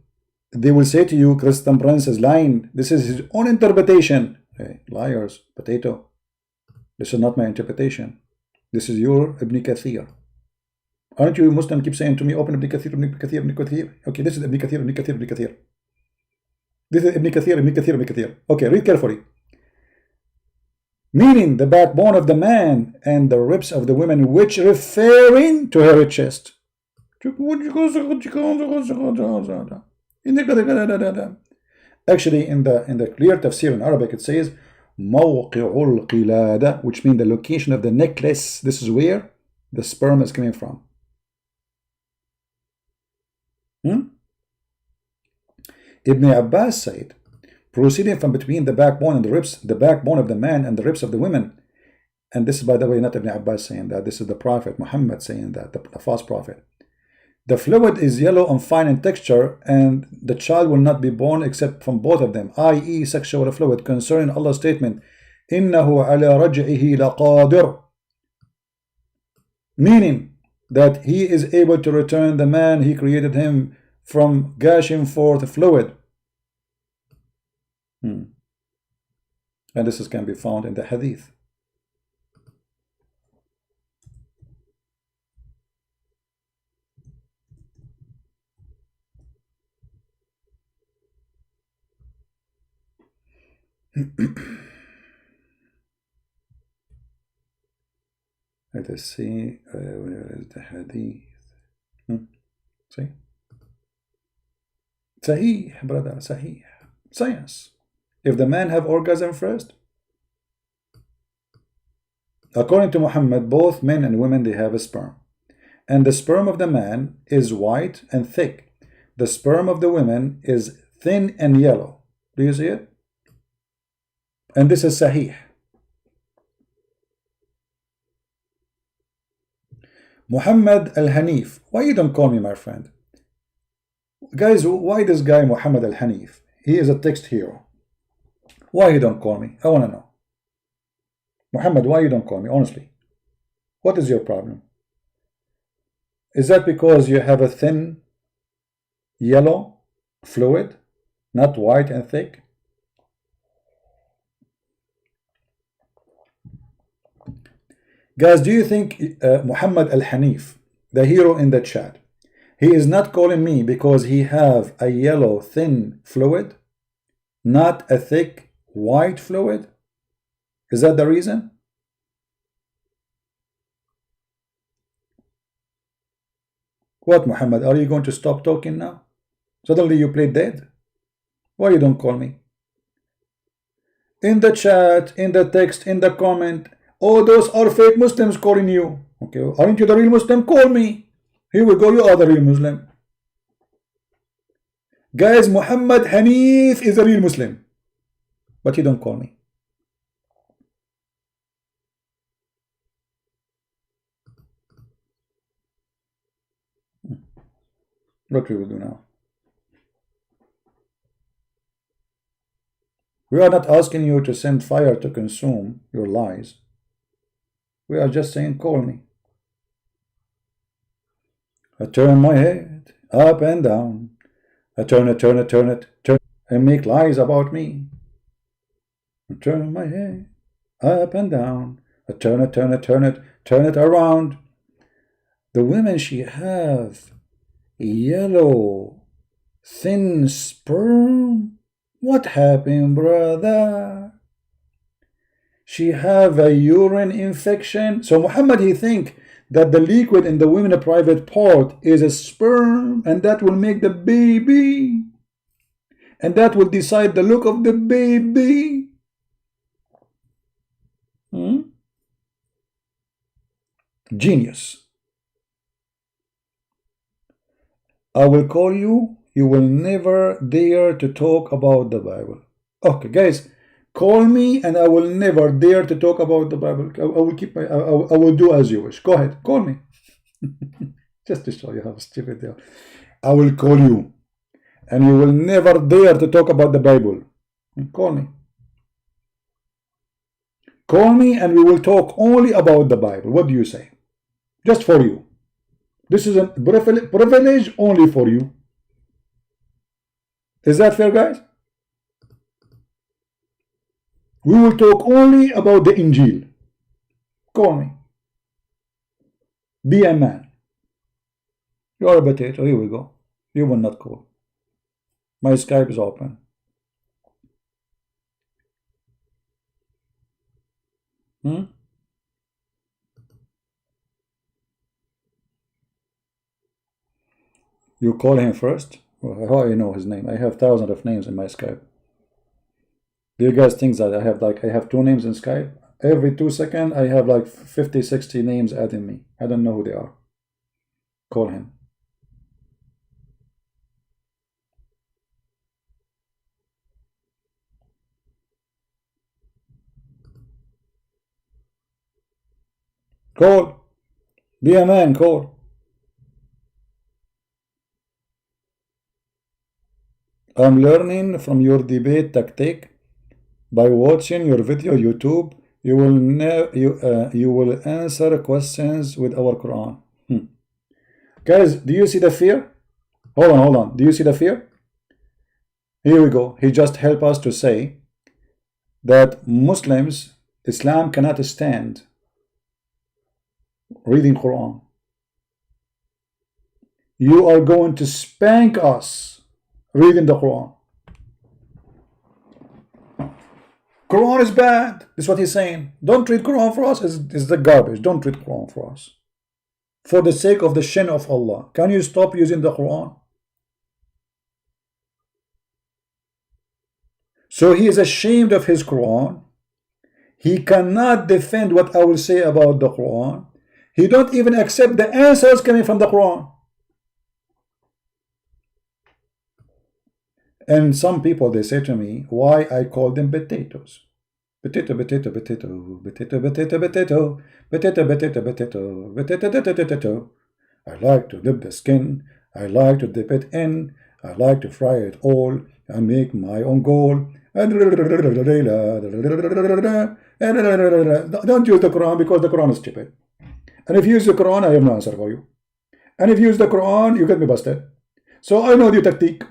they will say to you, Christian Prince is lying. This is his own interpretation. Hey, liars, potato. This is not my interpretation. This is your Ibn Kathir. Aren't you Muslim keep saying to me, open Ibn Kathir, Ibn Kathir, Ibn Kathir? Okay, this is Ibn Kathir, Ibn Kathir, Ibn Kathir. This is Ibn Kathir, Ibn Kathir, Ibn Kathir. Okay, read carefully. meaning the backbone of the man and the ribs of the women, which referring to her chest. Actually, in the clear tafsir in Arabic, it says موقع القلادة, which means the location of the necklace. This is where the sperm is coming from. Ibn Abbas said, proceeding from between the backbone and the ribs, the backbone of the man and the ribs of the women. And this is, by the way, not Ibn Abbas saying that. This is the Prophet Muhammad saying that, the false prophet. The fluid is yellow and fine in texture, and the child will not be born except from both of them, i.e. sexual fluid, concerning Allah's statement, إِنَّهُ عَلَى رَجْعِهِ لَقَادِرٌ, meaning that he is able to return the man he created him from gushing forth fluid. And this can be found in the hadith. Let us see, where is the hadith? See? Sahih, brother, Sahih. Science. If the man have orgasm first, according to Muhammad, both men and women, they have a sperm. And the sperm of the man is white and thick. The sperm of the women is thin and yellow. Do you see it? And this is Sahih. Muhammad al-Hanif. Why you don't call me my friend? Guys, why this guy Muhammad al-Hanif? He is a text hero. Why you don't call me? I want to know. Muhammad, why you don't call me? Honestly. What is your problem? Is that because you have a thin yellow fluid, not white and thick? Guys, do you think Muhammad al-Hanif, the hero in the chat, he is not calling me because he have a yellow thin fluid, not a thick white fluid? Is that the reason? What, Muhammad, are you going to stop talking now? Suddenly you play dead? Why you don't call me? In the chat, in the text, in the comment, oh, those are fake Muslims calling you. Okay, aren't you the real Muslim? Call me. Here we go, you are the real Muslim. Guys, Muhammad Hanif is a real Muslim. But he don't call me. What we will do now? We are not asking you to send fire to consume your lies. We are just saying, call me. I turn my head up and down. I turn it, and make lies about me. I turn my head up and down. I turn it around. The women, she have yellow, thin sperm. What happened, brother? She have a urine infection. So Muhammad, he think that the liquid in the women's private part is a sperm, and that will make the baby, and that will decide the look of the baby. Genius. I will call you. You will never dare to talk about the Bible. Okay, guys, call me, and I will never dare to talk about the Bible. I will keep my. I will do as you wish. Go ahead, call me. Just to show you how stupid they are. I will call you, and you will never dare to talk about the Bible. Call me. Call me, and we will talk only about the Bible. What do you say? Just for you. This is a privilege only for you. Is that fair, guys? We will talk only about the Injil. Call me. Be a man. You are a potato. Here we go. You will not call. My Skype is open. Hmm? You call him first? Well, how do you know his name? I have thousands of names in my Skype. Do you guys think that I have 2 names in Skype? Every 2 seconds I have like 50, 60 names adding me. I don't know who they are. Call him. Call. Be a man, call. I'm learning from your debate tactic by watching your video YouTube. You will answer questions with our Quran. Guys, do you see the fear? Hold on. Do you see the fear? Here we go. He just helped us to say that Muslims, Islam cannot stand reading Quran. You are going to spank us reading the Quran. Quran is bad. This is what he's saying. Don't read Quran for us. It's the garbage. Don't read Quran for us. For the sake of the shin of Allah, can you stop using the Quran? So he is ashamed of his Quran. He cannot defend what I will say about the Quran. He don't even accept the answers coming from the Quran. And some people, they say to me, why I call them potatoes. Potato, potato, potato, potato, potato, potato, potato, potato, potato, potato, potato. I like to dip the skin. I like to dip it in. I like to fry it all and make my own goal. Don't use the Quran because the Quran is stupid. And if you use the Quran, I have no answer for you. And if you use the Quran, you get me busted. So I know the tactic.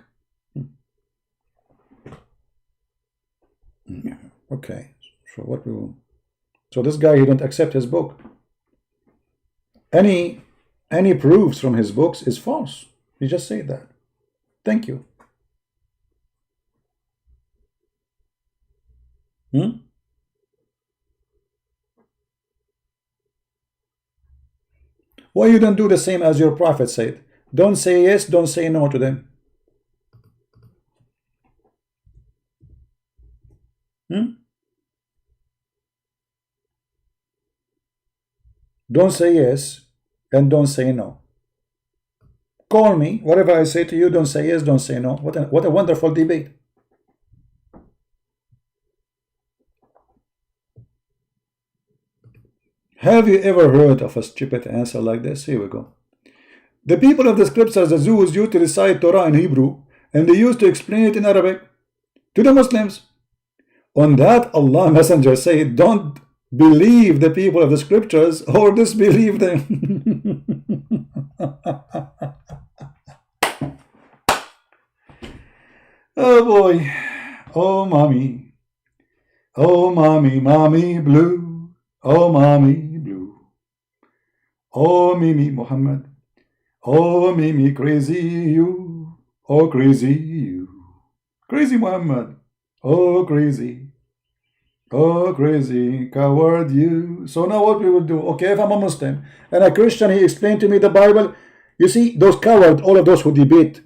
Okay. So what we will. So this guy, he don't accept his book. Any proofs from his books is false. He just said that. Thank you. Why you don't do the same as your prophet said? Don't say yes, don't say no to them. Don't say yes and don't say no. Call me. Whatever I say to you, don't say yes, don't say no. What a wonderful debate. Have you ever heard of a stupid answer like this? Here we go. The people of the scriptures, the Jews, used to recite Torah in Hebrew, and they used to explain it in Arabic to the Muslims. On that, Allah Messenger said, don't believe the people of the scriptures or disbelieve them. Oh boy. Oh mommy. Oh mommy, mommy blue. Oh mommy blue. Oh Mimi Muhammad. Oh Mimi crazy you. Oh crazy you. Crazy Muhammad. Oh crazy. Oh crazy coward you. So now what we will do? Okay, if I'm a Muslim and a Christian, he explained to me the Bible. You see, those cowards, all of those who debate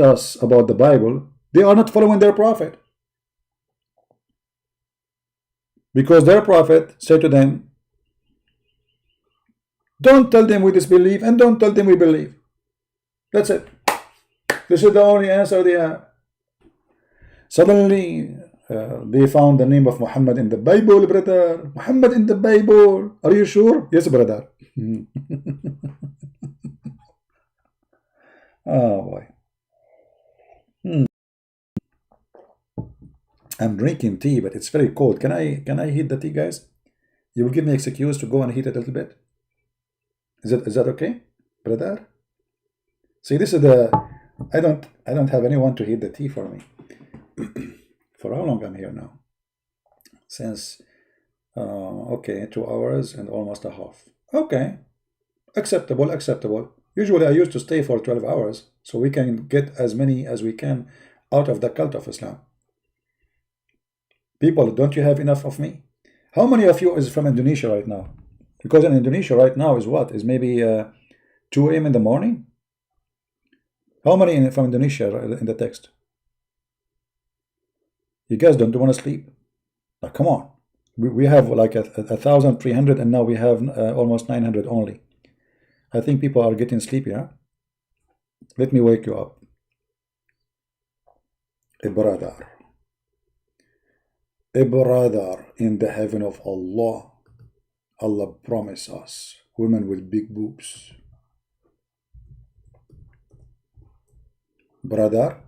us about the Bible, they are not following their prophet. Because their prophet said to them, don't tell them we disbelieve and don't tell them we believe. That's it. This is the only answer they have. Suddenly, they found the name of Muhammad in the Bible, brother. Muhammad in the Bible. Are you sure? Yes, brother. Oh boy. I'm drinking tea, but it's very cold. Can I heat the tea, guys? You will give me an excuse to go and heat it a little bit. Is that okay, brother? See, this is the I don't have anyone to heat the tea for me. For how long I'm here now? Since okay, 2 hours and almost a half. Okay, acceptable. Usually I used to stay for 12 hours, so we can get as many as we can out of the cult of Islam. People, don't you have enough of me? How many of you is from Indonesia right now? Because in Indonesia right now is what? Is maybe 2 a.m. in the morning? How many from Indonesia in the text? You guys don't want to sleep? Now, come on. We have like 1,300 and now we have almost 900 only. I think people are getting sleepy, huh? Let me wake you up. A brother in the heaven of Allah. Allah promised us women with big boobs. Brother,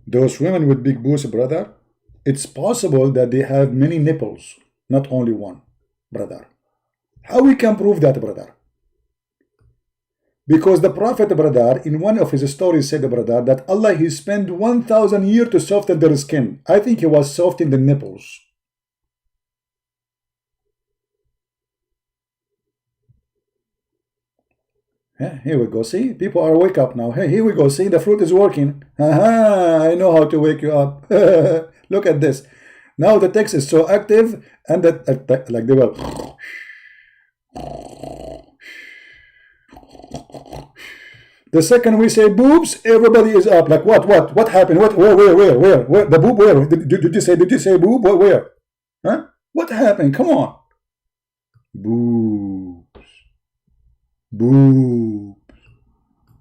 those women with big boobs, brother, it's possible that they have many nipples, not only one, brother. How we can prove that, brother? Because the Prophet, brother, in one of his stories said, brother, that Allah, he spent 1,000 years to soften their skin. I think he was softening the nipples. Yeah, here we go. See, people are wake up now. Hey, here we go. See, the fruit is working. Aha, I know how to wake you up. Look at this. Now the text is so active, and that like they will. The second we say boobs, everybody is up. Like what happened? Where? The boob? Where? Did you say boob? Where? Huh? What happened? Come on. Boobs.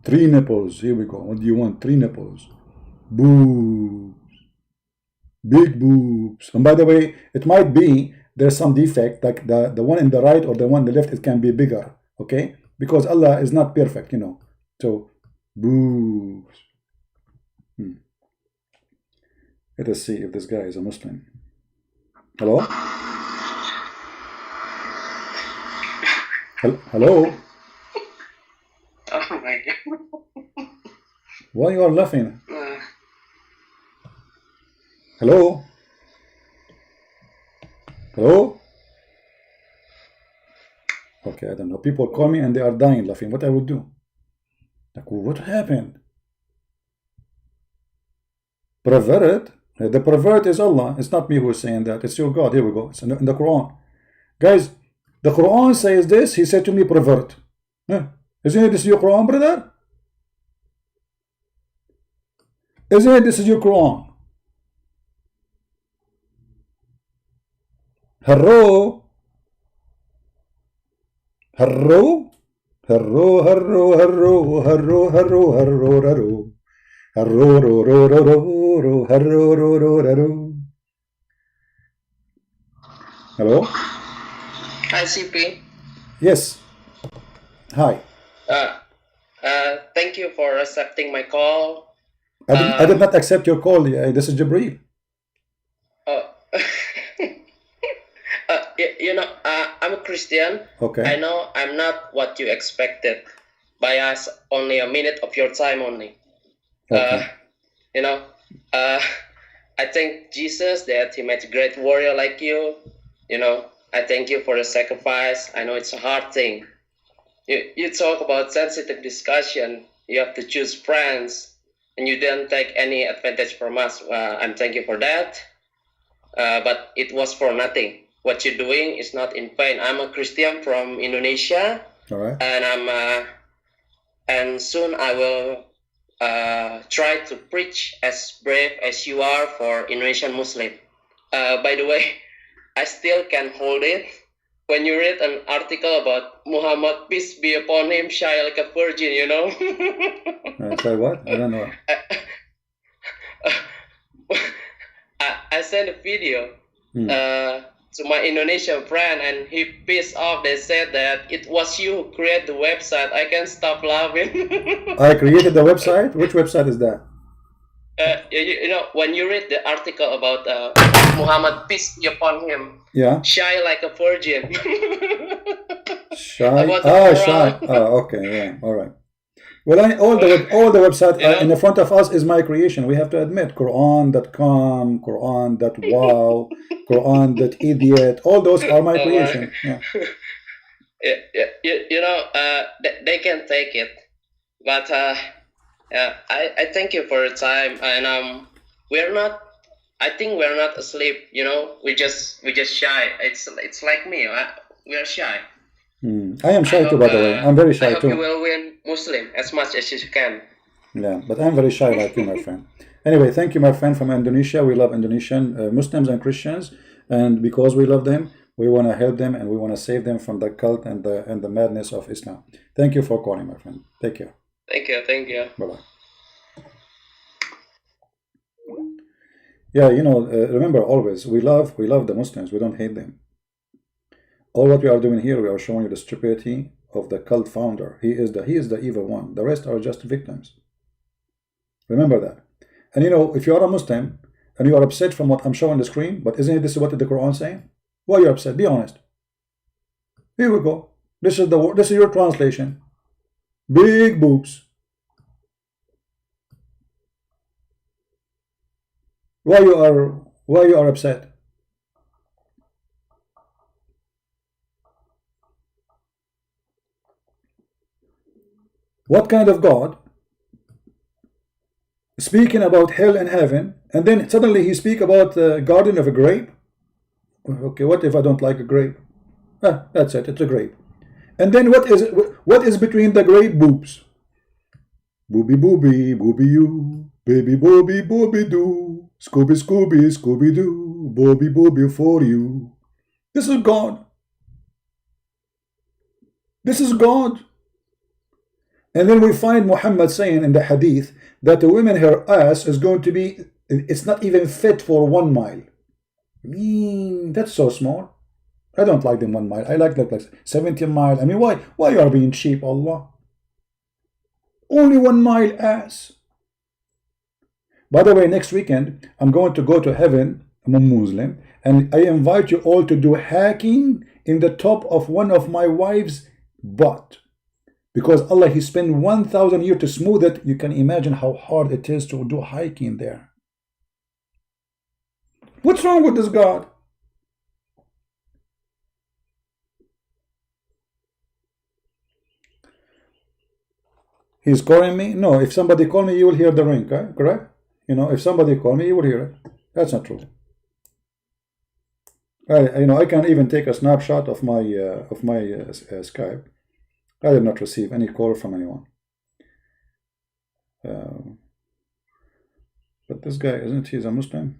3 nipples. Here we go. What do you want? 3 nipples. Boobs. Big boobs. And by the way, it might be there's some defect, like the one in the right or the one in the left, it can be bigger. Okay? Because Allah is not perfect, you know. So, boobs. Let us see if this guy is a Muslim. Hello? Hello? Oh my God. Why you are laughing? Hello? Hello? Okay, I don't know. People call me and they are dying laughing. What I would do? Like, what happened? Perverted? The pervert is Allah. It's not me who is saying that. It's your God. Here we go. It's in the Quran. Guys, the Quran says this. He said to me, pervert. Isn't it this your Quran, brother? Isn't it this is your Quran? Hello? Hello? Hello, hello, hello, hello, hello, hello, hello. Hello, hello, hello, hello. Hello? Hi, CP. Yes. Hi. Thank you for accepting my call. I did not accept your call. This is Jibreel. Oh. You know, I'm a Christian. Okay. I know I'm not what you expected by us. Only a minute of your time only. Okay. You know, I thank Jesus that he made a great warrior like you. You know, I thank you for the sacrifice. I know it's a hard thing. You talk about sensitive discussion. You have to choose friends, and you didn't take any advantage from us. I'm thank you for that. But it was for nothing. What you're doing is not in vain. I'm a Christian from Indonesia. All right. And and soon I will try to preach as brave as you are for Indonesian Muslim. By the way, I still can hold it. When you read an article about Muhammad, peace be upon him, shy like a virgin, you know? Sorry, what? I don't know. I sent a video to my Indonesian friend, and he pissed off. They said that it was you who created the website. I can't stop laughing. I created the website? Which website is that? You know, when you read the article about Muhammad, peace be upon him, yeah, shy like a virgin. Shy? Shy. Okay, yeah, all right. Well, all the website in the front of us is my creation. We have to admit, Quran.com, Quran.wow, Quran.idiot, all those are my creation. Yeah. You know, they can take it, but I thank you for your time, and we're not I think we're not asleep. You know, we just shy. It's like me. We are shy. I am shy too, by the way. I'm very shy I hope too. you will win Muslim as much as you can. Yeah, but I'm very shy like you, my friend. Anyway, thank you, my friend from Indonesia. We love Indonesian Muslims and Christians, and because we love them, we want to help them and we want to save them from the cult and the madness of Islam. Thank you for calling, my friend. Take care. Thank you. Thank you. Bye bye. Yeah, you know, remember always we love the Muslims. We don't hate them. All what we are doing here, we are showing you the stupidity of the cult founder. He is the evil one. The rest are just victims. Remember that. And you know, if you are a Muslim and you are upset from what I'm showing on the screen, but isn't this what the Quran is saying? Why are you upset? Be honest. Here we go. This is your translation. Big boobs. Why you are upset? What kind of God speaking about hell and heaven, and then suddenly he speak about the garden of a grape? Okay, what if I don't like a grape? That's it, it's a grape. And then what is between the grape boobs? Booby booby, booby you, baby booby booby doo, Scooby Scooby, Scooby Doo, booby booby for you. This is God. This is God. And then we find Muhammad saying in the hadith that the woman, her ass is going to be, it's not even fit for 1 mile. That's so small. I don't like them 1 mile. I like 70 mile. I mean, why you are being cheap, Allah? Only 1 mile ass. By the way, next weekend, I'm going to go to heaven. I'm a Muslim. And I invite you all to do hacking in the top of one of my wife's butt. Because Allah, He spent 1,000 years to smooth it. You can imagine how hard it is to do hiking there. What's wrong with this God? He's calling me? No, if somebody call me, you will hear the ring, right? Correct? You know, if somebody call me, you will hear it. That's not true. I can even take a snapshot of my Skype. I did not receive any call from anyone. But this guy, isn't he a Muslim?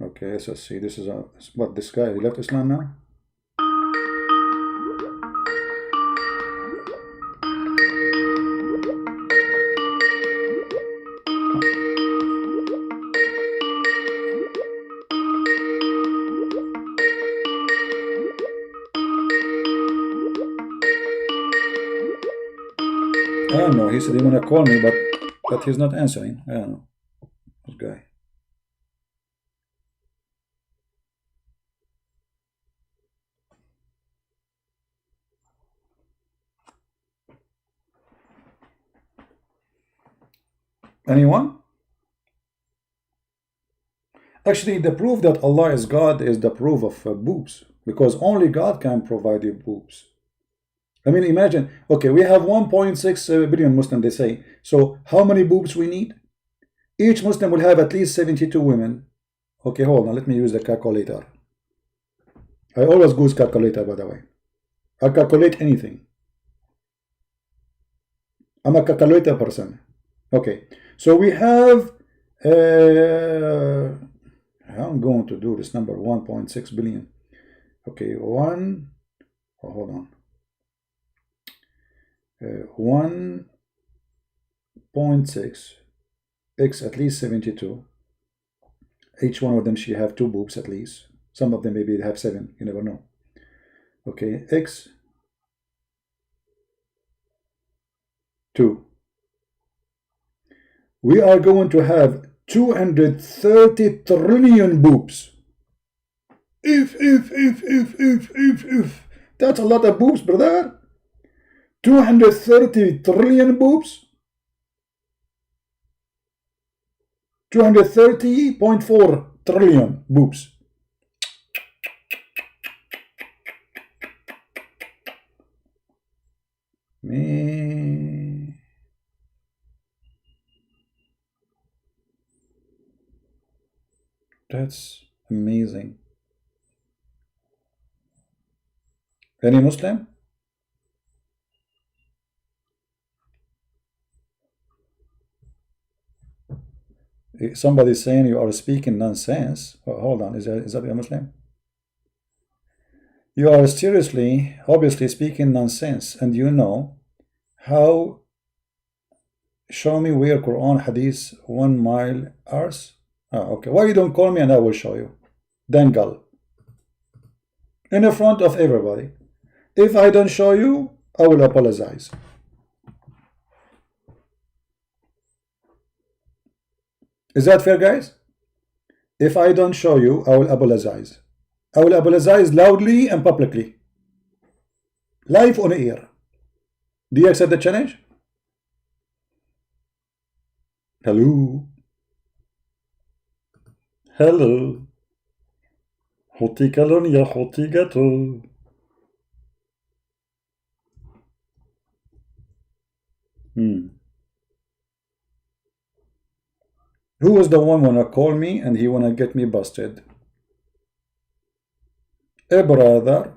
Okay, SSC. This is what this guy, he left Islam now? I don't know. He said he wanna call me, but he's not answering. I don't know. This guy. Anyone? Actually, the proof that Allah is God is the proof of boobs, because only God can provide you boobs. I mean, imagine, okay, we have 1.6 billion Muslims, they say. So how many boobs we need? Each Muslim will have at least 72 women. Okay, hold on, let me use the calculator. I always use calculator, by the way. I calculate anything. I'm a calculator person. Okay, so we have, I'm going to do this number, 1.6 billion. Okay, hold on. 1.6 x at least 72. Each one of them should have 2 boobs at least. Some of them maybe have 7. You never know. Okay, x 2. We are going to have 230 trillion boobs. If. That's a lot of boobs, brother. 230 trillion boobs. 230.4 trillion boobs. Me. That's amazing. Any Muslim? Somebody saying you are speaking nonsense. Well, hold on, is that a Muslim? You are seriously, obviously speaking nonsense, and you know how. Show me where Quran Hadith 1 mile hours. Okay. Why you don't call me and I will show you? Dangal. In the front of everybody. If I don't show you, I will apologize. Is that fair, guys? If I don't show you, I will apologize. I will apologize loudly and publicly. Live on air. Do you accept the challenge? Hello. Hello. Hotikalon ya hotigato. Who was the one wanna call me and he wanna get me busted? A brother.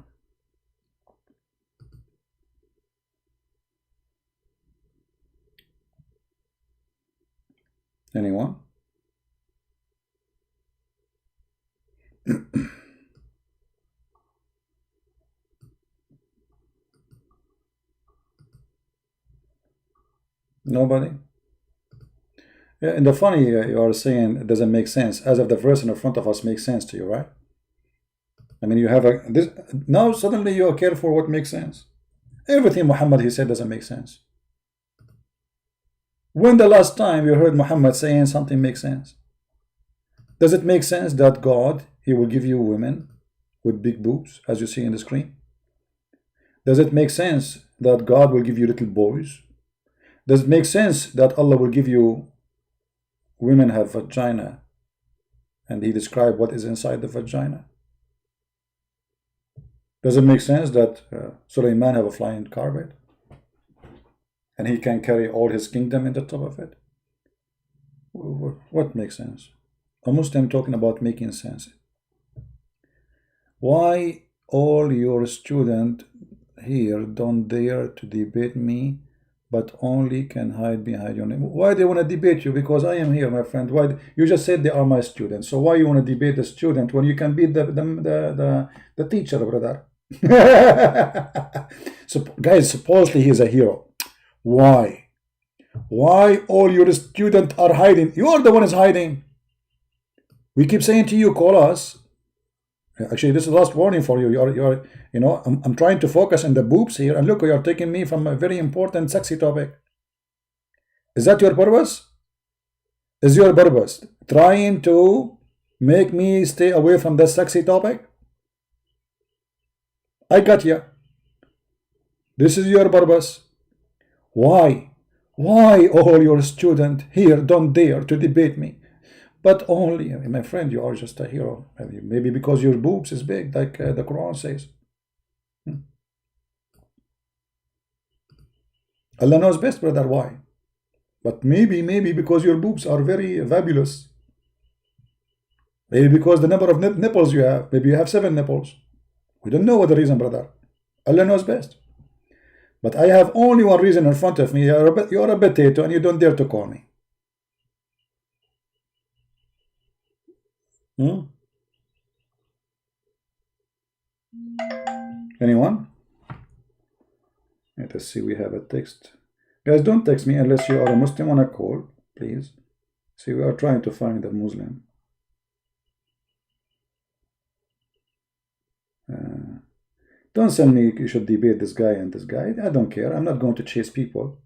Anyone? Nobody? Yeah, and the funny you are saying it doesn't make sense, as if the verse in front of us makes sense to you, right? I mean, you have now suddenly you care for what makes sense. Everything Muhammad he said doesn't make sense. When the last time you heard Muhammad saying something makes sense? Does it make sense that God, he will give you women with big boobs, as you see in the screen? Does it make sense that God will give you little boys? Does it make sense that Allah will give you women have vagina and he described what is inside the vagina? Does it make sense that Sulaiman have a flying carpet and he can carry all his kingdom in the top of it? What makes sense? A Muslim talking about making sense. Why all your students here don't dare to debate me, but only can hide behind your name? Why they want to debate you? Because I am here, my friend. Why you just said they are my students? So why you want to debate the student when you can beat the teacher, brother? So guys, supposedly he's a hero. Why all your students are hiding? You are the one is hiding. We keep saying to you, call us. Actually, this is the last warning for you. You know, I'm trying to focus on the boobs here, and look, you are taking me from a very important, sexy topic. Is that your purpose? Is your purpose trying to make me stay away from that sexy topic? I got you. This is your purpose. Why all your students here don't dare to debate me? But only, my friend, you are just a hero. Maybe because your boobs is big, like the Quran says. Allah knows best, brother, why. But maybe because your boobs are very fabulous. Maybe because the number of nipples you have. Maybe you have 7 nipples. We don't know what the reason, brother. Allah knows best. But I have only one reason in front of me. You are a potato and you don't dare to call me. Anyone? Let us see, we have a text. Guys, don't text me unless you are a Muslim on a call, please. See, we are trying to find a Muslim. Don't send me you should debate this guy and this guy. I don't care. I'm not going to chase people.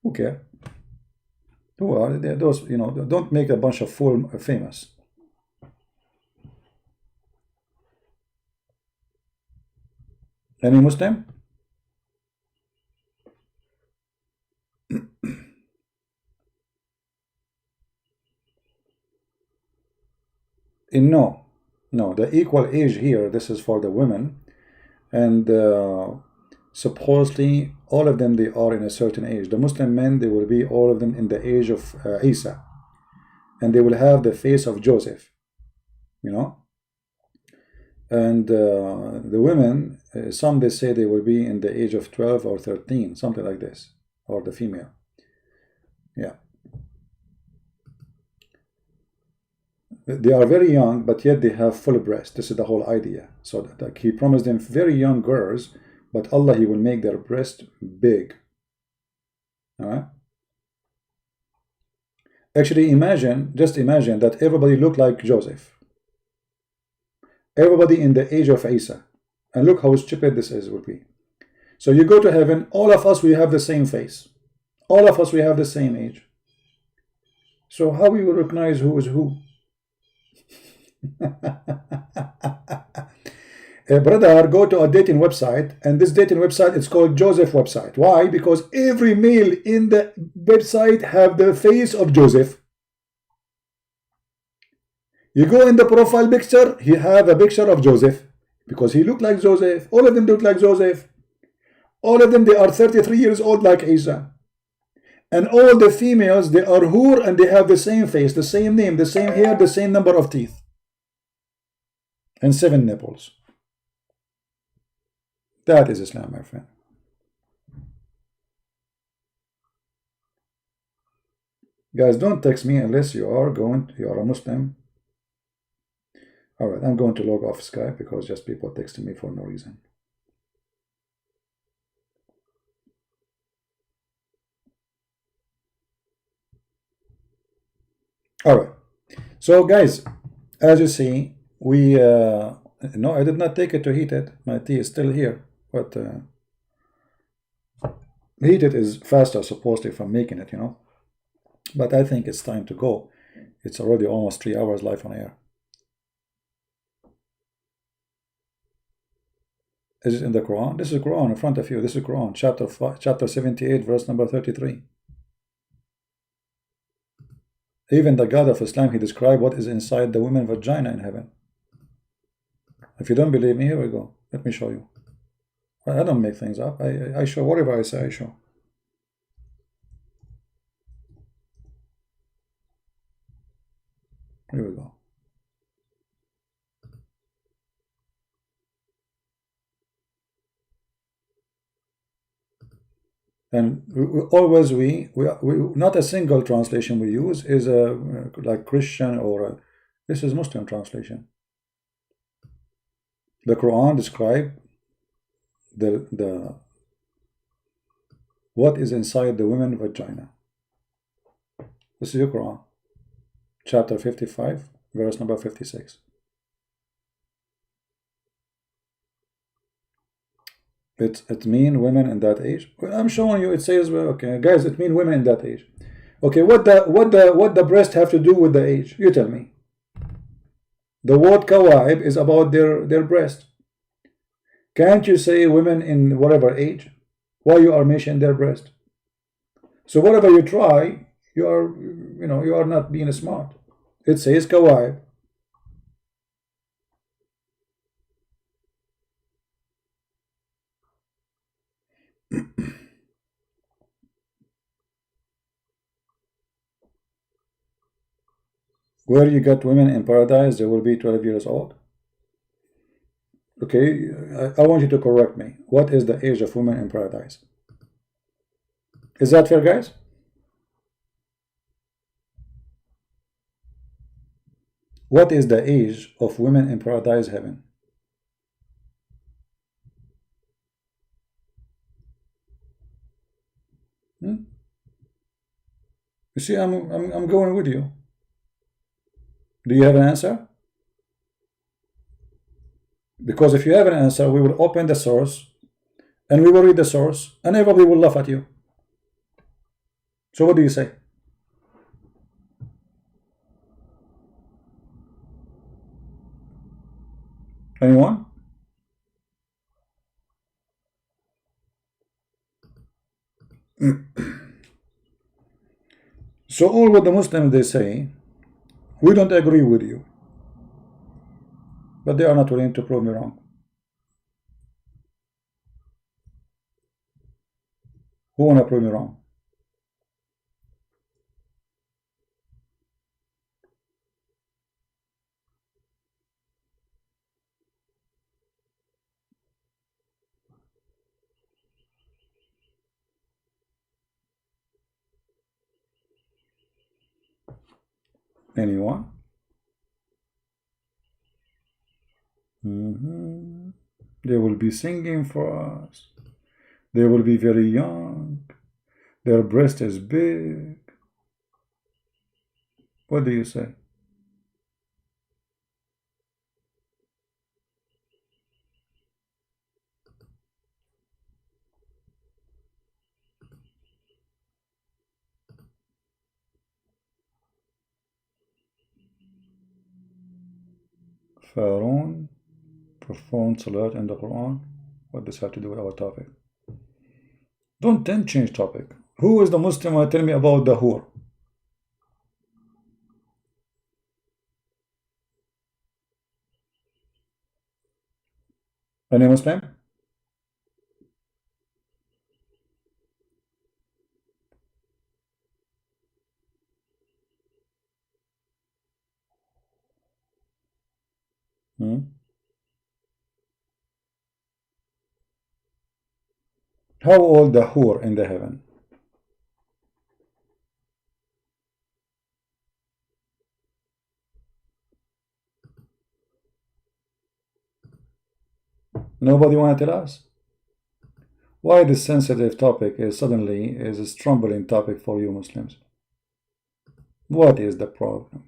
Who care? Who are they? Those, you know, don't make a bunch of fool famous. Any Muslim? No, the equal age here, this is for the women, and supposedly all of them, they are in a certain age. The Muslim men, they will be all of them in the age of Isa, and they will have the face of Joseph, you know. And the women, some they say they will be in the age of 12 or 13, something like this, or the female. Yeah. They are very young, but yet they have full breast. This is the whole idea. So that, like, he promised them very young girls, but Allah, he will make their breast big. All right. Actually, just imagine that everybody looked like Joseph. Everybody in the age of Isa. And look how stupid this is would be. So you go to heaven, all of us, we have the same face. All of us, we have the same age. So how we will recognize who is who? A brother go to a dating website, and this dating website is called Joseph website. Why? Because every male in the website have the face of Joseph. You go in the profile picture, he have a picture of Joseph because he look like Joseph. All of them look like Joseph. All of them, they are 33 years old like Isa. And all the females, they are Hur, and they have the same face, the same name, the same hair, the same number of teeth, and 7 nipples. That is Islam, my friend. Guys, don't text me unless you are a Muslim. All right, I'm going to log off Skype because just people texting me for no reason. All right. So, guys, as you see, we no, I did not take it to heat it. My tea is still here, but heat it is faster, supposedly, from making it, you know. But I think it's time to go. It's already almost 3 hours live on air. Is it in the Quran? This is Quran in front of you. This is Quran, chapter 78, verse number 33. Even the God of Islam, he described what is inside the women's vagina in heaven. If you don't believe me, here we go. Let me show you. I don't make things up. I show whatever I say, I show. Here we go. And always we not a single translation we use is a like Christian or this is Muslim translation. The Quran describe the what is inside the women's vagina. This is your Quran, chapter 55, verse number 56. It mean women in that age. I'm showing you. It says, well, okay, guys, it mean women in that age. Okay, what the breast have to do with the age? You tell me. The word kawaib is about their breast. Can't you say women in whatever age? Why you are mentioning their breast? So whatever you try, you are not being smart. It says kawaib. Where you got women in paradise, they will be 12 years old. Okay, I want you to correct me. What is the age of women in paradise? Is that fair, guys? What is the age of women in paradise heaven? You see, I'm going with you. Do you have an answer? Because if you have an answer, we will open the source and we will read the source and everybody will laugh at you. So what do you say? Anyone? So all what the Muslims they say, we don't agree with you, but they are not willing to prove me wrong. Who wanna prove me wrong? Anyone? They will be singing for us. They will be very young. Their breast is big. What do you say? Pharaoh performed salat in the Quran. What does have to do with our topic? Don't then change topic. Who is the Muslim who tell me about the whore? Any Muslim? How old the whore in the heaven? Nobody want to tell us? Why this sensitive topic is suddenly a stumbling topic for you Muslims? What is the problem?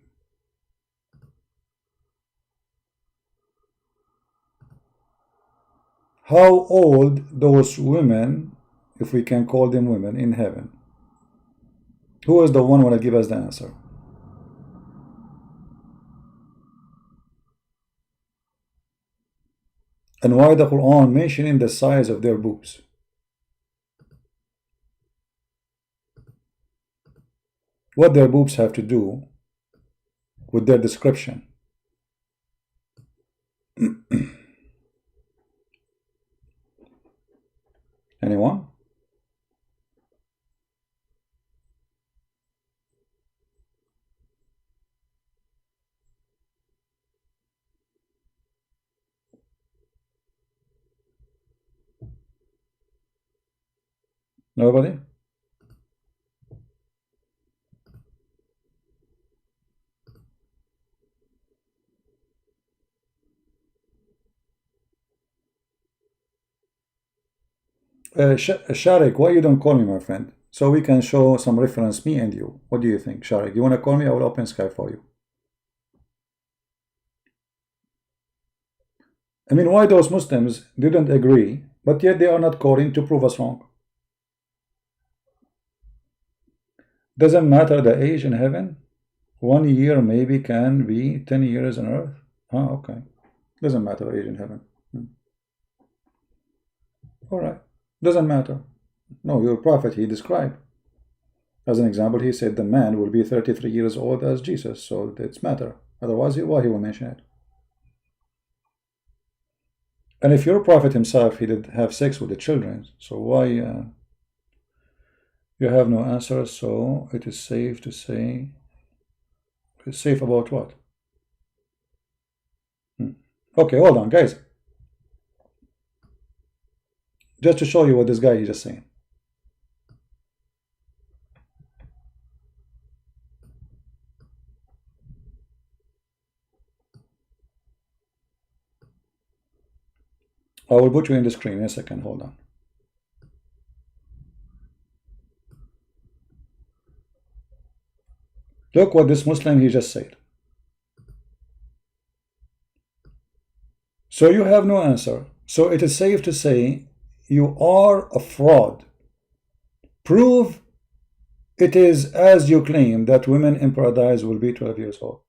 How old those women, if we can call them women, in heaven? Who is the one who want to give us the answer? And why the Quran mentioning the size of their boobs? What their boobs have to do with their description? Anyone? Nobody? Sharik, why you don't call me, my friend? So we can show some reference, me and you. What do you think, Sharik? You want to call me? I will open Skype for you. I mean, why those Muslims didn't agree, but yet they are not calling to prove us wrong? Doesn't matter the age in heaven? 1 year maybe can be 10 years on earth? Okay. Doesn't matter age in heaven. Alright. Doesn't matter. No, your prophet, he described. As an example, he said the man will be 33 years old as Jesus, so it's matter. Otherwise, why he will mention it? And if your prophet himself, he did have sex with the children, so why you have no answer? So it is safe to say, it's safe about what? Okay, hold on, guys. Just to show you what this guy is just saying. I will put you in the screen in a second, hold on. Look what this Muslim he just said. So you have no answer. So it is safe to say you are a fraud. Prove it is as you claim that women in paradise will be 12 years old.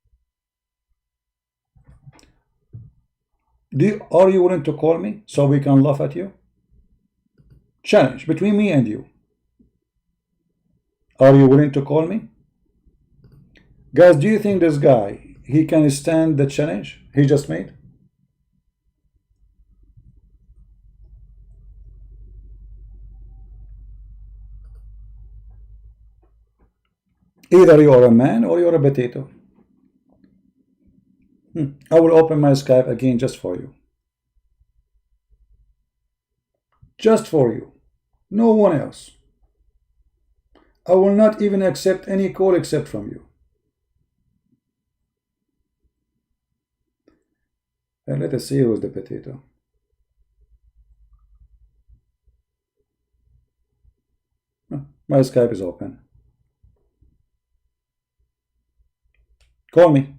Are you willing to call me so we can laugh at you? Challenge between me and you. Are you willing to call me? Guys, do you think this guy, he can stand the challenge he just made? Either you're a man or you're a potato. I will open my Skype again just for you. Just for you. No one else. I will not even accept any call except from you. And let us see who's the potato. My Skype is open. Call me.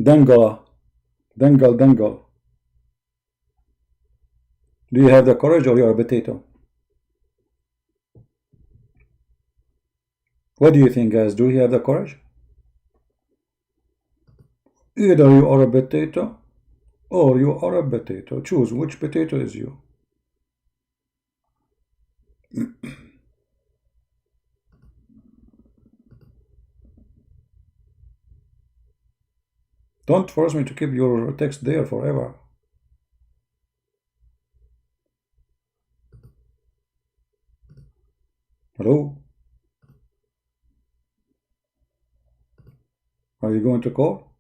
Dangle. Dangle, dangle. Do you have the courage or you're a potato? What do you think, guys? Do you have the courage? Either you are a potato or you are a potato. Choose which potato is you. Don't force me to keep your text there forever. Hello? Are you going to call?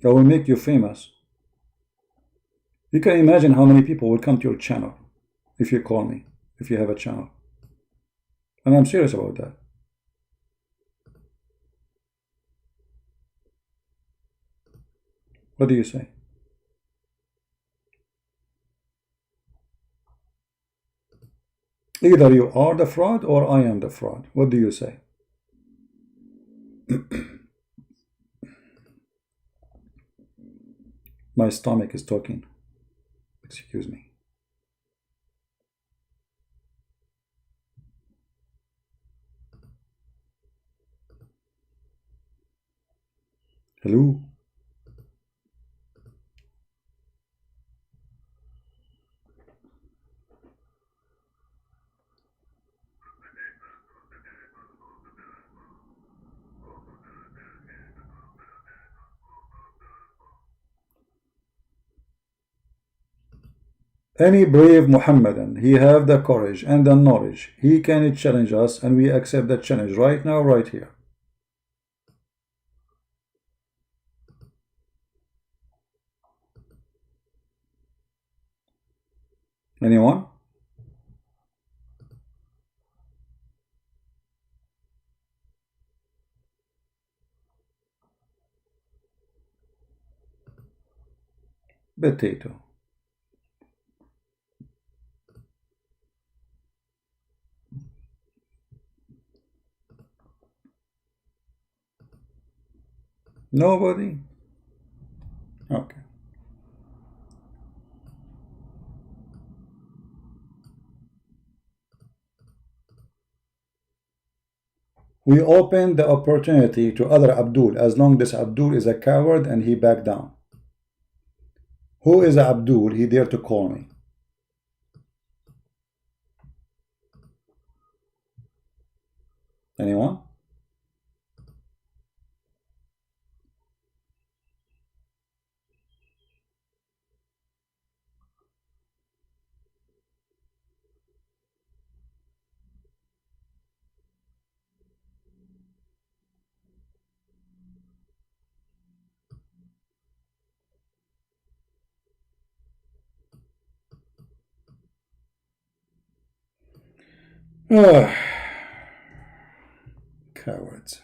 I will make you famous. You can imagine how many people will come to your channel if you call me, if you have a channel. And I'm serious about that. What do you say? Either you are the fraud or I am the fraud. What do you say? My stomach is talking. Excuse me. Hello? Any brave Muhammadan, he have the courage and the knowledge. He can challenge us and we accept that challenge right now, right here. Anyone? Potato. Nobody? Okay. We open the opportunity to other Abdul as long as Abdul is a coward and he back down. Who is Abdul? He dare to call me. Anyone? Cowards.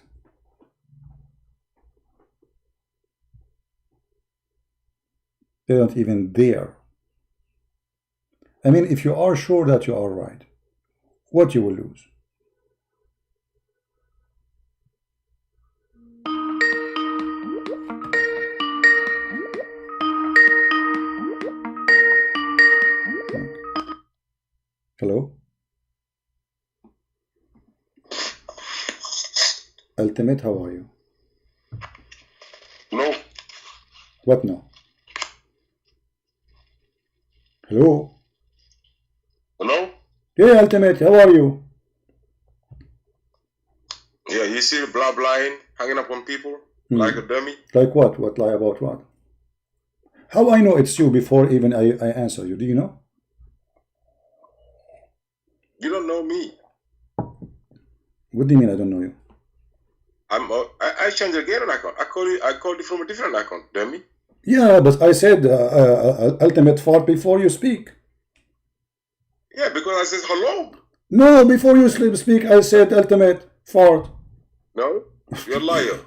They don't even dare. I mean, if you are sure that you are right, what you will lose? Hello? Ultimate, how are you? No. What no? Hello? Hello? Yeah, Ultimate, how are you? Yeah, you see blah blahing, hanging up on people like a dummy. Like what? What lie about what? How I know it's you before even I answer you? Do you know? You don't know me. What do you mean I don't know you? I changed again an account. I called you from a different account, dummy. Yeah, but I said ultimate fart before you speak. Yeah, because I said hello. No, before you speak, I said ultimate fart. No, you're a liar.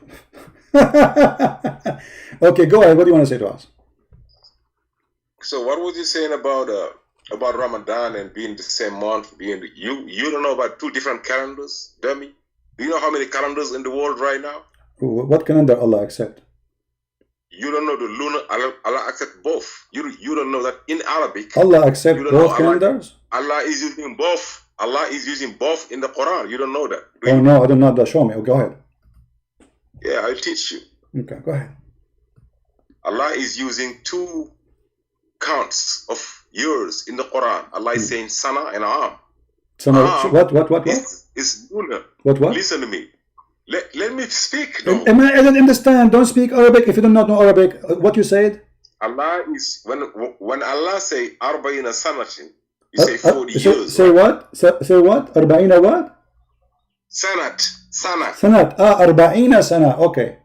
Okay, go ahead. What do you want to say to us? So what was you saying about Ramadan and being the same month? Being you don't know about two different calendars, dummy. Do you know how many calendars in the world right now? What calendar Allah accept? You don't know the lunar. Allah accept both. You don't know that in Arabic. Allah accept both calendars. Allah is using both. Allah is using both in the Quran. You don't know that. Oh no, I don't know that. Show me. Oh, go ahead. Yeah, I'll teach you. Okay, go ahead. Allah is using two counts of years in the Quran. Allah is saying Sana and Am. Sana, what? It's lunar. What? Listen to me. Let me speak. No. I don't understand. Don't speak Arabic if you do not know Arabic. What you said? Allah is when Allah say Arba'ina Sanatin, you say 40 years. Say what? Say what? Arba'ina what? Sanat. Arba'ina sana. Okay.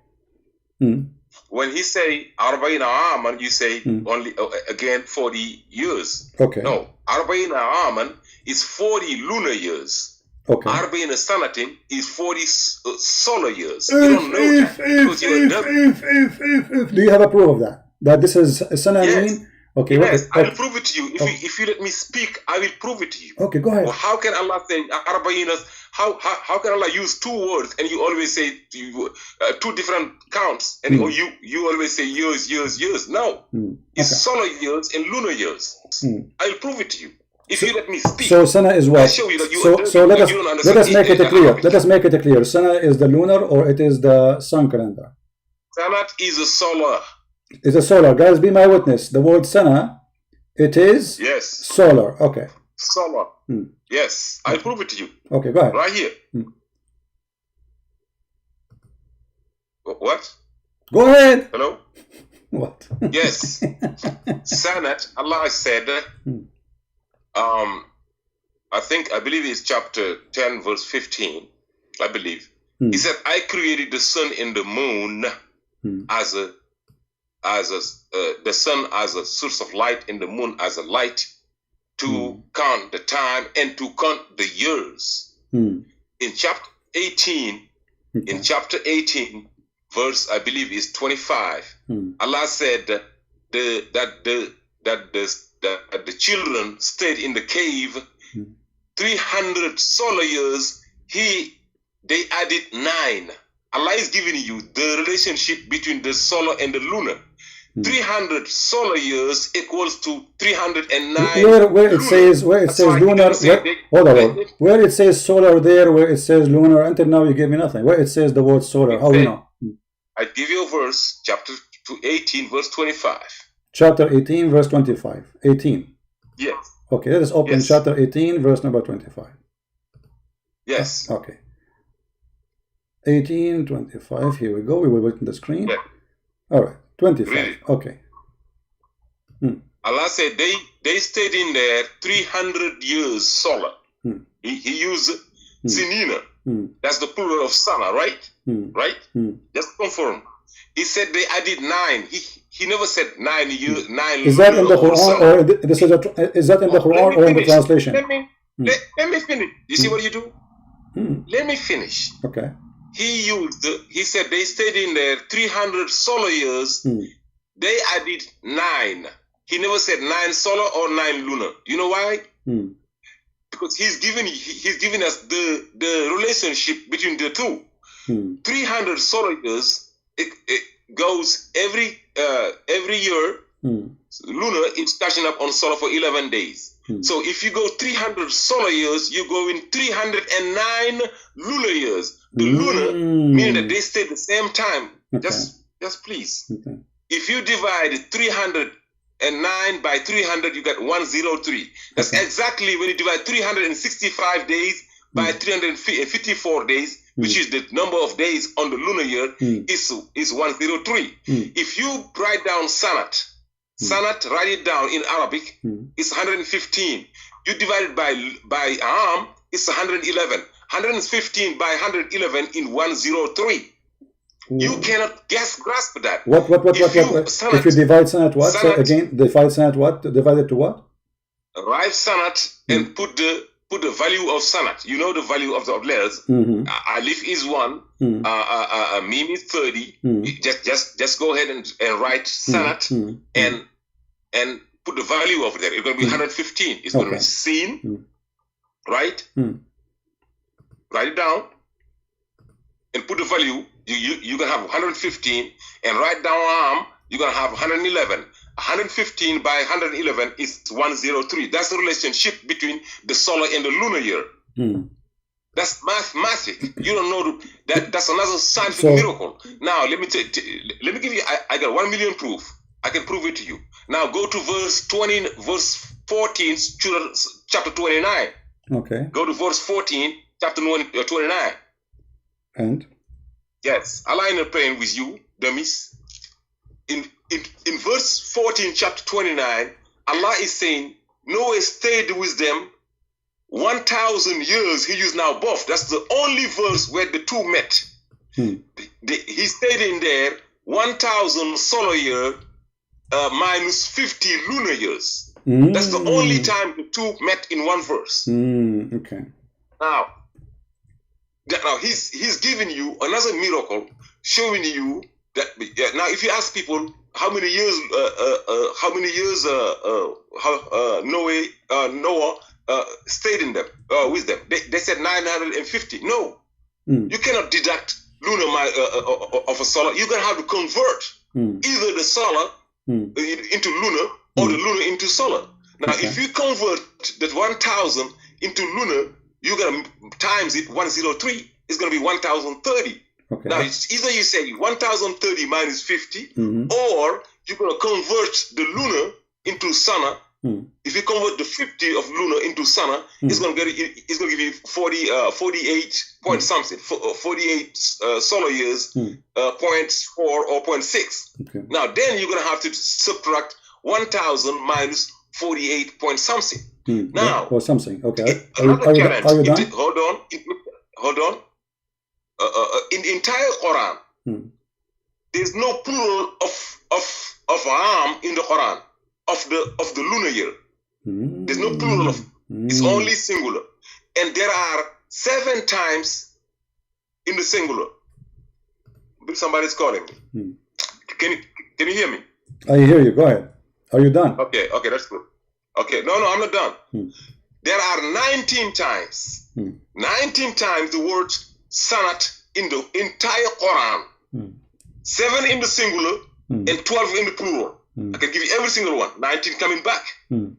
When he say Arba'ina Aman, you say only again 40 years. Okay. No, Arba'ina Aman is 40 lunar years. Okay. Arba'ina Sanatin is 40 solar years. You don't know that because you're dumb. Do you have a proof of that? That this is sana mean? Okay. Yes, I will prove it to you. If you let me speak, I will prove it to you. Okay, go ahead. Well, how can Allah say Arba'ina? How can Allah use two words and you always say two different counts and you always say years? No, it's solar years and lunar years. I'll prove it to you if you let me speak. So sana is what? I'll show you that you so let us make it clear. Let us make it clear. Sana is the lunar or it is the sun calendar? Sanat is a solar. It's a solar. Guys, be my witness. The word sana, it is solar. Okay. Solar. Yes, I'll prove it to you. Okay, go ahead. Right here. What? Go ahead. Hello? What? Yes. Sanat, Allah said, I believe it's chapter 10, verse 15, I believe. He said, I created the sun and the moon as the sun as a source of light and the moon as a light to count the time and to count the years. In chapter 18, verse I believe is 25, Allah said that the children stayed in the cave 300 solar years. They added 9. Allah is giving you the relationship between the solar and the lunar. 300 solar years equals to 309. Where it says lunar. Hold on. Where it says solar there, where it says lunar, until now you gave me nothing. Where it says the word solar, how you know? I give you a verse, chapter 18, verse 25. Chapter 18, verse 25. 18. Yes. Okay, let us open chapter 18, verse number 25. Yes. Okay. 18, 25. Here we go. We will wait on the screen. Yeah. All right. 25. Really? Okay. Allah said they stayed in there 300 years solar. He used sinina. That's the plural of sana, right? Right? Just confirm. He said they added 9. He never said 9 years. 9. Is that in the Quran or this is that in the Quran or in the translation? Let me finish. You see what you do? Let me finish. Okay. He said they stayed in there 300 solar years. They added 9. He never said 9 solar or 9 lunar. You know why? Because he's giving us the relationship between the two. 300 solar years, it goes every year. Lunar is catching up on solar for 11 days. So if you go 300 solar years, you go in 309 lunar years. The lunar, meaning that they stay the same time. Okay. Just please. Okay. If you divide 309 by 300, you get 103. That's exactly when you divide 365 days by 354 days, which is the number of days on the lunar year, is 103. If you write down Sanat, write it down in Arabic, it's 115. You divide it by Am, it's 111. 115 by 111 in 103. You cannot grasp that. What? If you divide sanat what? So again, divide sanat what? Divide it to what? Write sanat and put the value of sanat. You know the value of the letters. Alif is 1. Mim is 30. Just go ahead and write sanat and put the value of there. It's going to be 115. It's going to be sin, right? Write it down and put the value. You're going to have 115, and write down arm, you're going to have 111. 115 by 111 is 103. That's the relationship between the solar and the lunar year. That's mathematic. You don't know that's another scientific miracle. Now let me give you. I got 1 million proof. I can prove it to you. Now go to verse 14, chapter 29. Okay. Go to verse 14, chapter 29. And? Yes, Allah is praying with you, dummies. In verse 14, chapter 29, Allah is saying, Noah stayed with them 1,000 years. He used now both. That's the only verse where the two met. He stayed in there 1,000 solar year minus 50 lunar years. That's the only time the two met in one verse. Okay. Now he's giving you another miracle, showing you that. Now, if you ask people how many years Noah stayed in them with them, they said 950. No, you cannot deduct lunar of a solar. You're gonna have to convert either the solar into lunar or the lunar into solar. Now, if you convert that 1,000 into lunar, you're going to times it 103. It's going to be 1,030. Okay. Now, it's either you say 1,030 minus 50, or you're going to convert the lunar into sana. If you convert the 50 of lunar into sana, it's going to give you 48 point something, 48 solar years, 0.4 or 0.6. Okay. Now, then you're going to have to subtract 1,000 minus 48 point something. Now, or something. Okay. Are you done? Hold on. In the entire Quran, there's no plural of arm in the Quran of the lunar year. There's no plural of. It's only singular, and there are 7 times in the singular. Somebody's calling me. Can you hear me? I hear you. Go ahead. Are you done? Okay, that's good. Okay, no, I'm not done. There are 19 times. 19 times the word sanat in the entire Quran. 7 in the singular and 12 in the plural. I can give you every single one. 19 coming back. The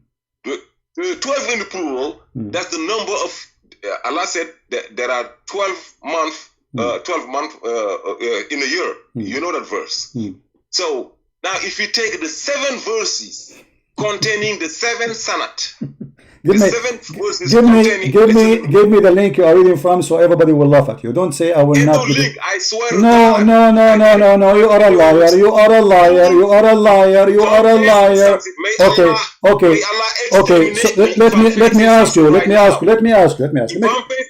12 in the plural, that's the number of, Allah said that there are 12 months in a year. You know that verse. So now if you take the 7 verses containing the 7 sanat, give me the link you are reading from, so everybody will laugh at you. Don't say I will not give link. I swear. No. You are a liar. You are a liar. You are a liar. You are a liar. Okay. So let me ask you.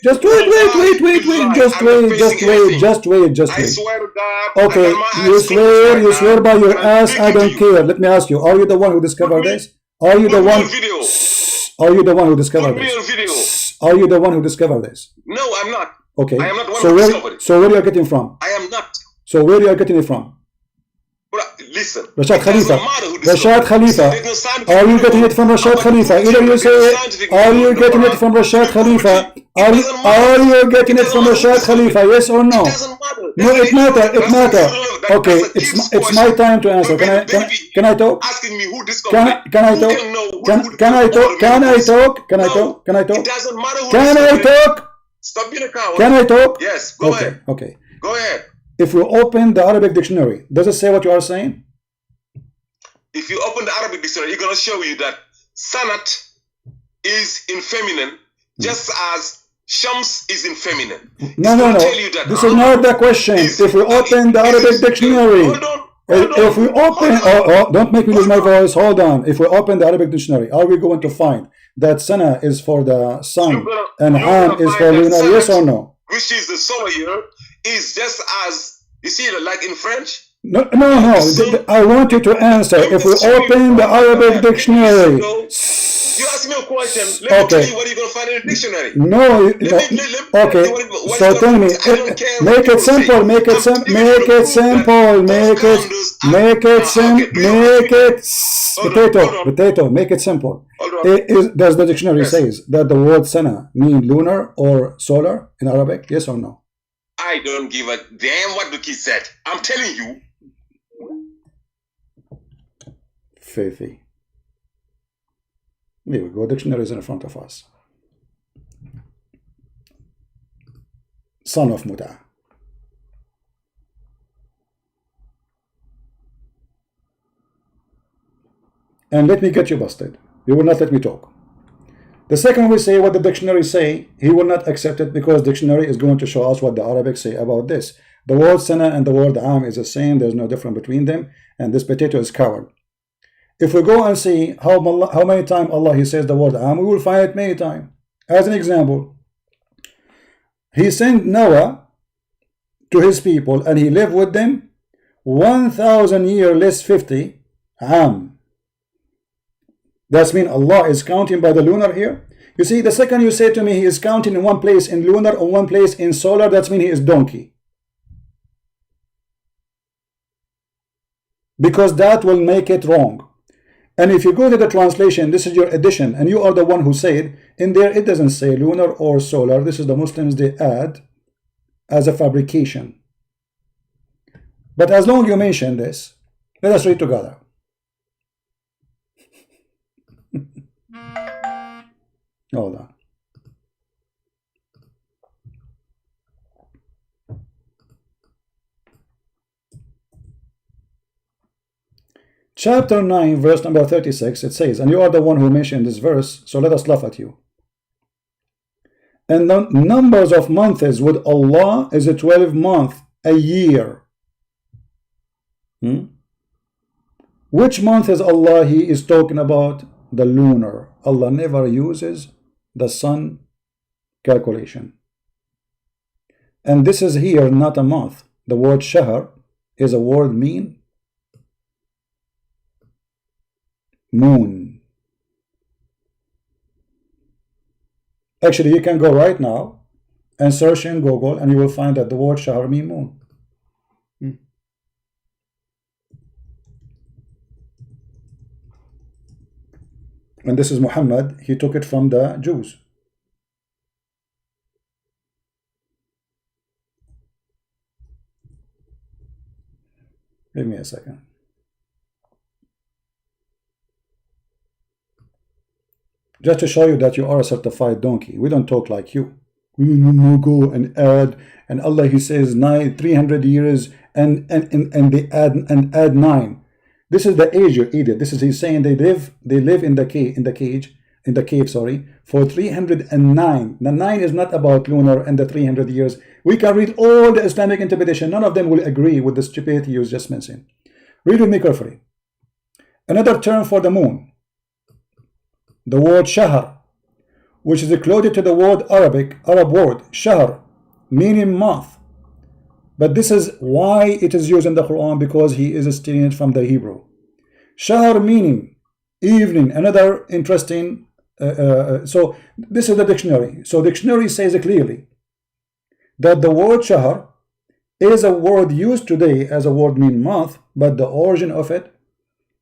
Just wait. I swear to God. Okay. You swear by your ass. I don't care. Let me ask you. Are you the one who discovered this? Are you the one? Are you the one who discovered this? Are you the one who discovered this? No, I'm not. Okay. I am not the one who discovered it. So where are you getting it from? I am not. So where are you getting it from? Listen. Rashad Khalifa. Are you getting it from Rashad Khalifa? Either you say, are you getting it from Rashad Khalifa? Are you getting it from Rashad Khalifa? Yes or no? No, it matter. Okay, it's my time to answer. Can I talk? Asking me who discovered it. Can I talk? Can I talk? It doesn't matter who Can I talk? Stop being a coward. Can I talk? Yes, go ahead. Okay. Go ahead. If we open the Arabic dictionary, does it say what you are saying? If you open the Arabic dictionary, it's going to show you that sanat is in feminine, just as shams is in feminine. No. This is not the question. If we open the Arabic dictionary, if we open, don't make me lose my voice. Hold on. If we open the Arabic dictionary, are we going to find that sana is for the sun and han is for lunar? Yes or no? Which is the solar year, is just as You see, like in French. No. I want you to answer. If we open the Arabic dictionary. You ask me a question. Let me tell you what you're going to find in the dictionary. No. Okay. So tell me. Make it simple. Make it simple. Make it simple. Make it simple. Potato. Make it simple. Does the dictionary says that the word sana mean lunar or solar in Arabic? Yes or no? I don't give a damn what the kid said. I'm telling you. Faithy. Here we go. Dictionary is in front of us. Son of Muta. And let me get you busted. You will not let me talk. The second we say what the dictionary say, he will not accept it because dictionary is going to show us what the Arabic say about this. The word sana and the word am is the same. There's no difference between them. And this potato is coward. If we go and see how many times Allah he says the word am, we will find it many times. As an example, he sent Noah to his people and he lived with them 1,000 years less 50 am. That means Allah is counting by the lunar here. You see, the second you say to me he is counting in one place in lunar or one place in solar, that means he is donkey. Because that will make it wrong. And if you go to the translation, this is your addition, and you are the one who said, in there it doesn't say lunar or solar. This is the Muslims, they add as a fabrication. But as long as you mention this, let us read together. Hold on. Chapter 9, verse number 36, it says, and you are the one who mentioned this verse, so let us laugh at you. And the numbers of months with Allah is a 12 month a year. Which month is Allah he is talking about? The lunar. Allah never uses the sun calculation. And this is here not a month. The word shahr is a word mean moon. Actually, you can go right now and search in Google and you will find that the word shahr mean moon. And this is Muhammad. He took it from the Jews. Give me a second. Just to show you that you are a certified donkey. We don't talk like you. We will go and add, and Allah he says 300 years and they add 9. This is the age you idiot. This is he's saying they live in the cave, sorry, for 309. The 9 is not about lunar and the 300 years. We can read all the Islamic interpretation. None of them will agree with the stupidity you just mentioned. Read with me carefully. Another term for the moon, the word shahr, which is close to the word Arab word shahr, meaning month. But this is why it is used in the Quran, because he is stealing it from the Hebrew. Shahr meaning evening. Another interesting. So this is the dictionary. So dictionary says clearly that the word shahr is a word used today as a word mean month, but the origin of it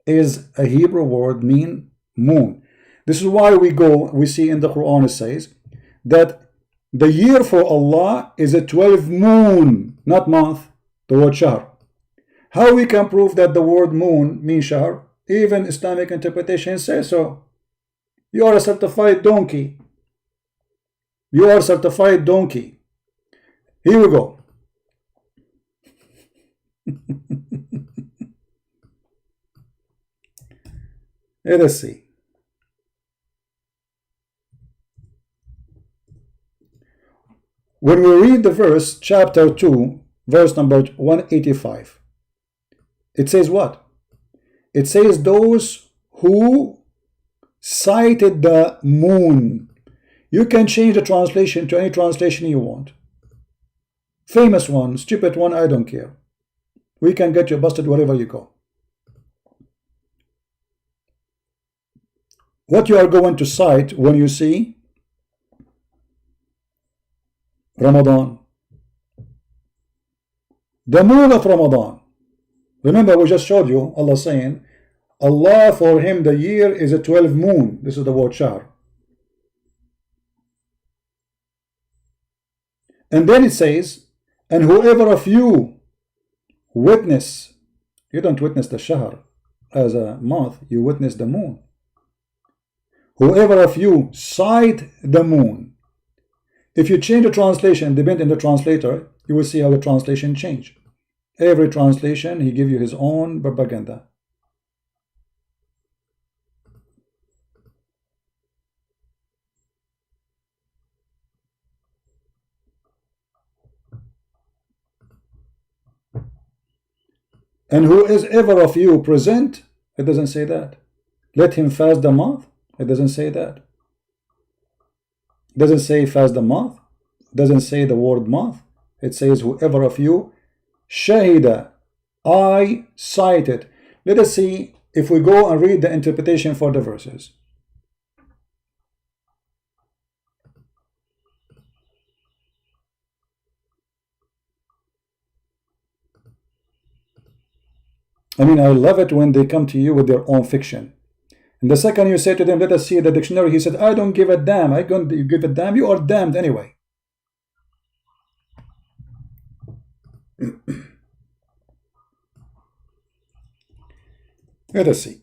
is a Hebrew word mean moon. This is why we see in the Quran it says that the year for Allah is a 12 moon, not month, the word shahr. How we can prove that the word moon means shahr? Even Islamic interpretation says so. You are a certified donkey. You are a certified donkey. Here we go. Let us see. When we read the verse, chapter 2, verse number 185, it says what? It says those who sighted the moon. You can change the translation to any translation you want. Famous one, stupid one, I don't care. We can get you busted wherever you go. What you are going to cite when you see Ramadan, the moon of Ramadan. Remember, we just showed you Allah saying, Allah for him the year is a 12 moon. This is the word shahr. And then it says, and whoever of you witness, you don't witness the shahr as a month, you witness the moon. Whoever of you sight the moon. If you change the translation, depending on the translator, you will see how the translation change. Every translation, he give you his own propaganda. And who is ever of you present, it doesn't say that. Let him fast the month, it doesn't say that. It doesn't say fast the month, it doesn't say the word month. It says whoever of you shahida, I cited. Let us see if we go and read the interpretation for the verses. I mean, I love it when they come to you with their own fiction. And the second you say to them, let us see the dictionary, he said, I don't give a damn. I don't give a damn. You are damned anyway. Let us see.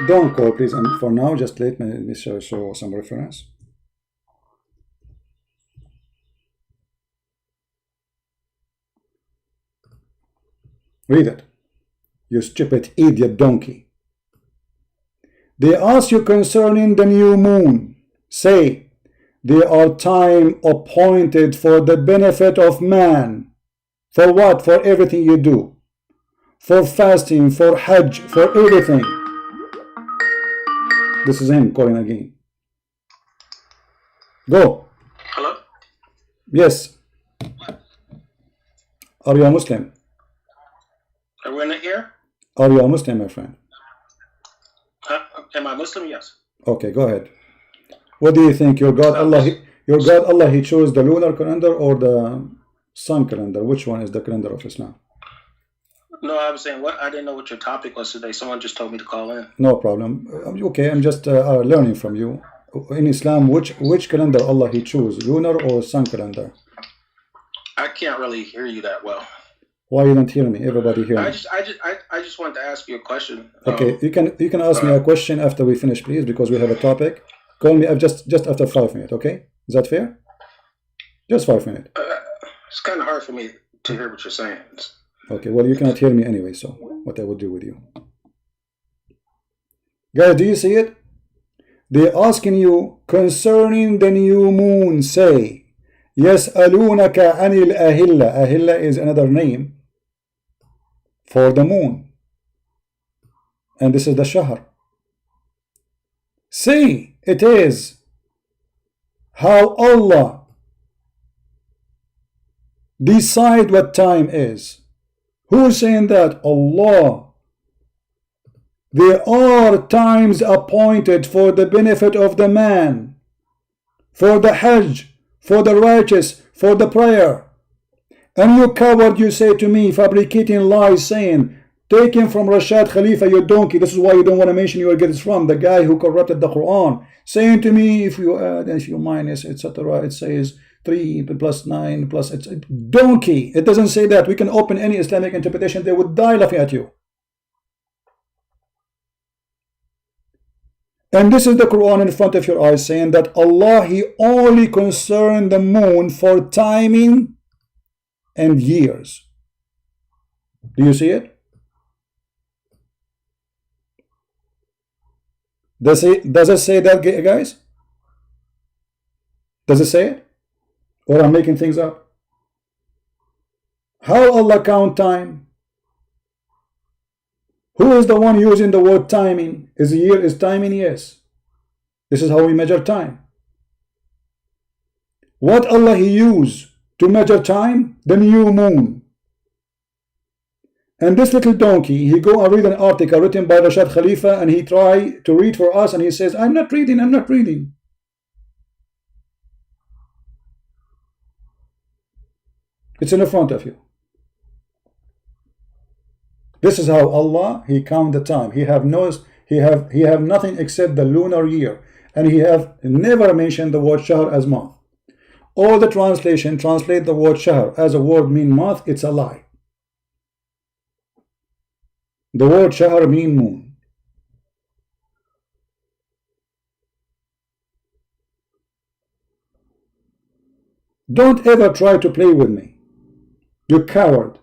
Don't call, please. And for now, just let me show some reference. Read it. You stupid idiot donkey. They ask you concerning the new moon. Say, they are time appointed for the benefit of man. For what? For everything you do. For fasting, for hajj, for everything. This is him calling again. Go. Hello? Yes. Are you a Muslim? Are we in the ear? Are you a Muslim, my friend? Am I Muslim? Yes. Okay, go ahead. What do you think? Your God Allah, he chose the lunar calendar or the sun calendar? Which one is the calendar of Islam? No, I was saying, I didn't know what your topic was today. Someone just told me to call in. No problem. Okay, I'm just learning from you. In Islam, which calendar Allah he chose, lunar or sun calendar? I can't really hear you that well. Why you don't hear me? Everybody hear me. I just wanted to ask you a question. Okay, you can ask me a question after we finish, please, because we have a topic. Call me just after 5 minutes. Okay, is that fair? Just 5 minutes. It's kind of hard for me to hear what you're saying. Okay, well, you cannot hear me anyway, so what I will do with you. Guys, do you see it? They're asking you concerning the new moon. Say, يَسْأَلُونَكَ عَنِ الْأَهِلَّةِ. Ahilla is another name for the moon. And this is the shahr. Say, it is how Allah decide what time is. Who is saying that? Allah. There are times appointed for the benefit of the man, for the hajj, for the righteous, for the prayer. And you coward, you say to me, fabricating lies, saying, taken from Rashad Khalifa, you donkey. This is why you don't want to mention where you get it from. The guy who corrupted the Quran, saying to me, if you add, if you minus, etc., it says 3 plus 9 plus, it's donkey. It doesn't say that. We can open any Islamic interpretation, they would die laughing at you. And this is the Quran in front of your eyes saying that Allah, he only concerned the moon for timing and years. Do you see it? Does it say that, guys? Does it say it? Or I'm making things up? How Allah count time? Who is the one using the word timing? Is a year is timing? Yes. This is how we measure time. What Allah He use to measure time? The new moon. And this little donkey, he go and read an article written by Rashad Khalifa, and he try to read for us, and he says, I'm not reading. It's in the front of you. This is how Allah He count the time. He have nothing except the lunar year, and He have never mentioned the word shahr as month. All the translation translate the word shahr as a word mean month. It's a lie. The word shahr mean moon. Don't ever try to play with me, you coward.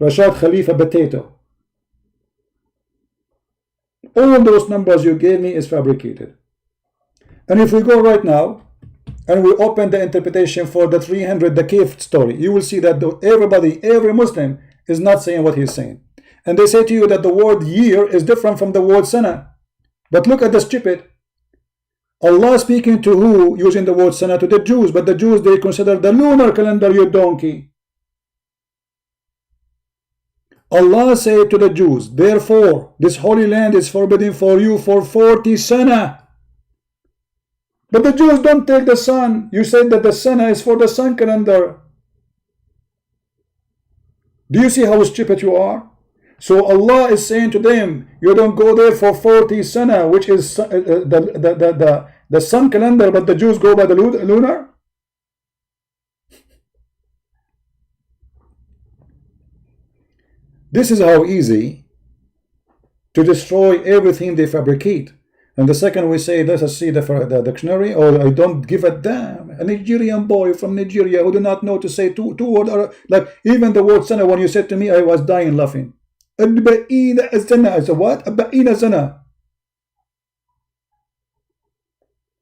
Rashad Khalifa potato. All those numbers you gave me is fabricated. And if we go right now and we open the interpretation for the 300, the cave story, you will see that every Muslim is not saying what he's saying. And they say to you that the word year is different from the word sana. But look at the stupid. Allah speaking to who using the word sana? To the Jews. But the Jews, they consider the lunar calendar, you donkey. Allah said to the Jews, therefore this holy land is forbidden for you for 40 sana. But the Jews don't take the sun. You said that the sana is for the sun calendar. Do you see how stupid you are? So Allah is saying to them, you don't go there for 40 sana, which is the sun calendar, but the Jews go by the lunar. This is how easy to destroy everything they fabricate. And the second we say, let us see the dictionary, or I don't give a damn. A Nigerian boy from Nigeria who do not know to say two words, like even the word sana, when you said to me, I was dying laughing. I said, what?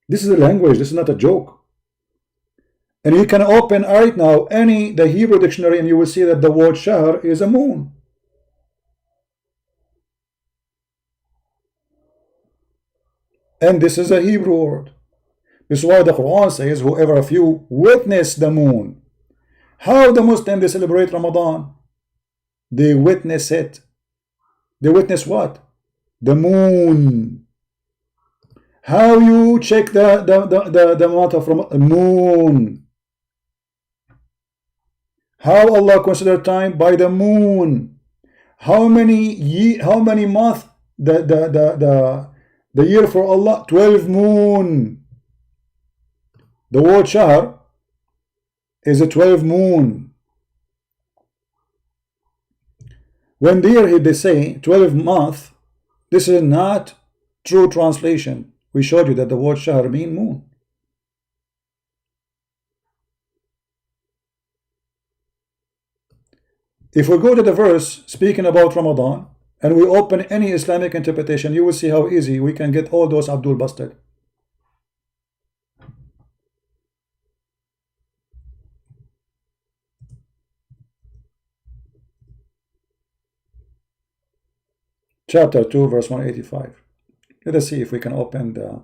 This is a language, this is not a joke. And you can open right now the Hebrew dictionary, and you will see that the word shahr is a moon. And this is a Hebrew word. This is why the Quran says, whoever of you witness the moon. How the Muslims, they celebrate Ramadan? They witness it. They witness what? The moon. How you check the month of moon? How Allah consider time? By the moon. How many months the year for Allah? 12 moon. The word shahr is a 12 moon. When they say 12 month, this is not true translation. We showed you that the word shahr mean moon. If we go to the verse speaking about Ramadan, and we open any Islamic interpretation, you will see how easy we can get all those Abdul busted. Chapter 2, verse 185. Let us see if we can open the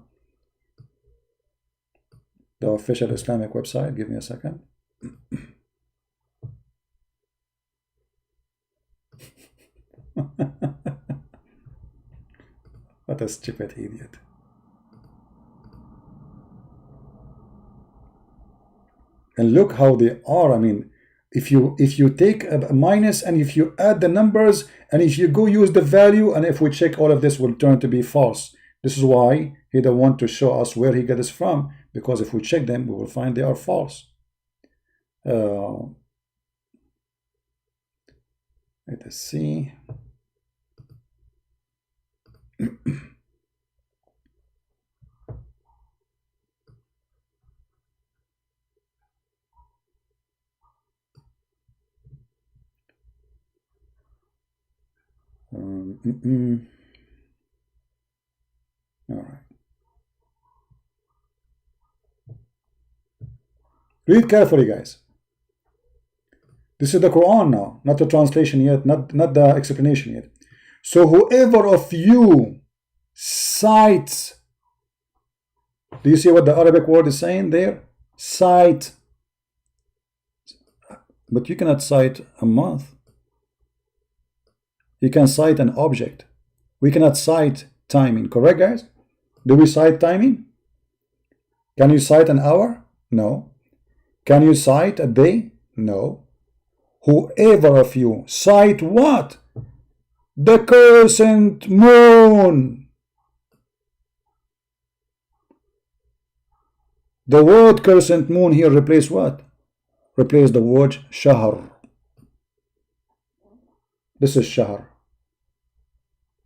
official Islamic website. Give me a second. What a stupid idiot. And look how they are. I mean, if you take a minus, and if you add the numbers, and if you go use the value, and if we check, all of this will turn to be false. This is why he don't want to show us where he got this from, because if we check them, we will find they are false. Let us see. All right. Read carefully, guys. This is the Quran now, not the translation yet, not the explanation yet. So whoever of you cites, do you see what the Arabic word is saying there? Cite. But you cannot cite a month. You can cite an object. We cannot cite timing, correct, guys? Do we cite timing? Can you cite an hour? No. Can you cite a day? No. Whoever of you cite what? The crescent moon. The word crescent moon here replace what? Replace the word shahr. This is shahr.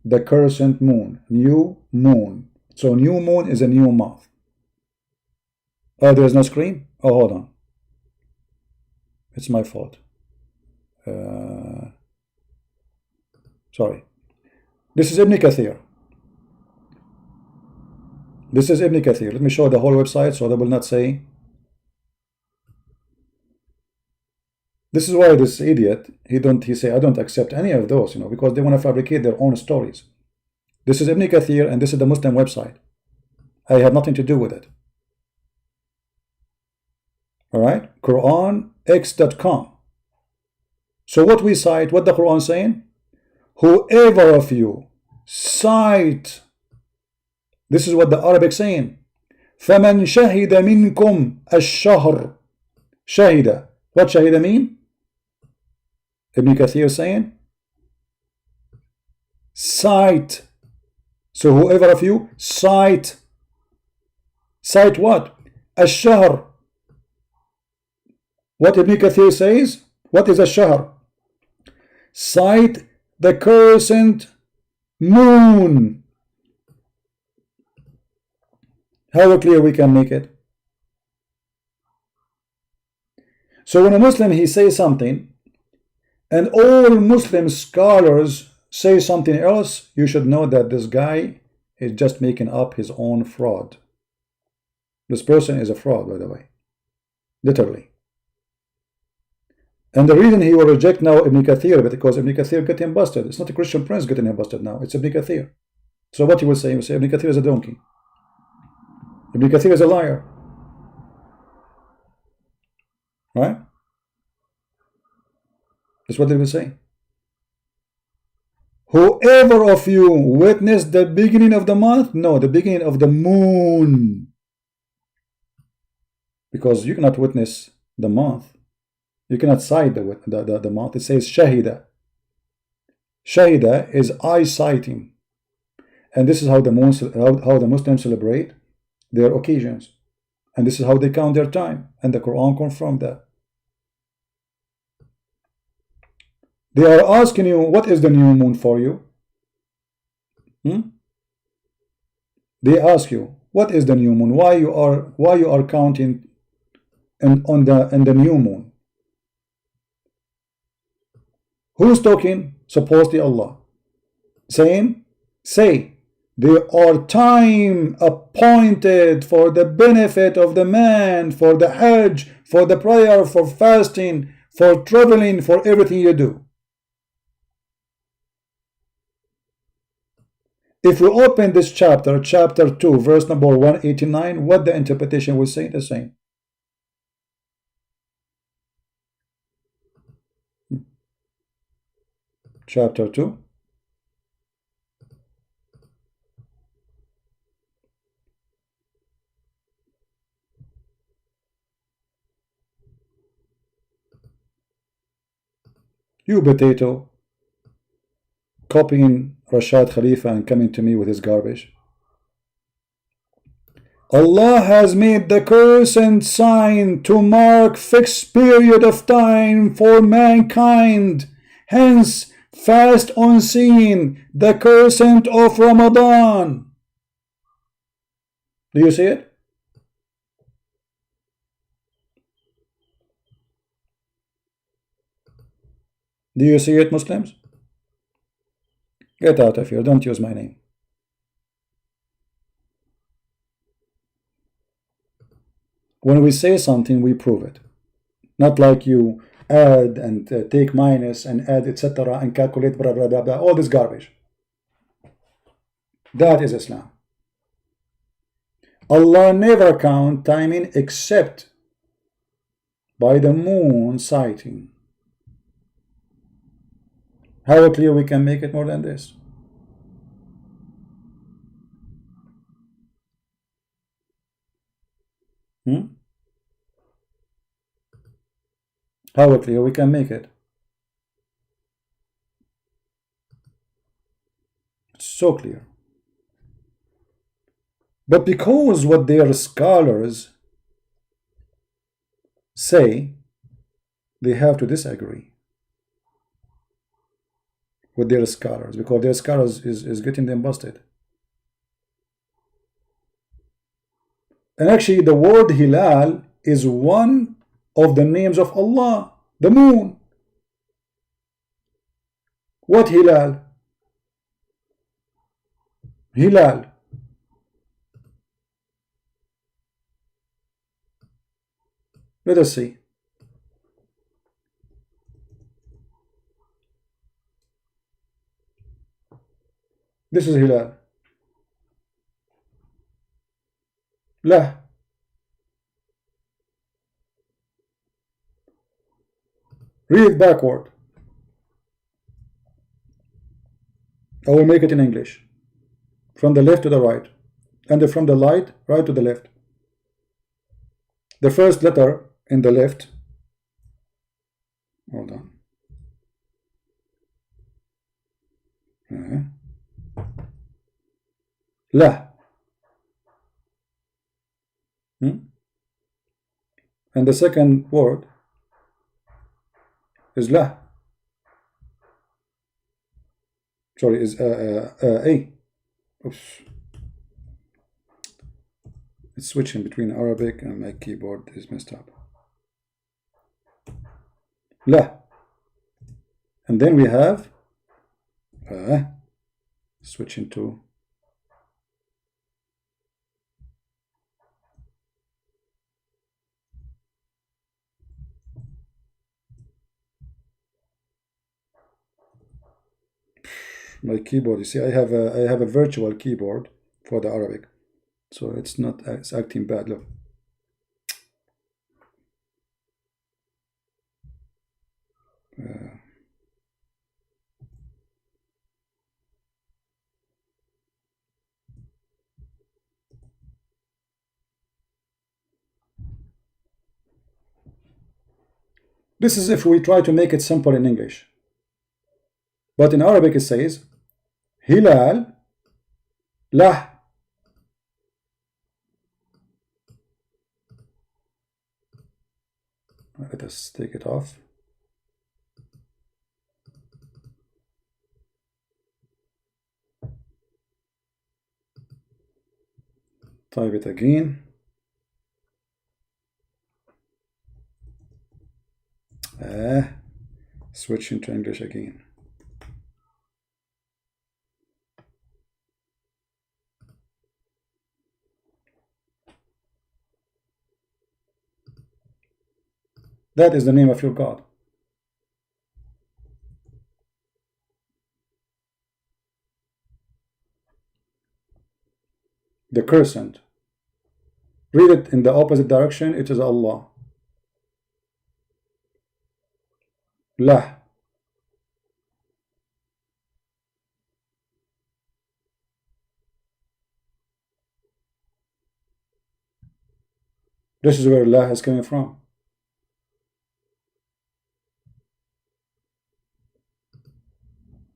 The crescent moon, new moon. So new moon is a new month. Oh, there's no screen? Oh, hold on. It's my fault. Sorry. This is Ibn Kathir. This is Ibn Kathir. Let me show the whole website so they will not say. This is why this idiot, he say I don't accept any of those, because they want to fabricate their own stories. This is Ibn Kathir and this is the Muslim website. I have nothing to do with it. Alright? QuranX.com. So what we cite, what the Quran saying? Whoever of you cite, this is what the Arabic saying. فَمَنْ شَهِدَ مِنْكُمْ الشَّهْرِ. Shahida. What shahida mean? Ibn Kathir saying cite. So whoever of you cite. Cite what? Ash-shahr. What Ibn Kathir says? What is ash-shahr? Cite the crescent moon. How clear we can make it? So when a Muslim he says something and all Muslim scholars say something else, you should know that this guy is just making up his own fraud. This person is a fraud, by the way. Literally. And the reason he will reject now Ibn Kathir, because Ibn Kathir got him busted. It's not a Christian prince getting him busted now. It's Ibn Kathir. So what he will say? He will say Ibn Kathir is a donkey. Ibn Kathir is a liar. Right? That's what they will say. Whoever of you witnessed the beginning of the month? No, the beginning of the moon. Because you cannot witness the month. You cannot cite the month. It says shahida. Shahida is eye-sighting. And this is how the Muslims celebrate their occasions. And this is how they count their time. And the Quran confirmed that. They are asking you, what is the new moon for you? They ask you, what is the new moon? Why you are counting in the new moon? Who's talking? Supposedly Allah. Saying, say, there are time appointed for the benefit of the man, for the Hajj, for the prayer, for fasting, for traveling, for everything you do. If we open this chapter 2, verse number 189, what the interpretation will say? The same. Chapter 2. You potato, copying Rashad Khalifa and coming to me with his garbage. Allah has made the crescent sign to mark fixed period of time for mankind. Hence, fast on seeing the crescent of Ramadan. Do you see it? Do you see it, Muslims? Get out of here. Don't use my name. When we say something, we prove it. Not like you add and take minus and add, etc., and calculate, blah, blah, blah, blah, all this garbage. That is Islam. Allah never count timing except by the moon sighting. How clear we can make it more than this? How clear we can make it? It's so clear. But because what their scholars say, they have to disagree with their scholars, because their scholars is getting them busted. And actually the word hilal is one of the names of Allah, the moon. What hilal? Hilal. Let us see. This is hilal. La. Read backward. I will make it in English. From the left to the right. And from the right to the left. The first letter in the left. Hold on. La. And the second word is la. Sorry, is a. Oops. It's switching between Arabic and my keyboard is messed up. La. And then we have switching to my keyboard. You see, I have a virtual keyboard for the Arabic, so it's acting bad. Look. This is if we try to make it simple in English. But in Arabic it says Hilal Lah. Let us take it off. Type it again. Switch into English again. That is the name of your God. The crescent. Read it in the opposite direction. It is Allah. Lah. This is where Allah is coming from.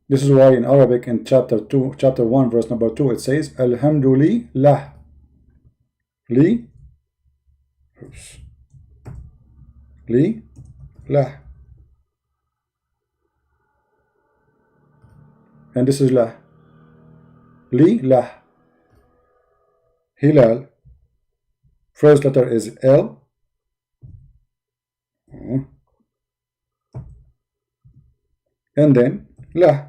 This is why in Arabic in chapter 1 verse number 2 it says Alhamdulillah. Li. Oops. Li. Lah. And this is lah. Li. Lah. Hilal. First letter is L. And then lah.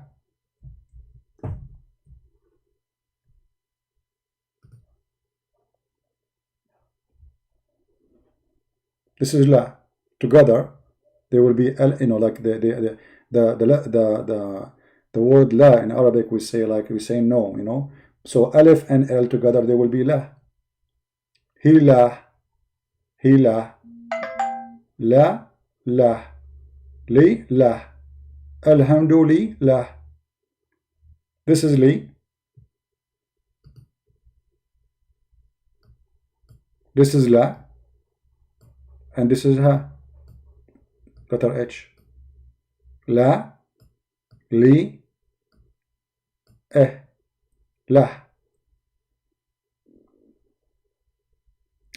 This is la. Together, there will be al. You know, like the word la in Arabic, we say no. You know, so alif and l together, they will be la. He la, la, la, li la, alhamdulillah la. This is li. This is la, and this is ha. Letter H. La, li, la.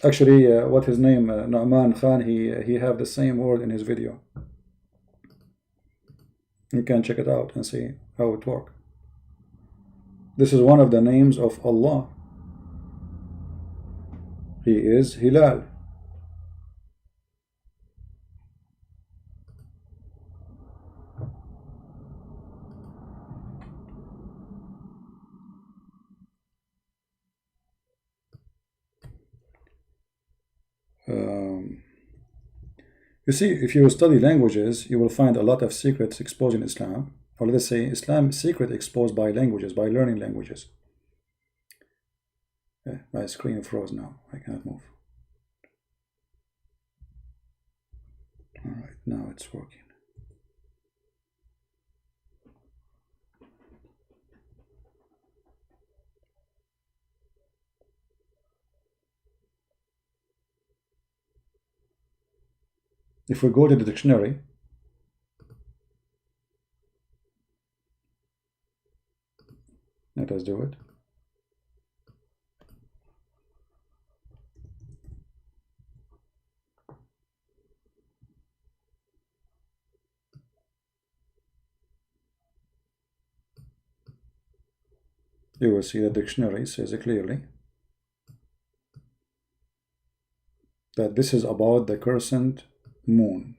Actually, what his name, Nu'man Khan, he have the same word in his video. You can check it out and see how it works. This is one of the names of Allah. He is Hilal. You see, if you study languages, you will find a lot of secrets exposed in Islam. Or let's say Islam secret exposed by languages, by learning languages. My screen froze now. I cannot move. All right, now it's working. If we go to the dictionary, let us do it. You will see the dictionary says clearly that this is about the crescent moon,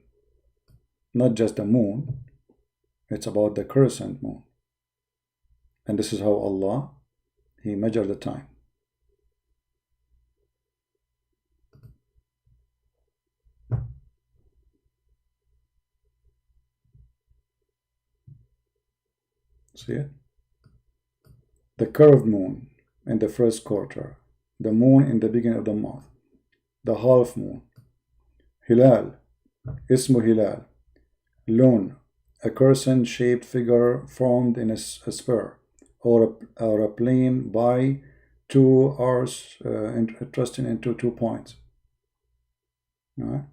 not just the moon, it's about the crescent moon. And this is how Allah, He measured the time. See it? The curved moon in the first quarter, the moon in the beginning of the month, the half moon, Hilal, Ismu Hilal, Lun, a crescent-shaped figure formed in a spur or a plane by two arcs thrusting into 2 points. All right.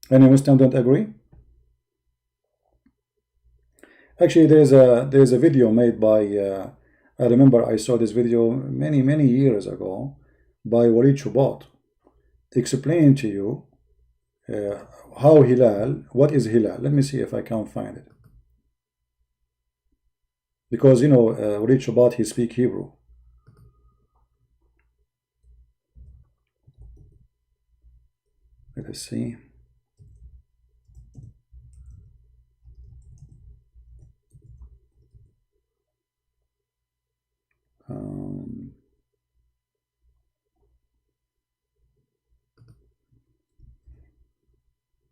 Any Muslim don't agree? Actually, there's a video made by I remember I saw this video many years ago by Walid Chubat, explaining to you how Hilal, what is Hilal. Let me see if I can find it, because you know Walid Chubat, he speaks Hebrew. Let us see.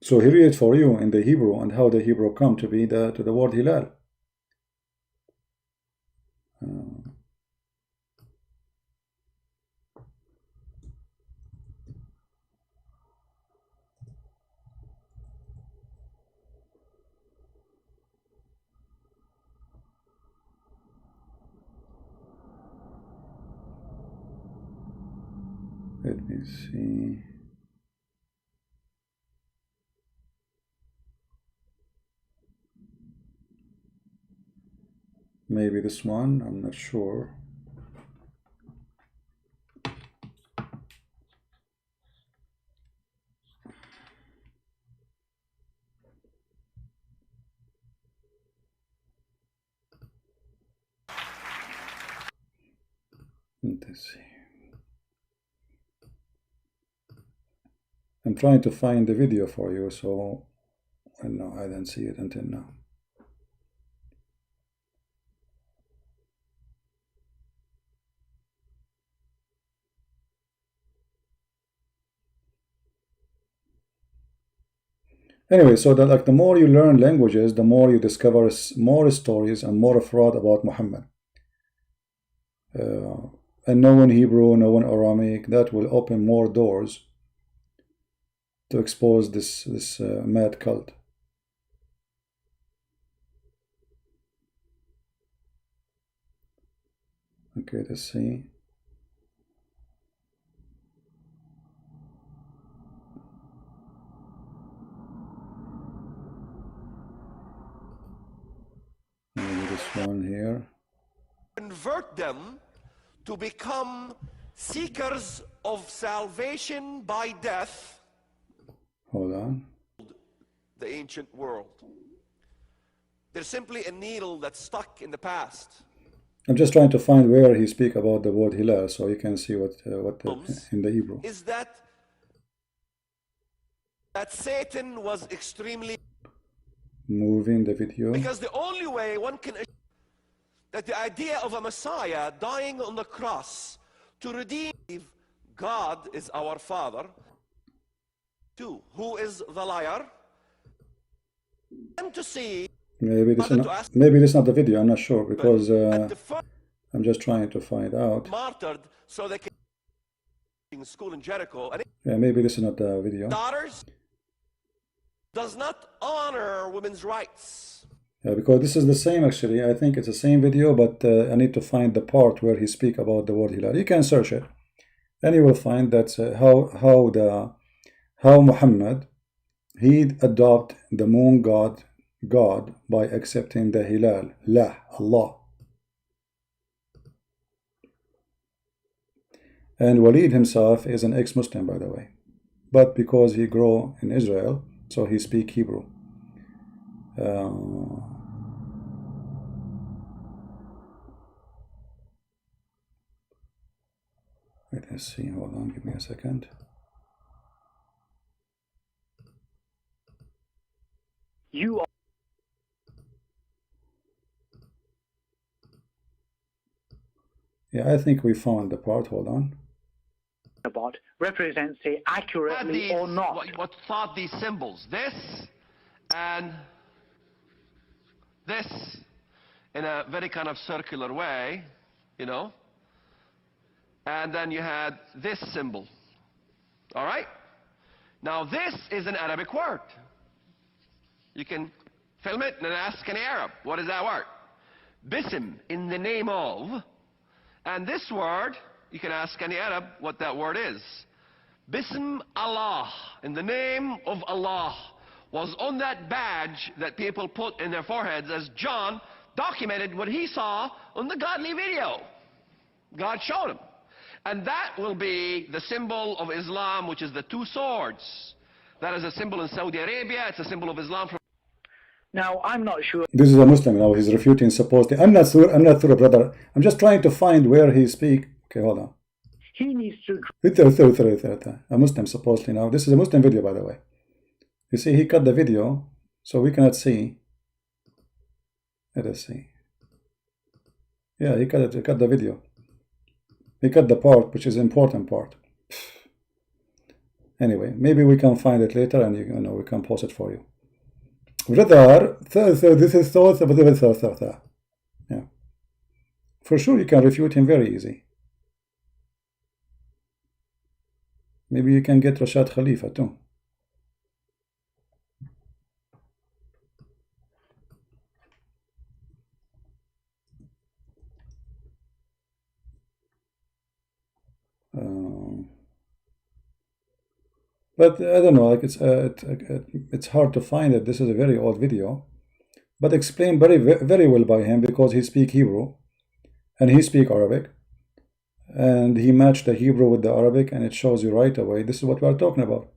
So he read it for you in the Hebrew and how the Hebrew come to be to the word Hilal. Let me see. Maybe this one, I'm not sure. Let's see. I'm trying to find the video for you, so no, I didn't see it until now. Anyway, so that like the more you learn languages, the more you discover more stories and more fraud about Muhammad. And knowing Hebrew, knowing Aramaic, that will open more doors to expose this mad cult. Okay, let's see. Maybe this one here. Convert them to become seekers of salvation by death. Hold on. The ancient world. They're simply a needle that's stuck in the past. I'm just trying to find where he speak about the word hilal, so you can see what in the Hebrew. Is that Satan was extremely moving the video, because the only way one can that the idea of a Messiah dying on the cross to redeem God is our Father, too, who is the liar, and to see maybe this is not the video. I'm not sure, because I'm just trying to find out. Martyred so they can in school in Jericho. And yeah, maybe this is not the video. Daughters does not honor women's rights. Yeah, because this is the same actually. I think it's the same video, but I need to find the part where he speak about the word hilal. You can search it, and you will find that how Muhammad he adopt the moon god by accepting the hilal, Allah. And Walid himself is an ex-Muslim, by the way, but because he grew in Israel, so he speak Hebrew. Let's see, hold on, give me a second. You are yeah, I think we found the part, hold on. about represents it accurately or not. What thought these symbols, this and this, in a very kind of circular way, you know, and then you had this symbol. All right? Now this is an Arabic word. You can film it and ask any Arab, what is that word? Bism, in the name of. And this word, you can ask any Arab what that word is. Bism Allah, in the name of Allah, was on that badge that people put in their foreheads as John documented what he saw on the godly video. God showed him. And that will be the symbol of Islam, which is the two swords. That is a symbol in Saudi Arabia. It's a symbol of Islam from... Now, I'm not sure. This is a Muslim now. He's refuting supposedly. I'm not sure, brother. I'm just trying to find where he speak. Okay, hold on. He needs to... A Muslim supposedly now. This is a Muslim video, by the way. You see, he cut the video, so we cannot see. Let us see. Yeah, he cut the video. He cut the part, which is important part. Anyway, maybe we can find it later, and you know we can post it for you. Brother, this is so. Yeah, for sure you can refute him very easy. Maybe you can get Rashad Khalifa too. But I don't know, like it's hard to find it. This is a very old video, but explained very well by him, because he speak Hebrew and he speak Arabic, and he matched the Hebrew with the Arabic, and it shows you right away. This is what we are talking about.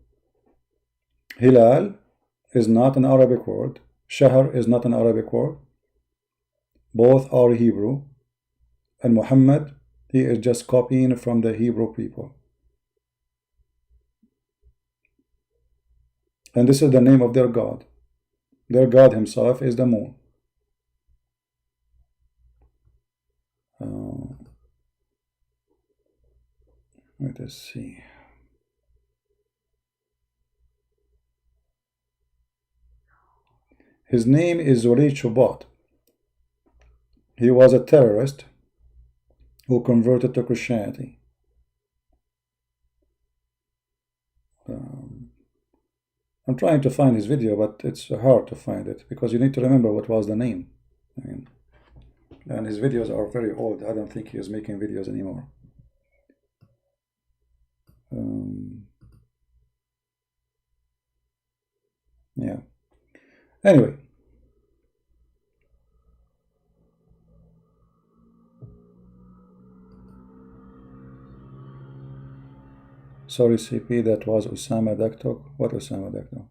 Hilal is not an Arabic word. Shahr is not an Arabic word. Both are Hebrew, and Muhammad, he is just copying from the Hebrew people. And this is the name of their God. Their God himself is the moon. Let us see. His name is Walid Shoebat. He was a terrorist who converted to Christianity. I'm trying to find his video, but it's hard to find it because you need to remember what was the name. And his videos are very old. I don't think he is making videos anymore. Yeah. Anyway. Sorry, CP, that was Osama Daktok. What Osama Daktok?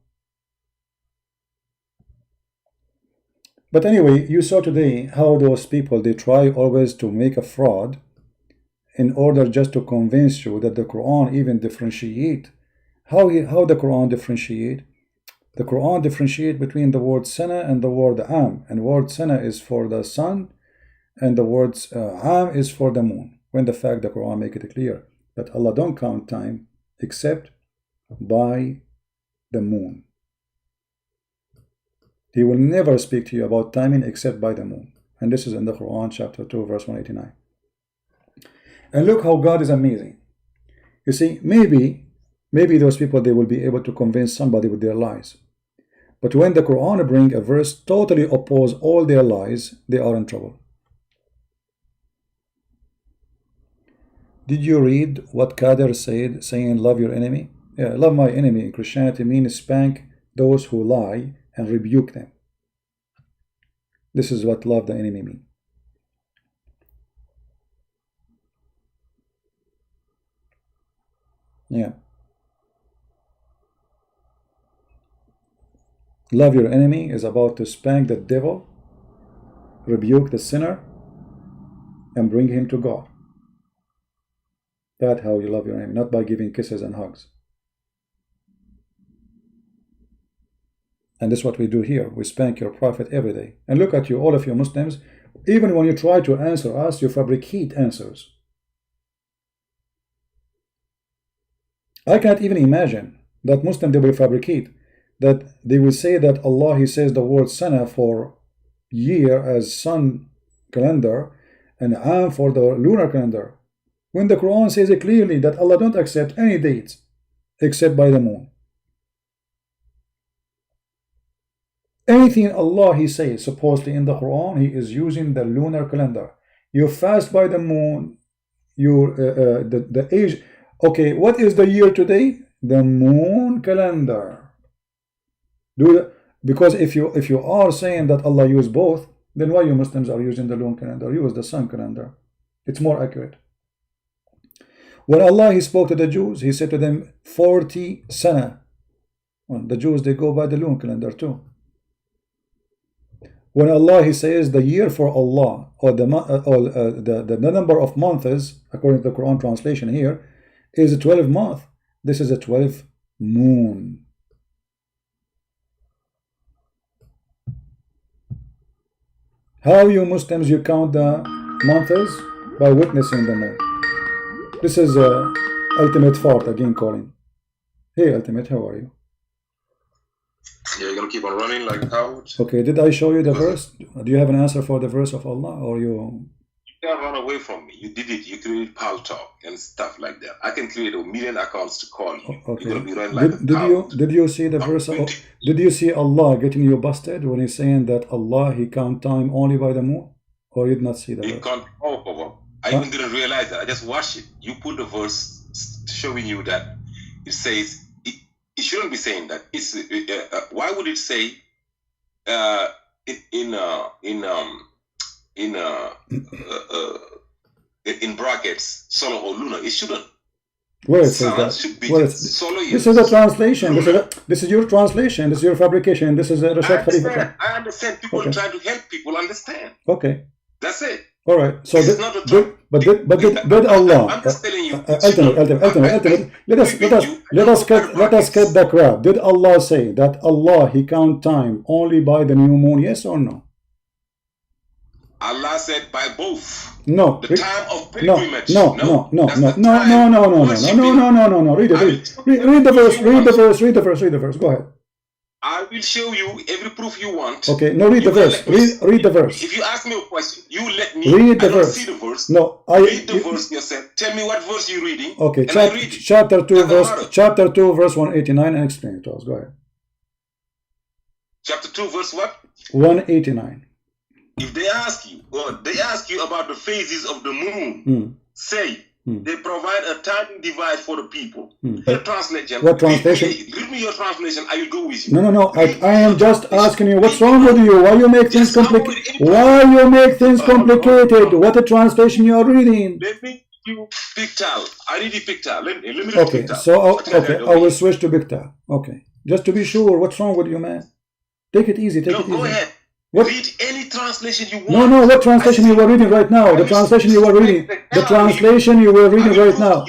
But anyway, you saw today how those people, they try always to make a fraud in order just to convince you that the Quran even differentiate. How the Quran differentiate? The Quran differentiate between the word sana and the word am. And word sana is for the sun and the words am is for the moon. When the fact the Quran make it clear that Allah don't count time except by the moon. He will never speak to you about timing except by the moon. And this is in the Quran chapter 2 verse 189. And look how God is amazing. You see, maybe those people, they will be able to convince somebody with their lies. But when the Quran bring a verse totally oppose all their lies, they are in trouble. Did you read what Kader said, saying love your enemy? Yeah, love my enemy in Christianity means spank those who lie and rebuke them. This is what love the enemy means. Yeah. Love your enemy is about to spank the devil, rebuke the sinner, and bring him to God. That's how you love your enemy, not by giving kisses and hugs. And this is what we do here. We spank your prophet every day. And look at you, all of you Muslims, even when you try to answer us, you fabricate answers. I can't even imagine that Muslim, they will fabricate, that they will say that Allah, He says the word sana for year as sun calendar and am for the lunar calendar, when the Quran says it clearly that Allah don't accept any dates except by the moon. Anything Allah, He says supposedly in the Quran, He is using the lunar calendar. You fast by the moon, you the age. Okay, what is the year today? The moon calendar. Because if you are saying that Allah used both, then why you Muslims are using the lunar calendar? Use the sun calendar. It's more accurate. When Allah, He spoke to the Jews, He said to them 40 sana. Well, the Jews, they go by the lunar calendar too. When Allah, He says the year for Allah, or the number of months, according to the Quran translation here, is a 12 month. This is a 12 moon. How you Muslims, you count the months? By witnessing the moon. This is Ultimate Fart again calling. Hey Ultimate, how are you? Yeah, you're gonna keep on running like a coward. Okay, did I show you the verse? Do you have an answer for the verse of Allah, or you? You can't run away from me. You did it. You created Pal Talk and stuff like that. I can create 1 million accounts to call you. Okay. You're gonna be running like a coward. Did you see the verse? Did you see Allah getting you busted when He's saying that Allah, He count time only by the moon? Or you did not see the verse? Can't. I even didn't realize that. I just watched it. You put the verse showing you that it says it shouldn't be saying that. It's why would it say in brackets solar or lunar? It shouldn't. Where it says that? Should be solar. This is a translation. This is your translation. This is your fabrication. This is a Rashad Khalifa. I understand. People try to help people understand. Okay. That's it. All right. So did Allah? I'm just telling you. Ultimate. Let us cut the crap. Did Allah say that Allah, He count time only by the new moon? Yes or no? Allah said by both. No. The time of pilgrimage. No. Read the verse. Go ahead. I will show you every proof you want. Okay, no, read the verse. Read the verse. If you ask me a question, you let me. Read the I don't verse. see the verse. No, read the verse yourself. Tell me what verse you're reading. Okay, and I read it. chapter 2, verse 189, and explain it to us. Go ahead. Chapter 2, verse what? 189. If they ask you, about the phases of the moon, say they provide a timing device for the people. Your translation. What translation? Read me your translation. I will go with you. No. I am just asking you, what's wrong with you? Why you make things complicated? Why you make things complicated? What a translation you are reading? Let me do Pictal. I read the Pictal. Let me read Okay, Pictal. so I will switch to Pictal. Okay, just to be sure, what's wrong with you, man? Take it easy. Go ahead. What? Read any translation you want. No, what translation you were reading right now? The translation you were reading. The translation you were reading right now.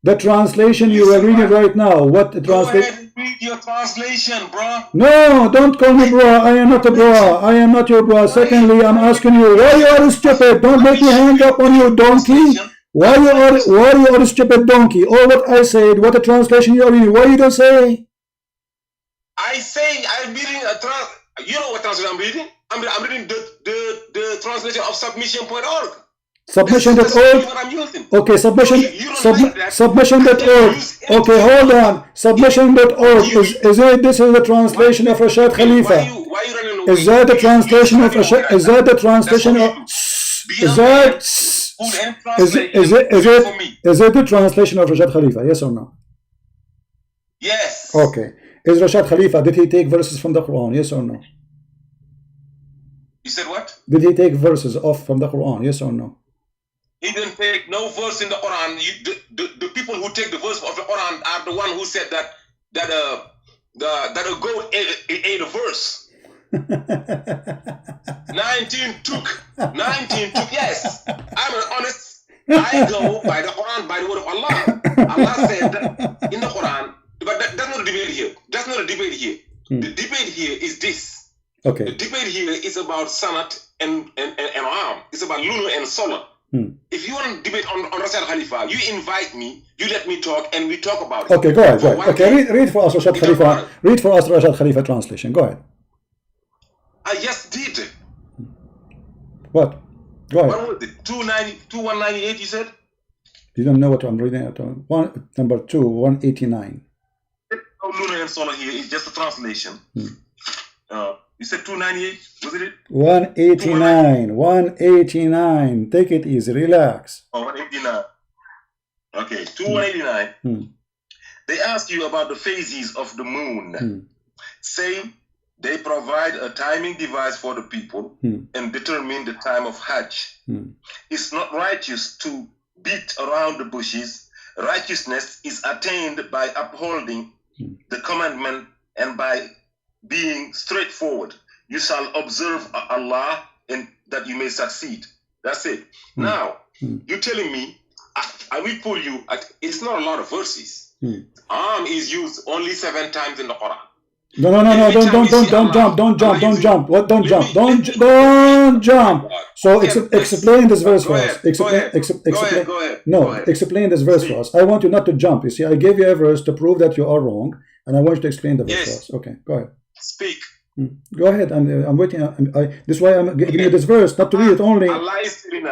The translation you were reading right now. What the translation? Go ahead and read your translation, bro. No, don't call me bro. I am not a bro. I am not your bro. Secondly, I'm asking you, why you are stupid? Don't make me hang up on you, donkey. Why you are stupid, donkey? Or what I said, what the translation you are reading? Why you don't say? I'm reading a you know what translation I'm reading? I'm reading the translation of submission.org. Submission.org. Okay, submission.org. Okay, hold on. Submission.org. Is it this is the translation of Rashad Khalifa? Why you running away? Is that the translation of Rashad? Is that the translation of? Is it the translation of Rashad Khalifa? Yes or no? Yes. Okay. Is Rashad Khalifa, did he take verses from the Quran? Yes or no? You said what? Did he take verses off from the Quran? Yes or no? He didn't take no verse in the Quran. The people who take the verse of the Quran are the one who said that a goat ate a verse. 19 took. Yes, I'm honest. I go by the Quran, by the word of Allah. Allah said in the Quran, but that's not a debate here. That's not a debate here. The debate here is this. Okay. The debate here is about Sanat and Ram. It's about lunar and solar. If you want to debate on Rashad Khalifa, you invite me, you let me talk, and we talk about it. Okay, go ahead. Okay, read for us Rashad Khalifa. Read for us Rashad Khalifa translation. Go ahead. I just did. What? Go ahead. What was it? 2198, you said? You don't know what I'm reading at all. Number 2, 189. No lunar and solar here. It's just a translation. You said 298, wasn't it? 189. Take it easy, relax. Oh, 189. Okay, 189. They ask you about the phases of the moon. Say they provide a timing device for the people and determine the time of Hajj. It's not righteous to beat around the bushes. Righteousness is attained by upholding the commandment and by being straightforward. You shall observe Allah and that you may succeed. That's it. Now, you're telling me, I will pull you, it's not a lot of verses. Is used only 7 times in the Quran. No, don't jump. What? Don't jump. So explain this verse for us. Explain this verse for us. I want you not to jump. You see, I gave you a verse to prove that you are wrong, and I want you to explain the verse for us. Okay, go ahead. Speak. Go ahead. I'm waiting. This is why I'm giving you this verse, not to read it only. Allah is telling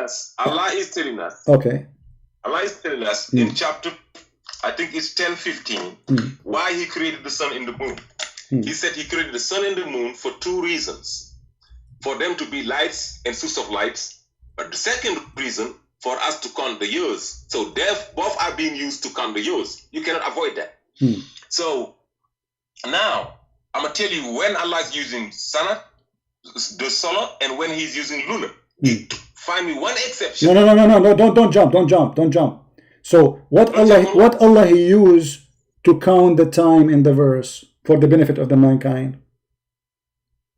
us. Okay. Allah is telling us in chapter, I think it's 10:15, why He created the sun and the moon. He said He created the sun and the moon for 2 reasons: for them to be lights and source of lights. But the second reason, for us to count the years. So both are being used to count the years. You cannot avoid that. So now I'm gonna tell you when Allah is using Sanat, the solar, and when He's using lunar. Find me one exception. No, don't jump. So what Allah He used to count the time in the verse for the benefit of the mankind?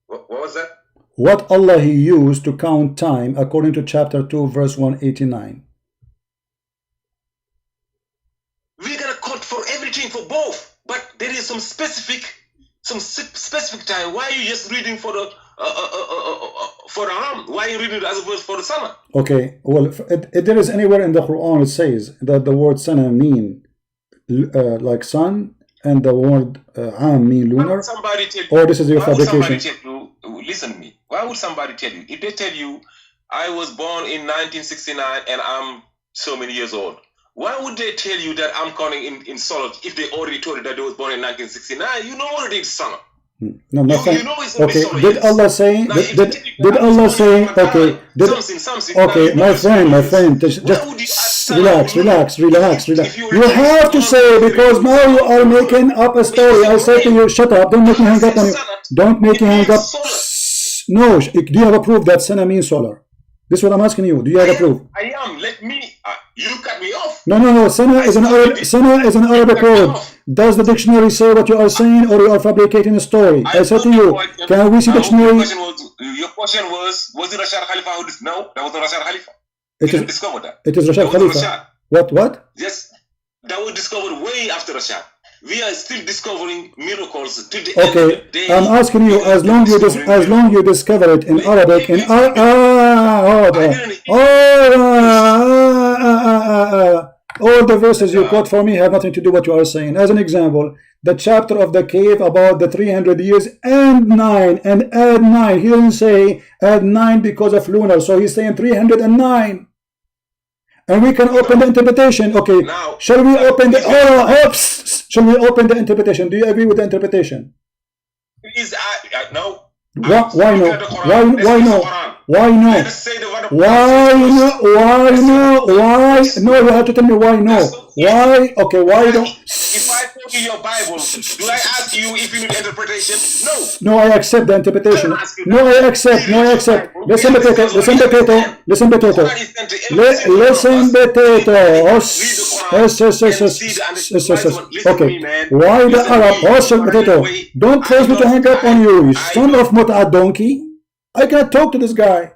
What was that? What Allah He used to count time according to chapter 2 verse 189? We're gonna count for everything for both, but there is some specific time. Why are you just reading for the Ram? Why are you reading it as a verse for the Sana? Okay, well, if there is anywhere in the Quran it says that the word Sana mean like sun and the word am mean lunar? Somebody tell you, or this is your fabrication? Listen to me. Why would somebody tell you? If they tell you, I was born in 1969 and I'm so many years old, why would they tell you that I'm counting in solar if they already told you that they was born in 1969? You know already it's summer. No, my friend. You know it's okay, solar did years. Allah say? Now, Did Allah say? Okay, something. Okay, my friend, just relax. You have to say, because now you are making up a story. I say to you, shut up. Don't make me hang up on you. Don't make me hang up. No, do you have a proof that sana means solar? This is what I'm asking you. Do you have a proof? I am. Let me. You cut me off. No. Sana is an Arabic word. Does the dictionary say what you are saying, or you are fabricating a story? I said to you, can we see dictionary? Your question was it Rashad Khalifa who did? No, that was not Rashad Khalifa. You didn't discover that. It is Rashad Khalifa. What? Yes, that was discovered way after Rashad. We are still discovering miracles to the end of the day. I'm asking you, as long you discover it in Arabic, in all the verses you quote for me have nothing to do with what you are saying. As an example, the chapter of the cave about the 300 years and 9 and add 9. He didn't say add 9 because of lunar, so he's saying 309. And we can open the interpretation. Okay, now, shall we open the shall we open the interpretation? Do you agree with the interpretation? Please, no. Why no? Why no? Why no? No, you have to tell me why no. Why? Okay, why don't? If I quote you your Bible, do I ask you if you need interpretation? No. No, I accept the interpretation. No, I accept. Listen, potato. Okay. Why the Arab? Potato. Don't force me to hang up on you, you son of a donkey. I cannot talk to this guy.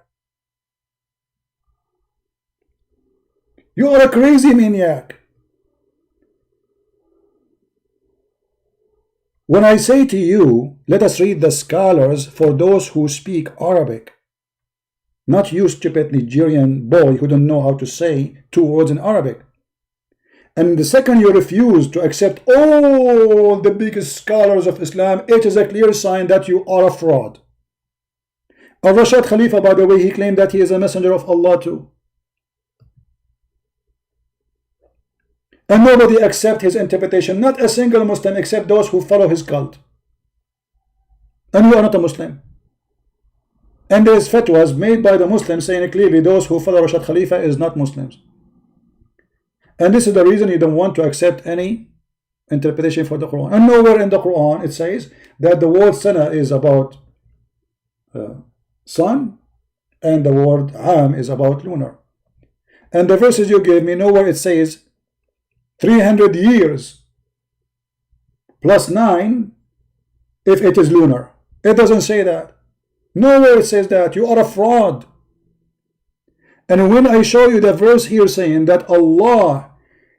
You are a crazy maniac. When I say to you, let us read the scholars for those who speak Arabic, not you stupid Nigerian boy who don't know how to say 2 words in Arabic. And the second you refuse to accept all the biggest scholars of Islam, it is a clear sign that you are a fraud. Rashad Khalifa, by the way, he claimed that he is a messenger of Allah too. And nobody accepts his interpretation, not a single Muslim except those who follow his cult. And you are not a Muslim. And there is fatwas made by the Muslims saying clearly those who follow Rashad Khalifa is not Muslims. And this is the reason you don't want to accept any interpretation for the Quran. And nowhere in the Quran it says that the word sana is about sun and the word am is about lunar. And the verses you gave me, nowhere it says 300 years plus 9 if it is lunar. It doesn't say that. Nowhere it says that. You are a fraud. And when I show you the verse here saying that Allah,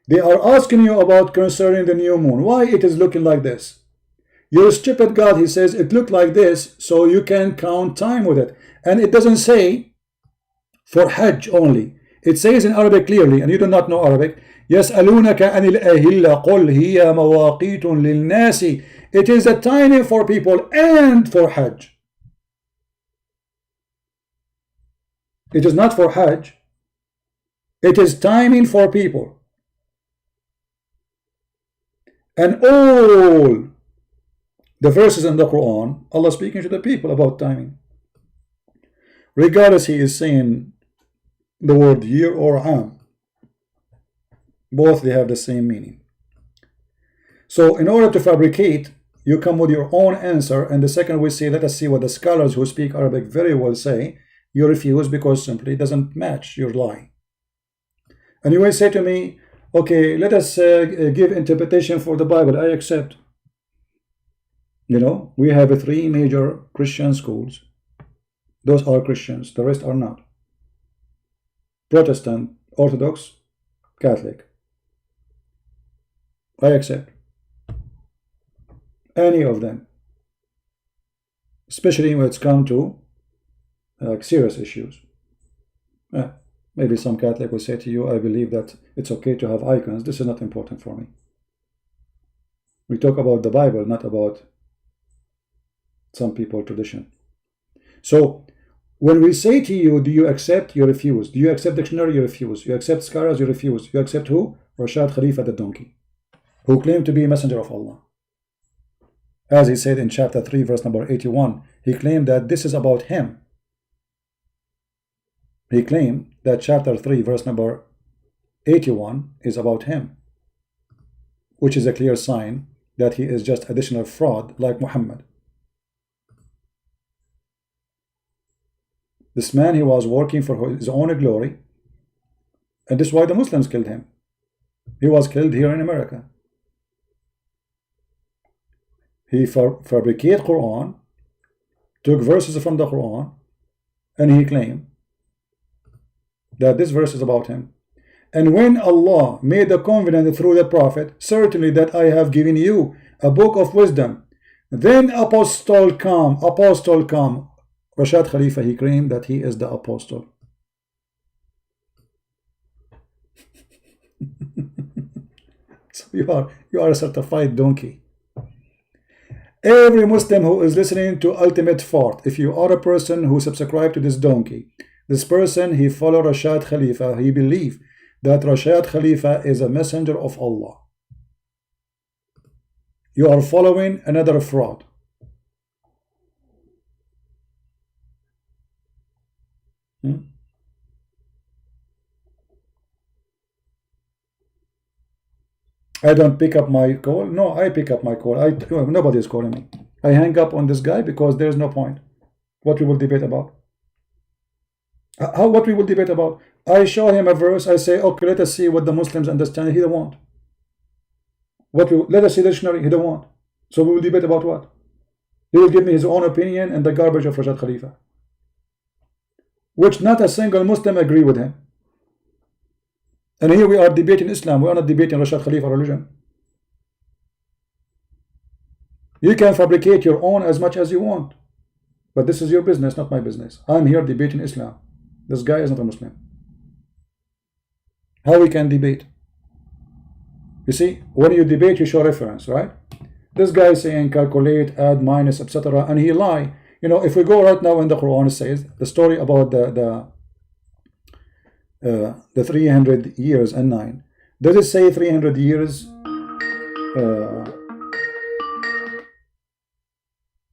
they are asking you about concerning the new moon, why it is looking like this? You're a stupid God, he says, it looked like this so you can count time with it. And it doesn't say for Hajj only. It says in Arabic clearly, and you do not know Arabic, يَسْأَلُونَكَ عَنِ الْأَهِلَّ قُلْ هِيَ مَوَاقِيتٌ لِلنَّاسِ. It is a timing for people and for Hajj. It is not for Hajj. It is timing for people. And all the verses in the Quran, Allah speaking to the people about timing. Regardless he is saying the word year or am. Both they have the same meaning. So in order to fabricate, you come with your own answer, and the second we say, let us see what the scholars who speak Arabic very well say. You refuse because simply it doesn't match your lie. And you will say to me, okay, let us give interpretation for the Bible. I accept. You know, we have 3 major Christian schools. Those are Christians, the rest are not. Protestant, Orthodox, Catholic. I accept. Any of them. Especially when it's come to serious issues. Maybe some Catholic will say to you, I believe that it's okay to have icons. This is not important for me. We talk about the Bible, not about some people tradition. So when we say to you, do you accept? You refuse. Do you accept dictionary? You refuse. You accept scholars? You refuse. You accept who? Rashad Khalifa the donkey, who claimed to be a messenger of Allah. As he said in chapter 3 verse number 81, he claimed that this is about him. He claimed that chapter 3 verse number 81 is about him, which is a clear sign that he is just additional fraud like Muhammad. This man, he was working for his own glory, and this is why the Muslims killed him. He was killed here in America. He fabricated Quran, took verses from the Quran, and he claimed that this verse is about him. And when Allah made a covenant through the Prophet, certainly that I have given you a book of wisdom, then apostle come, Rashad Khalifa, he claimed that he is the apostle. So you are a certified donkey. Every Muslim who is listening to Ultimate Fort, if you are a person who subscribe to this donkey, this person, he follow Rashad Khalifa, he believe that Rashad Khalifa is a messenger of Allah. You are following another fraud. I don't pick up my call. No, I pick up my call. Nobody is calling me. I hang up on this guy because there is no point. What we will debate about? What we will debate about? I show him a verse. I say, okay, let us see what the Muslims understand. He don't want. Let us see the dictionary. He don't want. So we will debate about what? He will give me his own opinion and the garbage of Rashad Khalifa, which not a single Muslim agree with him. And here we are debating Islam. We are not debating Rashad Khalifa religion. You can fabricate your own as much as you want, but this is your business, not my business. I'm here debating Islam. This guy is not a Muslim. How we can debate? You see, when you debate, you show reference, right? This guy is saying calculate, add, minus, etc., and he lie. You know, if we go right now in the Quran, it says the story about the 300 years and 9. Does it say 300 years?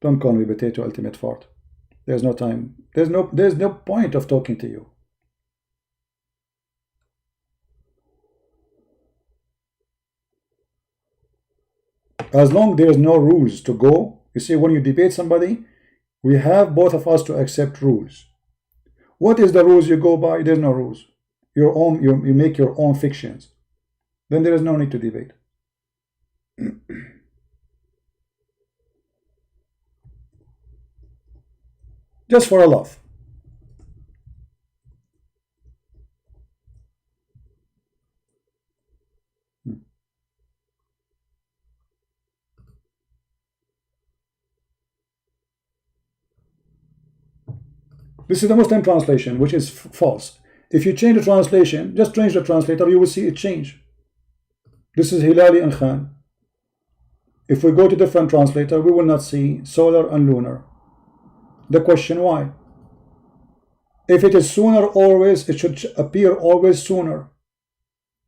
Don't call me potato, Ultimate Fart. There's no time. There's no point of talking to you. As long there is no rules to go. You see, when you debate somebody, we have both of us to accept rules. What is the rules you go by? There's no rules. Your own, you make your own fictions. Then there is no need to debate. Just for a laugh. This is the Muslim translation, which is false. If you change the translation, just change the translator, you will see it change. This is Hilali and Khan. If we go to different translator, we will not see solar and lunar. The question why? If it is sooner always, it should appear always sooner.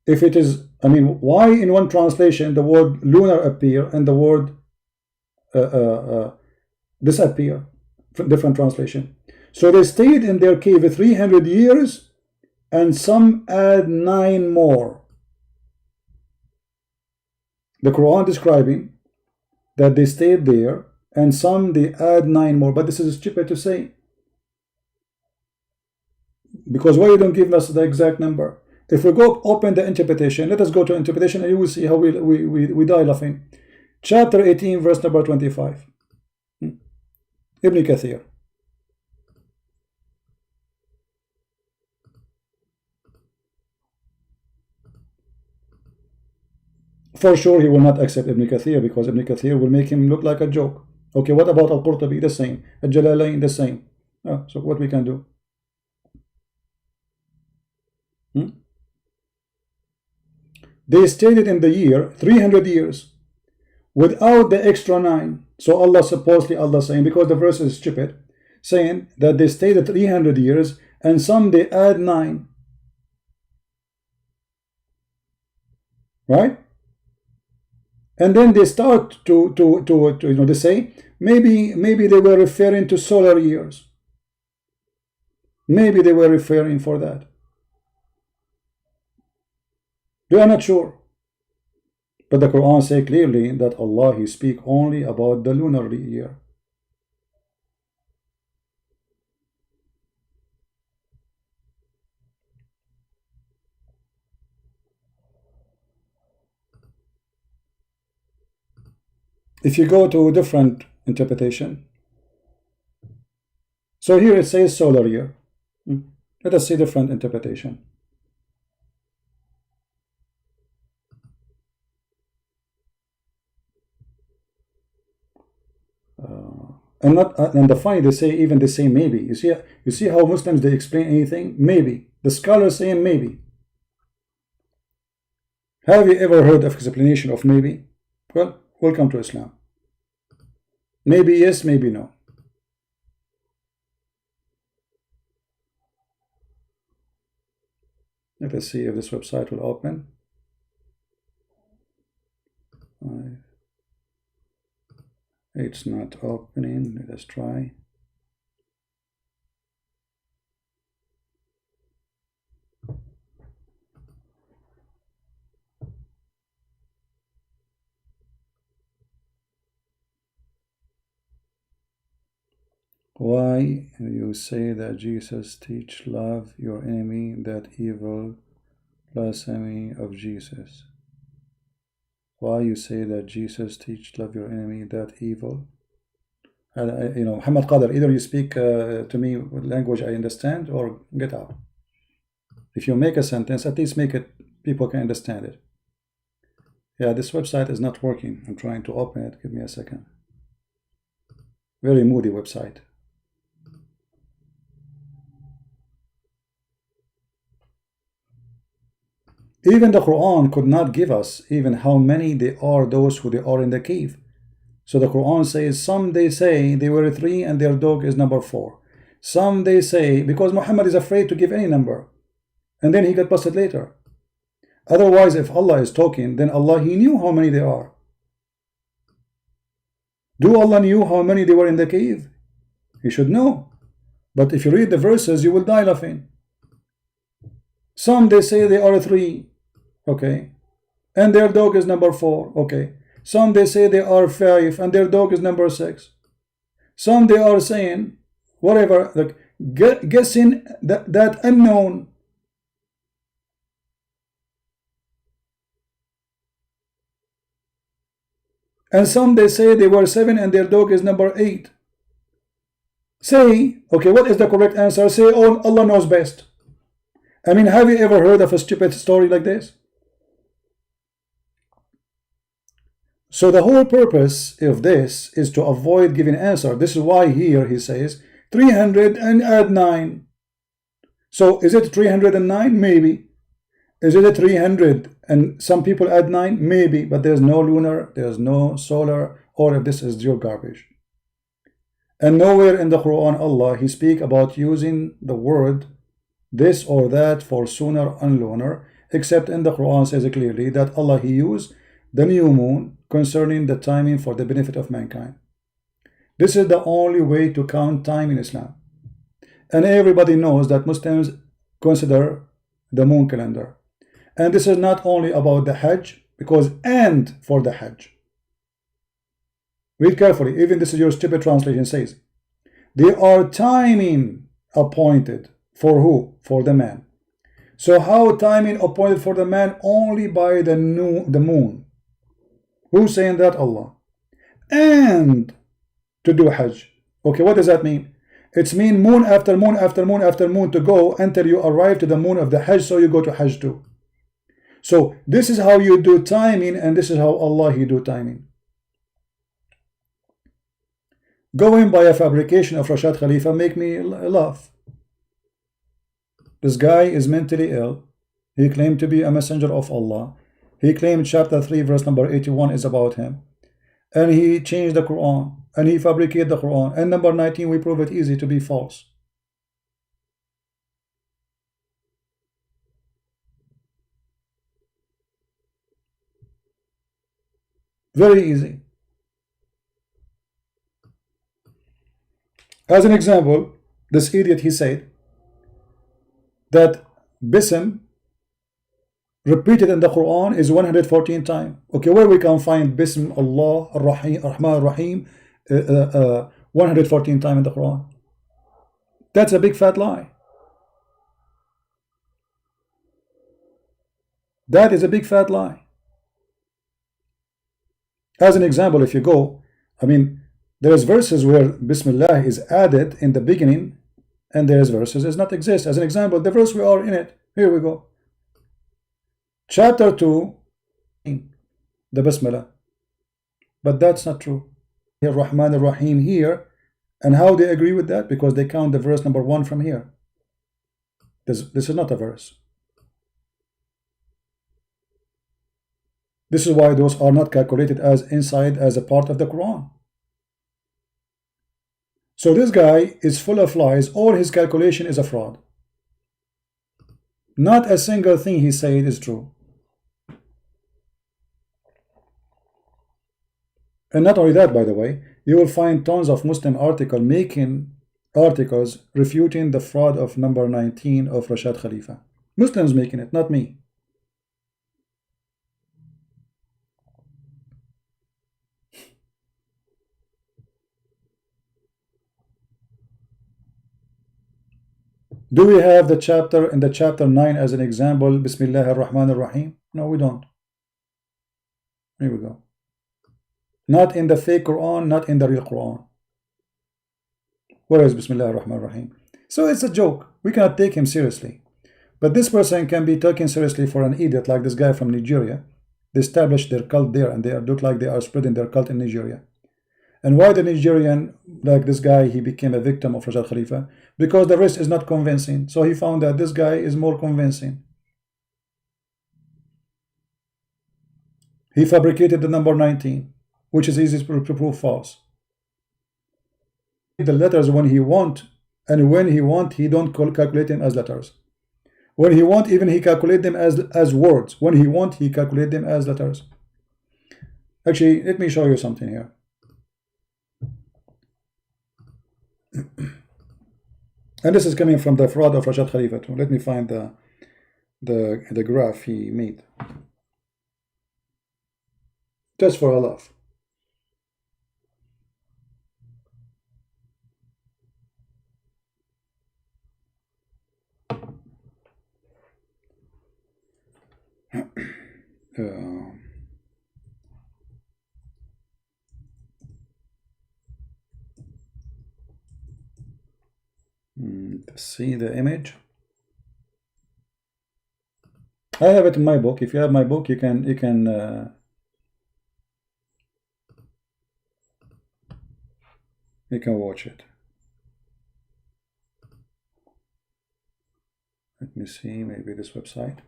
If it is, I mean, why in one translation the word lunar appear and the word disappear? Different translation. So they stayed in their cave 300 years and some add 9 more. The Quran describing that they stayed there and some they add 9 more, but this is stupid to say, because why you don't give us the exact number? If we go open the interpretation, let us go to interpretation and you will see how we die laughing. Chapter 18 verse number 25, Ibn Kathir. For sure he will not accept Ibn Kathir, because Ibn Kathir will make him look like a joke. Okay, what about Al-Qurtubi? The same. Al-Jalalain, the same. So what we can do? They stated in the year 300 years. without the extra 9. So Allah supposedly Allah saying, because the verse is stupid, saying that they stayed at 300 years and some they add 9. Right? And then they start to they say maybe they were referring to solar years. Maybe they were referring for that. They are not sure. But the Quran says clearly that Allah He speak only about the lunar year. If you go to a different interpretation, so here it says solar year. Let us see different interpretation. And the funny, they say maybe. You see how Muslims they explain anything? Maybe. The scholars saying maybe. Have you ever heard of explanation of maybe? Well, welcome to Islam. Maybe yes, maybe no. Let us see if this website will open. It's not opening. Let us try. Why you say that Jesus teach love your enemy, that evil blasphemy of Jesus? Why you say that Jesus teach love your enemy, that evil? Muhammad Qadr, either you speak to me with language I understand or get out. If you make a sentence, at least make it people can understand it. Yeah, this website is not working. I'm trying to open it. Give me a second. Very moody website. Even the Quran could not give us even how many they are those who they are in the cave. So the Quran says some they say they were 3 and their dog is number 4. Some they say, because Muhammad is afraid to give any number, and then he got busted later. Otherwise, if Allah is talking, then Allah He knew how many there are. Do Allah knew how many they were in the cave? He should know. But if you read the verses, you will die laughing. Some they say they are 3. Okay, and their dog is number 4. Okay, some they say they are 5 and their dog is number 6. Some they are saying whatever, like guessing that unknown. And some they say they were 7 and their dog is number 8. Say, okay, what is the correct answer? Say, oh, Allah knows best. I mean, have you ever heard of a stupid story like this? So the whole purpose of this is to avoid giving answer. This is why here he says 300 and add 9. So is it 309? Maybe. Is it 300 and some people add 9? Maybe. But there's no lunar, there's no solar, or if this is your garbage. And nowhere in the Quran Allah He speak about using the word this or that for solar and lunar, except in the Quran says clearly that Allah He used the new moon concerning the timing for the benefit of mankind. This is the only way to count time in Islam. And everybody knows that Muslims consider the moon calendar. And this is not only about the Hajj, because and for the Hajj. Read carefully, even this is your stupid translation says. They are timing appointed for who? For the man. So how timing appointed for the man? Only by the moon. Who's saying that? Allah. And to do Hajj. Okay, what does that mean? It's mean moon after moon after moon after moon to go until you arrive to the moon of the Hajj, so you go to Hajj too. So this is how you do timing, and this is how Allah He do timing. Going by a fabrication of Rashad Khalifa make me laugh. This guy is mentally ill. He claimed to be a messenger of Allah. He claimed chapter 3 verse number 81 is about him. and he changed the Quran, and he fabricated the Quran, and number 19 we prove it easy to be false. Very easy. As an example, this idiot, he said that Bism repeated in the Quran is 114 times. Okay, where we can find Bism Allah Ar-Rahim, Ar-Rahman Ar-Rahim 114 times in the Quran? That's a big fat lie. That is a big fat lie. As an example, if you go, I mean, there's verses where Bismillah is added in the beginning, and there's verses does not exist. As an example, the verse we are in it, here we go. Chapter 2, the Bismillah. But that's not true. Here, Rahman Ar-Rahim here, and how they agree with that? Because they count the verse number 1 from here. This is not a verse. This is why those are not calculated as inside as a part of the Quran. So this guy is full of lies. All his calculation is a fraud. Not a single thing he said is true. And not only that, by the way, you will find tons of Muslim articles refuting the fraud of number 19 of Rashad Khalifa. Muslims making it, not me. Do we have the chapter in the chapter 9 as an example, Bismillah ar-Rahman ar-Rahim? No, we don't. Here we go. Not in the fake Quran, not in the real Quran. Where is Bismillah ar-Rahman ar-Rahim? So it's a joke. We cannot take him seriously. But this person can be taken seriously for an idiot like this guy from Nigeria. They established their cult there, and they look like they are spreading their cult in Nigeria. And why the Nigerian, like this guy, he became a victim of Rashad Khalifa? Because the rest is not convincing. So he found that this guy is more convincing. He fabricated the number 19, which is easy to prove false. The letters when he want, and when he want, he don't calculate them as letters. When he want, even he calculate them as words. When he want, he calculate them as letters. Actually, let me show you something here. And this is coming from the fraud of Rashad Khalifa too. Let me find the graph he made. Just for a laugh. See the image. I have it in my book. If you have my book, you can watch it. Let me see, maybe this website.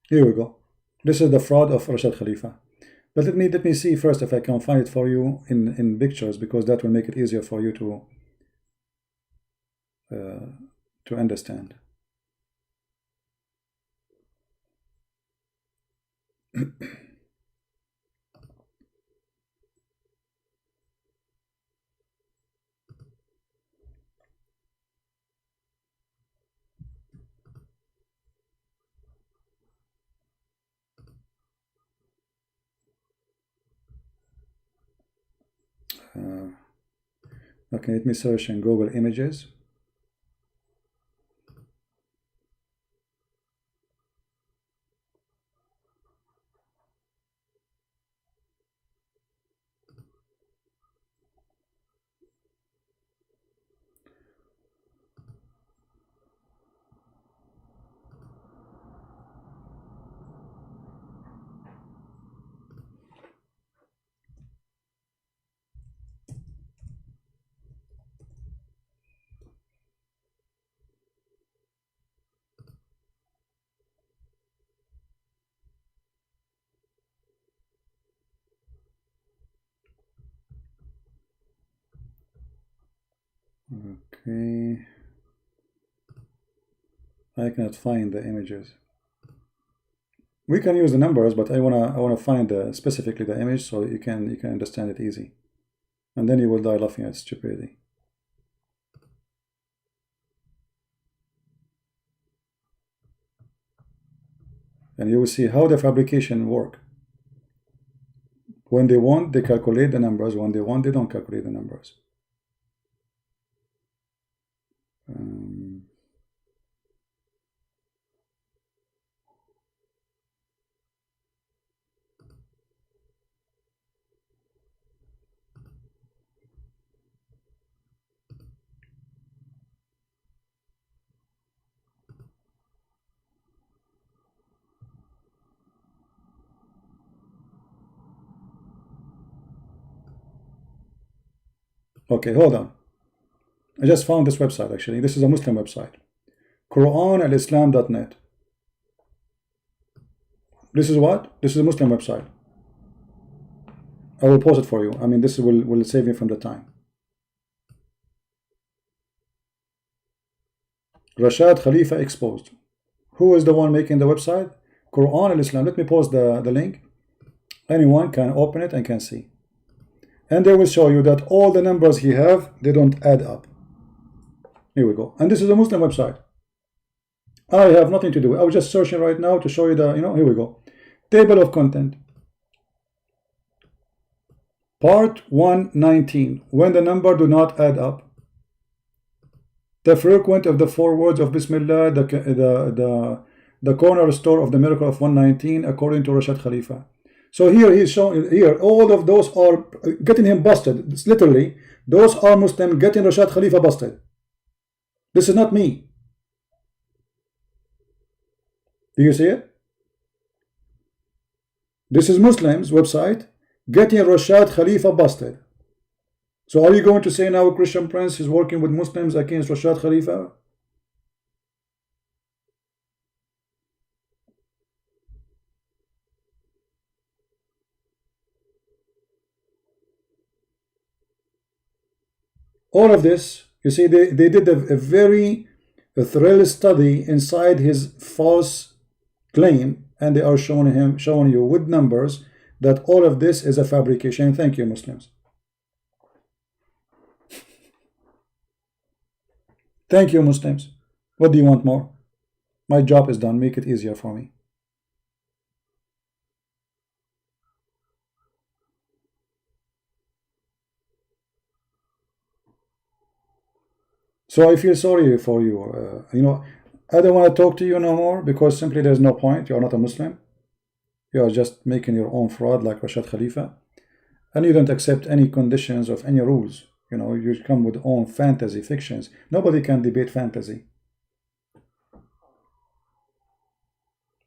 Here we go. This is the fraud of Rashad Khalifa. But let me see first if I can find it for you in pictures, because that will make it easier for you to understand. Okay, let me search in Google Images. Okay. I cannot find the images. We can use the numbers, but I wanna find specifically the image so you can understand it easy, and then you will die laughing at stupidity. And you will see how the fabrication work. When they want, they calculate the numbers. When they want, they don't calculate the numbers. Okay, hold on. I just found this website actually. This is a Muslim website. QuranAlislam.net. This is what? This is a Muslim website. I will post it for you. I mean, this will save me from the time. Rashad Khalifa exposed. Who is the one making the website? Quran al-Islam. Let me post the link. Anyone can open it and can see. And they will show you that all the numbers he have, they don't add up. Here we go. And this is a Muslim website. I have nothing to do. I was just searching right now to show you the, here we go. Table of content. Part 119. When the number do not add up. The frequent of the 4 words of Bismillah, the cornerstone of the miracle of 119, according to Rashad Khalifa. So here he's showing, here all of those are getting him busted. It's literally, those are Muslims getting Rashad Khalifa busted. This is not me. Do you see it? This is Muslims website getting Rashad Khalifa busted. So are you going to say now Christian Prince is working with Muslims against Rashad Khalifa? All of this, you see, they did a very thorough study inside his false claim, and they are showing you with numbers that all of this is a fabrication. Thank you, Muslims. Thank you, Muslims. What do you want more? My job is done. Make it easier for me. So I feel sorry for you. I don't want to talk to you no more because simply there's no point. You are not a Muslim. You are just making your own fraud like Rashad Khalifa. And you don't accept any conditions of any rules. You come with own fantasy fictions. Nobody can debate fantasy.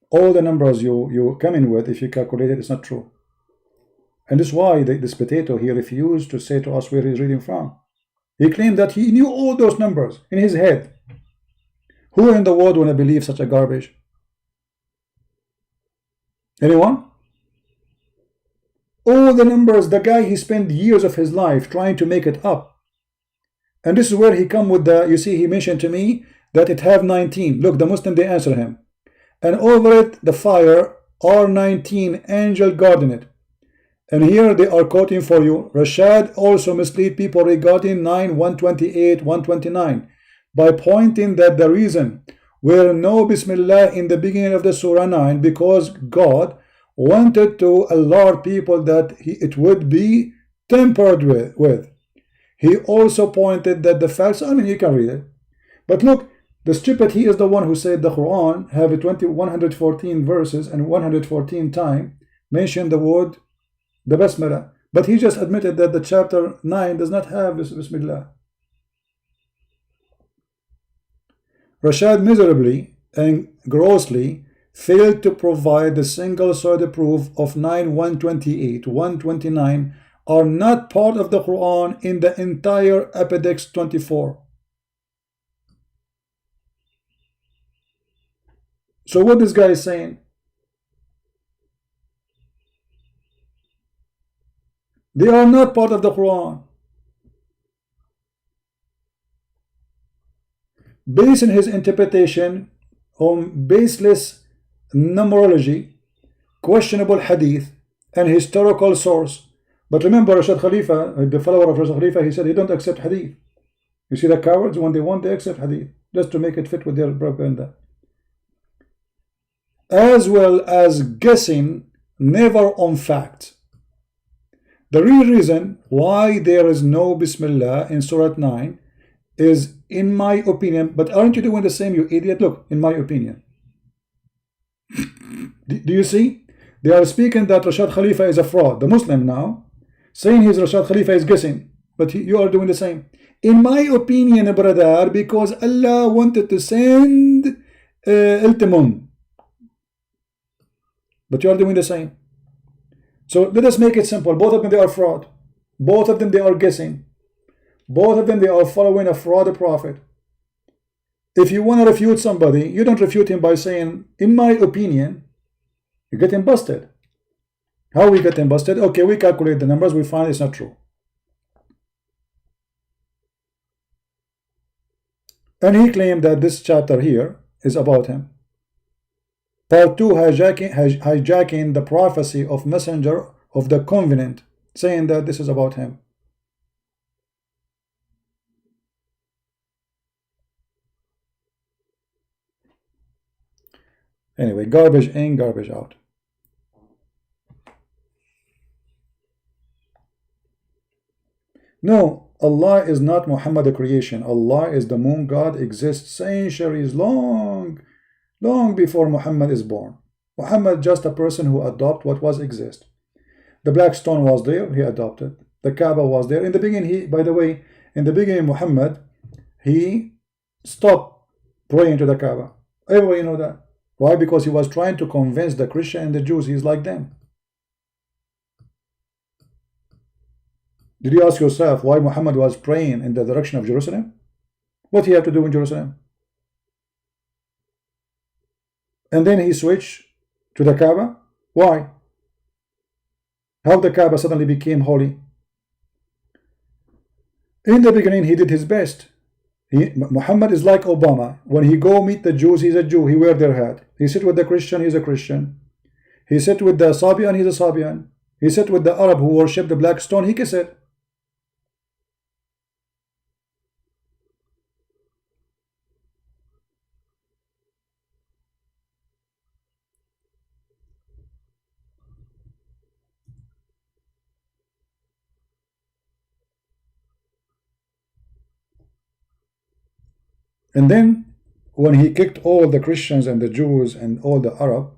All the numbers you come in with, if you calculate it, it's not true. And this is why this potato, he refused to say to us where he's reading from. He claimed that he knew all those numbers in his head. Who in the world want to believe such a garbage? Anyone? All the numbers, the guy, he spent years of his life trying to make it up. And this is where he come with the, you see, he mentioned to me that it have 19. Look, the Muslim, they answer him. And over it, the fire, R19, angel guarding it. And here they are quoting for you, Rashad also mislead people regarding 9, 128, 129 by pointing that the reason were no Bismillah in the beginning of the Surah 9 because God wanted to alert people that it would be tempered with. He also pointed that the facts, I mean, you can read it. But look, the stupid, he is the one who said the Quran have 114 verses and 114 times mentioned the word the Basmala, but he just admitted that the chapter 9 does not have Bismillah. Rashad miserably and grossly failed to provide the single solid proof of 9, 128, 129 are not part of the Quran in the entire Appendix 24. So what this guy is saying? They are not part of the Quran. basing his interpretation on baseless numerology, questionable hadith, and historical source. But remember, Rashad Khalifa, the follower of Rashad Khalifa, he said he don't accept hadith. You see the cowards, when they want, they accept hadith, just to make it fit with their propaganda. As well as guessing, never on fact. The real reason why there is no Bismillah in Surah 9 is, in my opinion, but aren't you doing the same, you idiot? Look, in my opinion. Do you see? They are speaking that Rashad Khalifa is a fraud, the Muslim now, saying his Rashad Khalifa is guessing, but you are doing the same. In my opinion, brother, because Allah wanted to send Iltimun, but you are doing the same. So let us make it simple. Both of them, they are fraud. Both of them, they are guessing. Both of them, they are following a fraud prophet. If you want to refute somebody, you don't refute him by saying, in my opinion. You get him busted. How we get him busted? Okay, we calculate the numbers, we find it's not true. And he claimed that this chapter here is about him. Part 2, hijacking the prophecy of messenger of the covenant, saying that this is about him. Anyway, garbage in, garbage out. No, Allah is not Muhammad the creation. Allah is the moon god, exists centuries long before Muhammad is born. Muhammad just a person who adopted what was exist. The black stone was there, he adopted. The Kaaba was there. In the beginning, by the way, in the beginning, Muhammad, he stopped praying to the Kaaba. Everybody know that. Why? Because he was trying to convince the Christian and the Jews he's like them. Did you ask yourself why Muhammad was praying in the direction of Jerusalem? What he had to do in Jerusalem? And then he switched to the Kaaba. Why? How the Kaaba suddenly became holy? In the beginning, he did his best. Muhammad is like Obama. When he go meet the Jews, he's a Jew. He wear their hat. He sit with the Christian, he's a Christian. He sit with the Sabian, he's a Sabian. He sit with the Arab who worship the black stone, he kiss it. And then when he kicked all the Christians and the Jews and all the Arab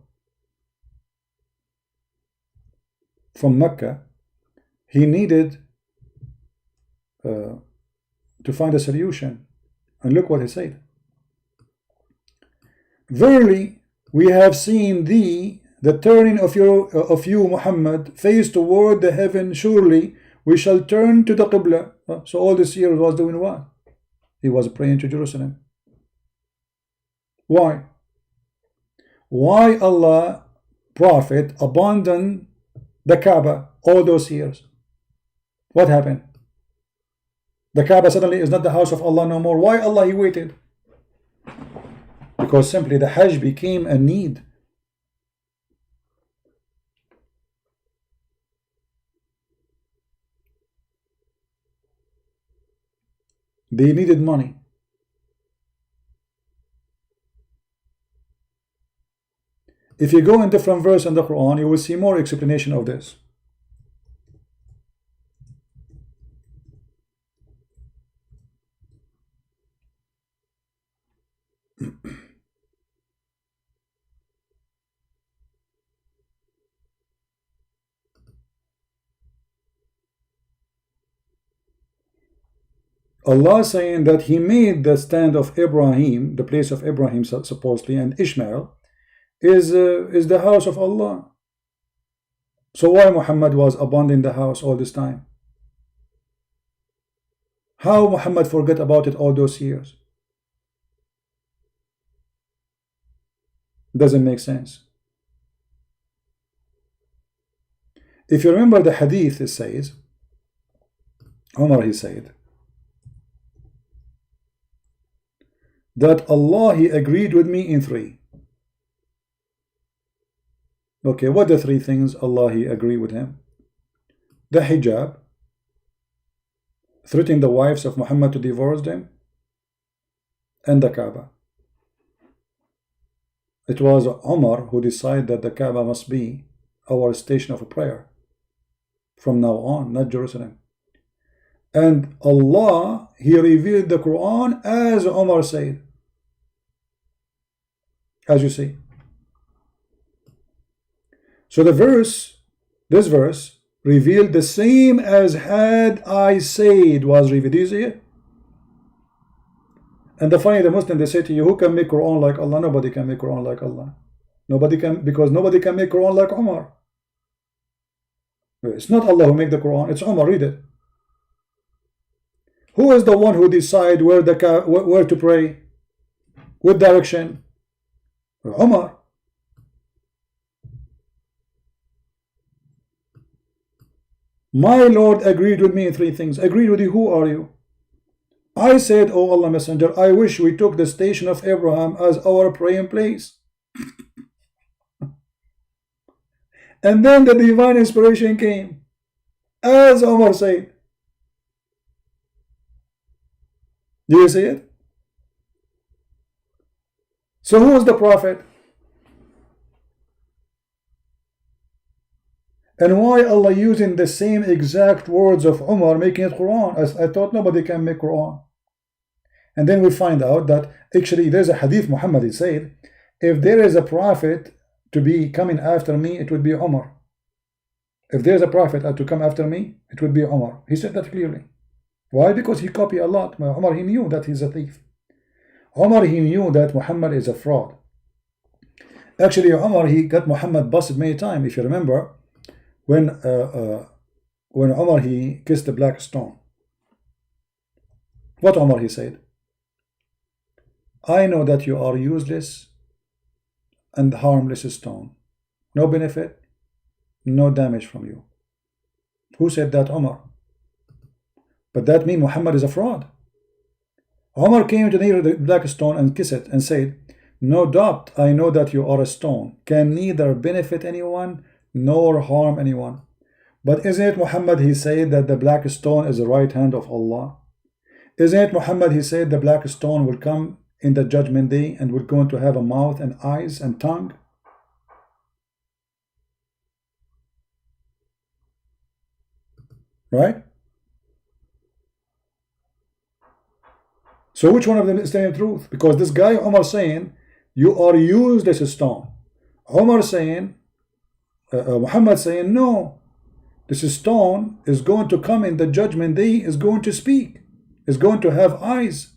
from Mecca, he needed to find a solution. And look what he said. Verily, we have seen thee, the turning of you, Muhammad, face toward the heaven. Surely we shall turn to the Qibla. So all this year was doing what? He was praying to Jerusalem. Why? Why Allah Prophet abandoned the Kaaba all those years? What happened? The Kaaba suddenly is not the house of Allah no more. Why Allah he waited? Because simply the Hajj became a need. They needed money. If you go in different verse in the Quran, you will see more explanation of this. Allah saying that he made the stand of Ibrahim, the place of Ibrahim supposedly, and Ishmael is the house of Allah. So why Muhammad was abandoning the house all this time? How Muhammad forget about it all those years? Doesn't make sense. If you remember the hadith, it says, Umar he said, that Allah, He agreed with me in 3. Okay, what the 3 things Allah, He agreed with him? The hijab, threatening the wives of Muhammad to divorce them, and the Kaaba. It was Umar who decided that the Kaaba must be our station of prayer from now on, not Jerusalem. And Allah, He revealed the Quran as Umar said, as you see. So this verse revealed the same as had I said was revealed. Do you see it? And the funny, the Muslim, they say to you, who can make Quran like Allah? Nobody can make Quran like Allah. Nobody can, because nobody can make Quran like Umar. It's not Allah who made the Quran, it's Umar. Read it. Who is the one who decide where to pray? What direction? Umar. My Lord agreed with me in 3 things. Agreed with you, who are you? I said, O Allah Messenger, I wish we took the station of Abraham as our praying place. And then the divine inspiration came, as Umar said. Do you see it? So who is the prophet? And why Allah using the same exact words of Umar making it Quran? As I thought nobody can make Quran. And then we find out that actually there's a hadith Muhammad, he said, if there is a prophet to be coming after me, it would be Umar. If there's a prophet to come after me, it would be Umar. He said that clearly. Why? Because he copied a lot. Umar, he knew that he's a thief. Umar, he knew that Muhammad is a fraud. Actually, Umar, he got Muhammad busted many times. If you remember, when Umar, he kissed the black stone. What Umar, he said? I know that you are useless and harmless stone. No benefit, no damage from you. Who said that? Umar. But that means Muhammad is a fraud. Umar came to near the black stone and kissed it and said, no doubt I know that you are a stone, can neither benefit anyone nor harm anyone. But isn't it Muhammad, he said that the black stone is the right hand of Allah? Isn't it Muhammad, he said the black stone will come in the judgment day and will going to have a mouth and eyes and tongue? Right? So which one of them is telling the truth? Because this guy Umar saying you are useless stone. Umar saying, Muhammad saying, no, this stone is going to come in the judgment day, is going to speak, is going to have eyes.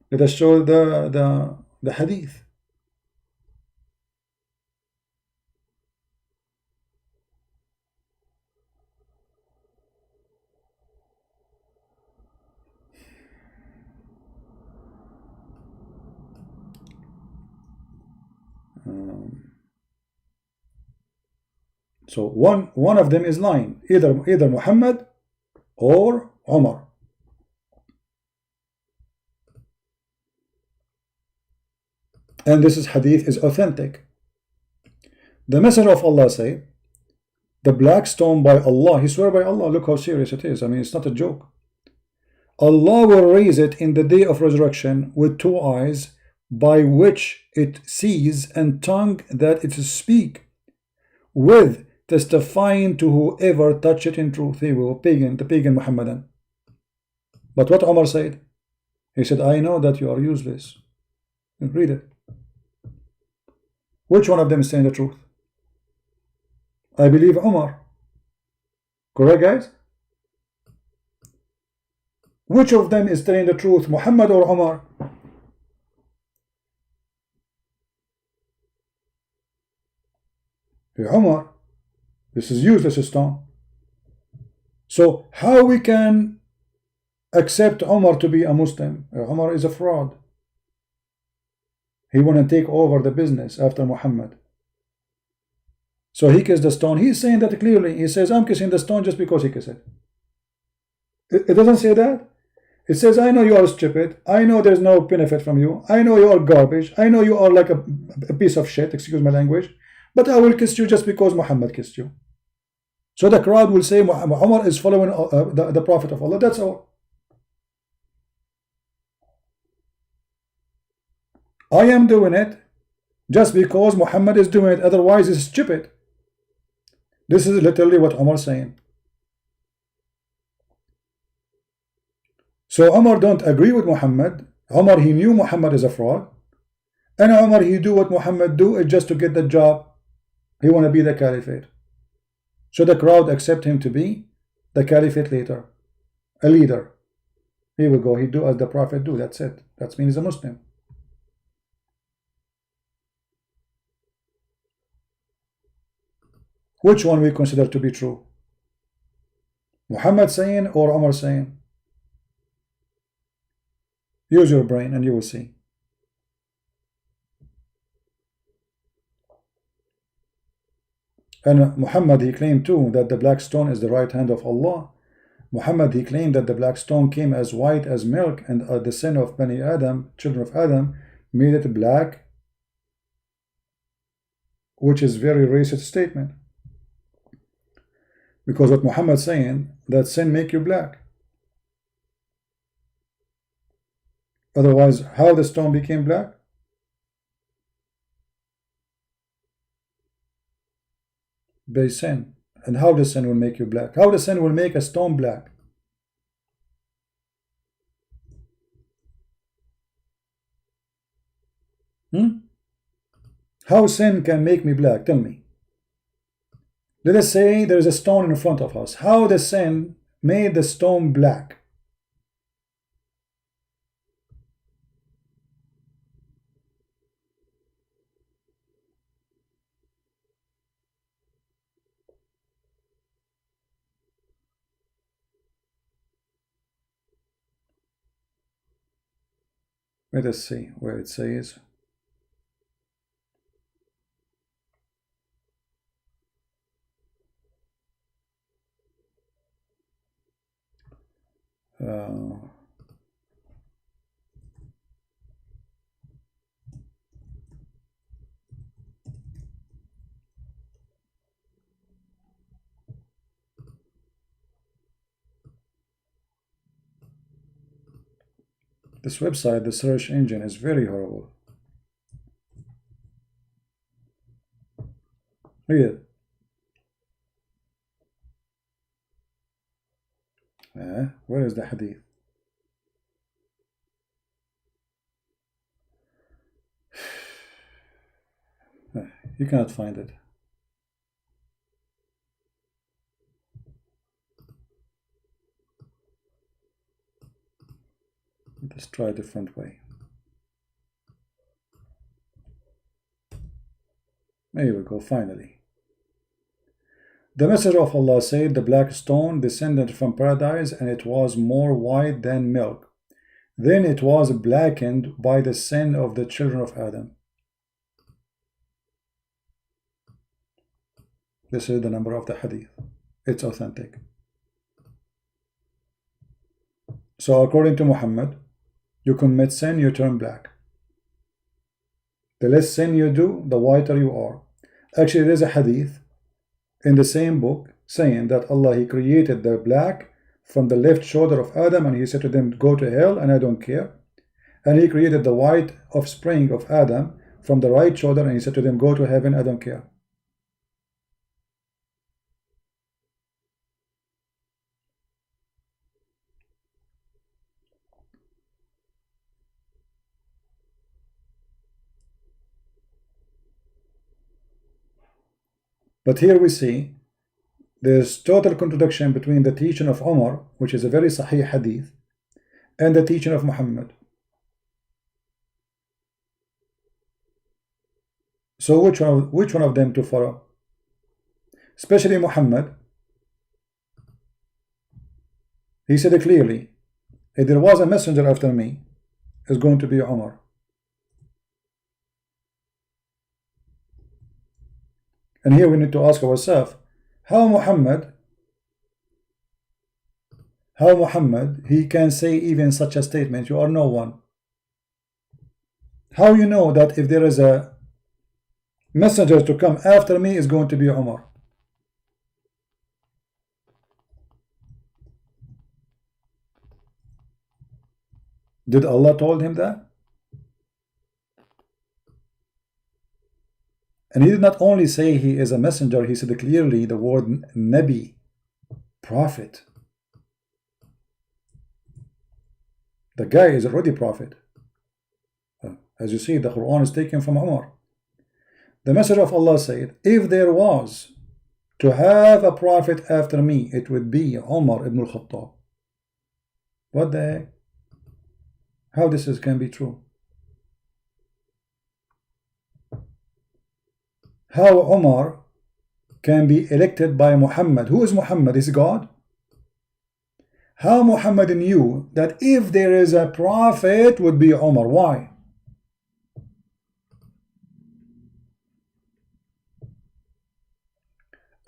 Let us show the hadith. So one of them is lying, either Muhammad or Umar. And this hadith is authentic. The Messenger of Allah said, the black stone by Allah, he swear by Allah, look how serious it is. I mean, it's not a joke. Allah will raise it in the day of resurrection with 2 eyes, by which it sees, and tongue that it speak, with testifying to whoever touch it in truth. He will the pagan Muhammadan. But what Umar said? He said, I know that you are useless. Read it. Which one of them is saying the truth? I believe Umar. Correct, guys? Which of them is telling the truth, Muhammad or Umar? Umar. This is useless stone. So how we can accept Umar to be a Muslim? Umar is a fraud. He want to take over the business after Muhammad. So he kissed the stone. He's saying that clearly. He says, I'm kissing the stone just because he kissed it. It doesn't say that. It says, I know you are stupid. I know there's no benefit from you. I know you are garbage. I know you are like a piece of shit, excuse my language. But I will kiss you just because Muhammad kissed you. So the crowd will say Umar is following the Prophet of Allah. That's all. I am doing it just because Muhammad is doing it. Otherwise, it's stupid. This is literally what Umar is saying. So Umar don't agree with Muhammad. Umar, he knew Muhammad is a fraud. And Umar, he do what Muhammad do is just to get the job. He want to be the caliphate. So the crowd accept him to be the caliphate later. A leader. Here we go. He do as the Prophet do. That's it. That means he's a Muslim. Which one we consider to be true? Muhammad saying or Umar saying? Use your brain and you will see. And Muhammad, he claimed too that the black stone is the right hand of Allah. Muhammad, he claimed that the black stone came as white as milk, and the sin of Bani Adam, children of Adam, made it black, which is very racist statement. Because what Muhammad saying, that sin make you black. Otherwise, how the stone became black? By sin. And how the sin will make you black? How the sin will make a stone black? How sin can make me black? Tell me. Let us say there is a stone in front of us. How the sin made the stone black? Let us see where it says. This website, the search engine is very horrible. Read it. Where is the hadith? You cannot find it. Let's try a different way. There we go, finally. The Messenger of Allah said, the black stone descended from paradise, and it was more white than milk. Then it was blackened by the sin of the children of Adam. This is the number of the hadith. It's authentic. So according to Muhammad, you commit sin, you turn black. The less sin you do, the whiter you are. Actually, there's a hadith in the same book saying that Allah, He created the black from the left shoulder of Adam, and He said to them, go to hell, and I don't care. And He created the white offspring of Adam from the right shoulder, and He said to them, go to heaven, I don't care. But here we see there's total contradiction between the teaching of Umar, which is a very sahih hadith, and the teaching of Muhammad. So which one of them to follow? Especially Muhammad. He said it clearly, if there was a messenger after me, it's going to be Umar. And here we need to ask ourselves, how Muhammad How Muhammad, he can say even such a statement, you are no one? How you know that if there is a messenger to come after me is going to be Umar? Did Allah told him that? And he did not only say he is a messenger, he said clearly the word Nabi, prophet. The guy is already prophet. As you see, the Quran is taken from Umar. The Messenger of Allah said, if there was to have a prophet after me, it would be Umar ibn al-Khattab. What the heck? How this can be true? How Umar can be elected by Muhammad? Who is Muhammad? Is God? How Muhammad knew that if there is a prophet would be Umar? Why?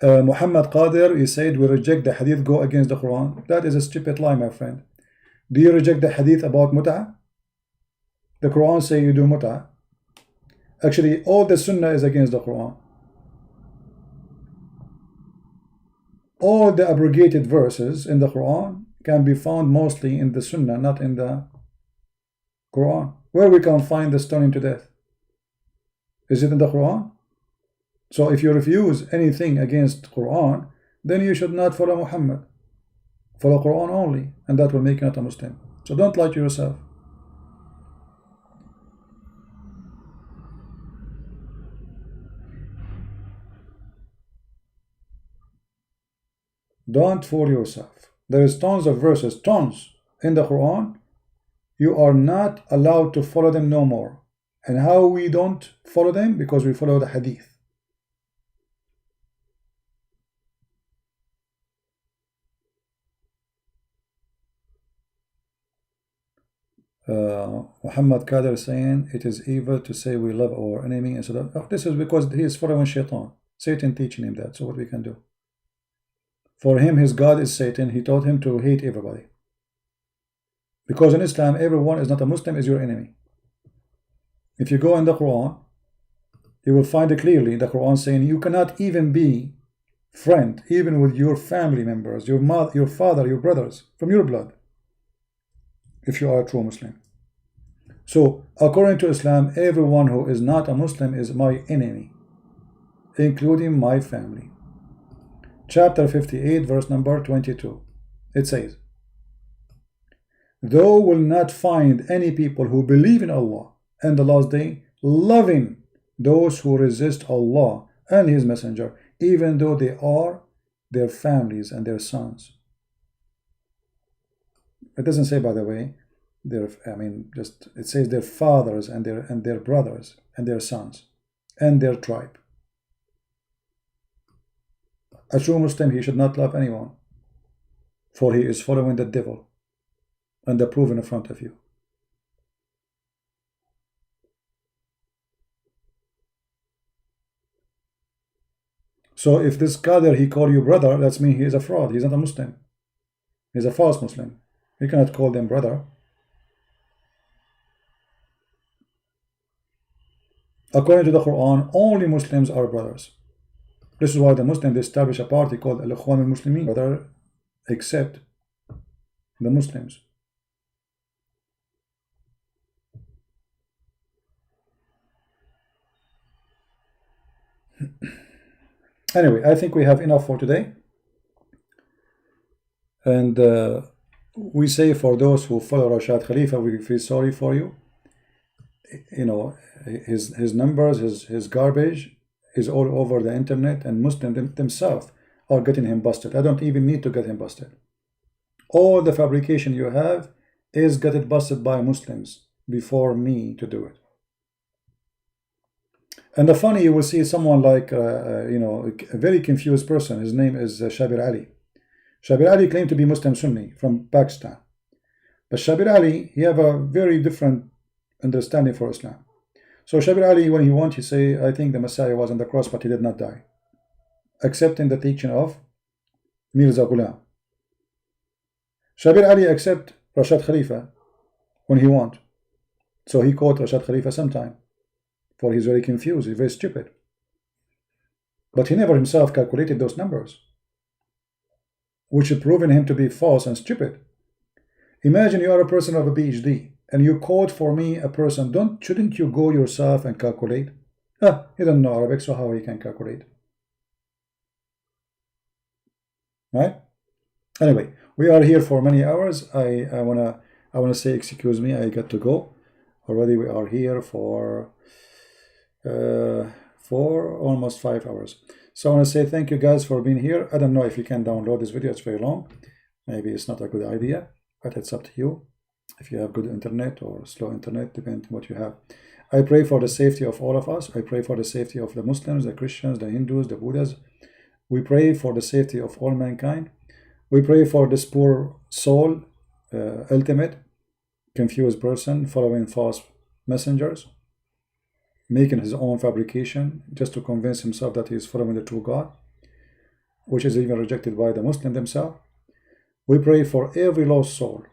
Muhammad Qadir, he said we reject the hadith go against the Quran. That is a stupid lie, my friend. Do you reject the hadith about mut'ah? The Quran say you do mut'ah. Actually, all the Sunnah is against the Quran. All the abrogated verses in the Quran can be found mostly in the Sunnah, not in the Quran. Where we can find the stoning to death? Is it in the Quran? So if you refuse anything against Quran, then you should not follow Muhammad. Follow Quran only, and that will make you not a Muslim. So don't lie to yourself. Don't fool yourself. There is tons of verses, tons in the Quran. You are not allowed to follow them no more. And how we don't follow them? Because we follow the hadith. Muhammad Qadir is saying it is evil to say we love our enemy and so that. Oh, this is because he is following Shaitan. Satan teaching him that. So what we can do? For him, his God is Satan. He taught him to hate everybody. Because in Islam, everyone is not a Muslim is your enemy. If you go in the Quran, you will find it clearly. The Quran saying you cannot even be friend, even with your family members, your mother, your father, your brothers, from your blood, if you are a true Muslim. So, according to Islam, everyone who is not a Muslim is my enemy, including my family. Chapter 58, verse number 22. It says, "Thou will not find any people who believe in Allah and the last day loving those who resist Allah and His Messenger, even though they are their families and their sons." It doesn't say, by the way, it says their fathers and their brothers and their sons and their tribe. A true Muslim, he should not love anyone, for he is following the devil, and the proof in front of you. So if this Qadir, he call you brother, that's mean he is a fraud. He's not a Muslim. He's a false Muslim. You cannot call them brother. According to the Quran, only Muslims are brothers. This is why the Muslims establish a party called Al-Ikhwan al-Muslimin, brother, except the Muslims. Anyway, I think we have enough for today. And we say for those who follow Rashad Khalifa, we feel sorry for you. You know, his numbers, his garbage is all over the internet, and Muslims themselves are getting him busted. I don't even need to get him busted. All the fabrication you have is getting busted by Muslims before me to do it. And the funny, you will see someone like, a very confused person. His name is Shabir Ali. Shabir Ali claimed to be Muslim Sunni from Pakistan. But Shabir Ali, he have a very different understanding for Islam. So Shabir Ali, when he wants, he say, I think the Messiah was on the cross, but he did not die. Accepting the teaching of Mirza Ghulam. Shabir Ali accept Rashad Khalifa when he want. So he quote Rashad Khalifa sometime. For he's very confused, he's very stupid. But he never himself calculated those numbers, which have proven him to be false and stupid. Imagine you are a person of a PhD and you quote for me a person. Shouldn't you go yourself and calculate? He doesn't know Arabic, so how he can calculate? Right? Anyway, we are here for many hours. I wanna say excuse me, I got to go. Already we are here for almost 5 hours. So I want to say thank you guys for being here. I don't know if you can download this video, it's very long. Maybe it's not a good idea, but it's up to you. If you have good internet or slow internet, depending on what you have. I pray for the safety of all of us. I pray for the safety of the Muslims, the Christians, the Hindus, the Buddhas. We pray for the safety of all mankind. We pray for this poor soul, ultimate, confused person following false messengers, making his own fabrication just to convince himself that he is following the true God, which is even rejected by the Muslim themselves. We pray for every lost soul.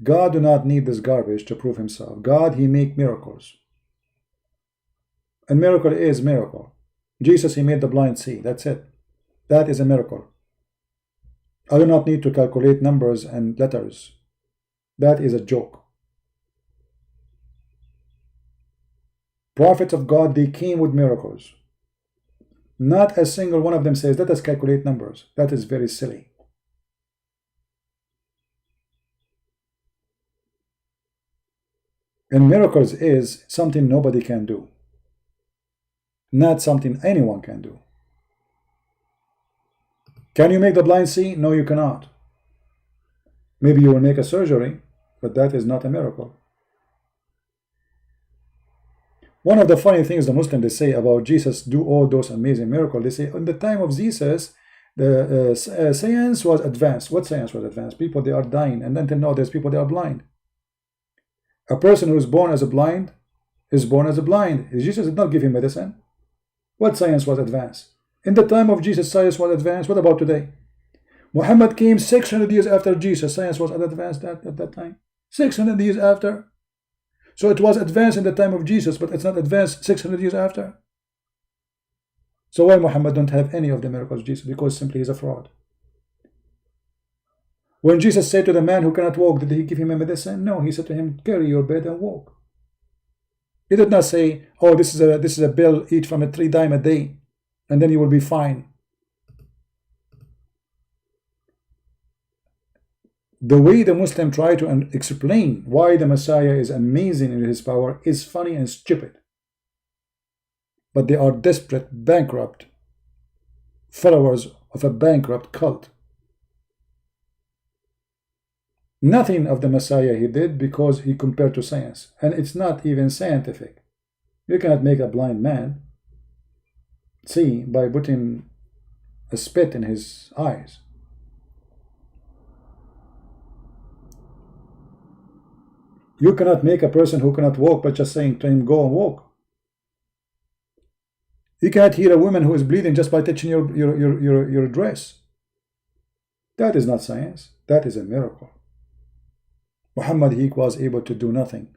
God do not need this garbage to prove himself. God, he make miracles. And miracle is miracle. Jesus, he made the blind see. That's it. That is a miracle. I do not need to calculate numbers and letters. That is a joke. Prophets of God, they came with miracles. Not a single one of them says, let us calculate numbers. That is very silly. And miracles is something nobody can do. Not something anyone can do. Can you make the blind see? No, you cannot. Maybe you will make a surgery, but that is not a miracle. One of the funny things the Muslims they say about Jesus do all those amazing miracles, they say in the time of Jesus, the science was advanced. What science was advanced? People, they are dying, and until now there's people, they are blind. A person who is born as a blind is born as a blind. Jesus did not give him medicine. What science was advanced? In the time of Jesus, science was advanced. What about today? Muhammad came 600 years after Jesus. Science was advanced at that time. 600 years after. So it was advanced in the time of Jesus, but it's not advanced 600 years after. So why Muhammad don't have any of the miracles of Jesus? Because simply he's a fraud. When Jesus said to the man who cannot walk, did he give him a medicine? No, he said to him, carry your bed and walk. He did not say, oh, this is a bill, eat from a $3 a day, and then you will be fine. The way the Muslim try to explain why the Messiah is amazing in his power is funny and stupid. But they are desperate, bankrupt followers of a bankrupt cult. Nothing of the Messiah he did because he compared to science, and it's not even scientific. You cannot make a blind man see by putting a spit in his eyes. You cannot make a person who cannot walk by just saying to him, go and walk. You cannot heal a woman who is bleeding just by touching your dress. That is not science. That is a miracle. Muhammad, he was able to do nothing.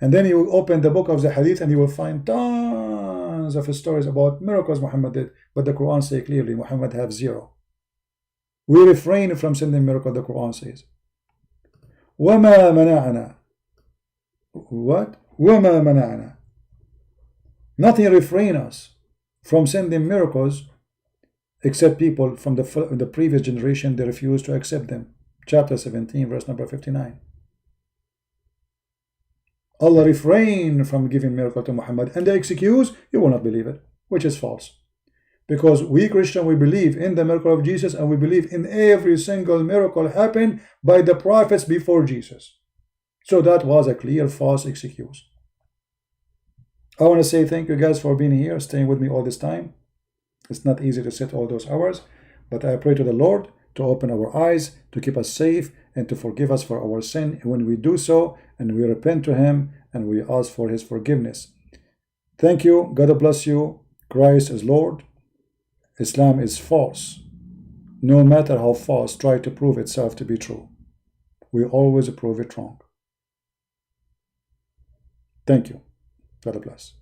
And then you will open the book of the hadith and you will find tons of stories about miracles Muhammad did. But the Quran says clearly, Muhammad have zero. We refrain from sending miracle, the Quran says. وَمَا مَنَعَنَا. What? وَمَا مَنَعَنَا. Nothing refrain us from sending miracles except people from the previous generation, they refused to accept them. Chapter 17, verse number 59. Allah refrained from giving miracle to Muhammad, and the excuse, you will not believe it, which is false. Because we Christian, we believe in the miracle of Jesus, and we believe in every single miracle happened by the prophets before Jesus. So that was a clear false excuse. I want to say thank you guys for being here, staying with me all this time. It's not easy to sit all those hours, but I pray to the Lord to open our eyes, to keep us safe, and to forgive us for our sin when we do so, and we repent to Him, and we ask for His forgiveness. Thank you. God bless you. Christ is Lord. Islam is false. no matter how fast, try to prove itself to be true. We always prove it wrong. Thank you. God bless.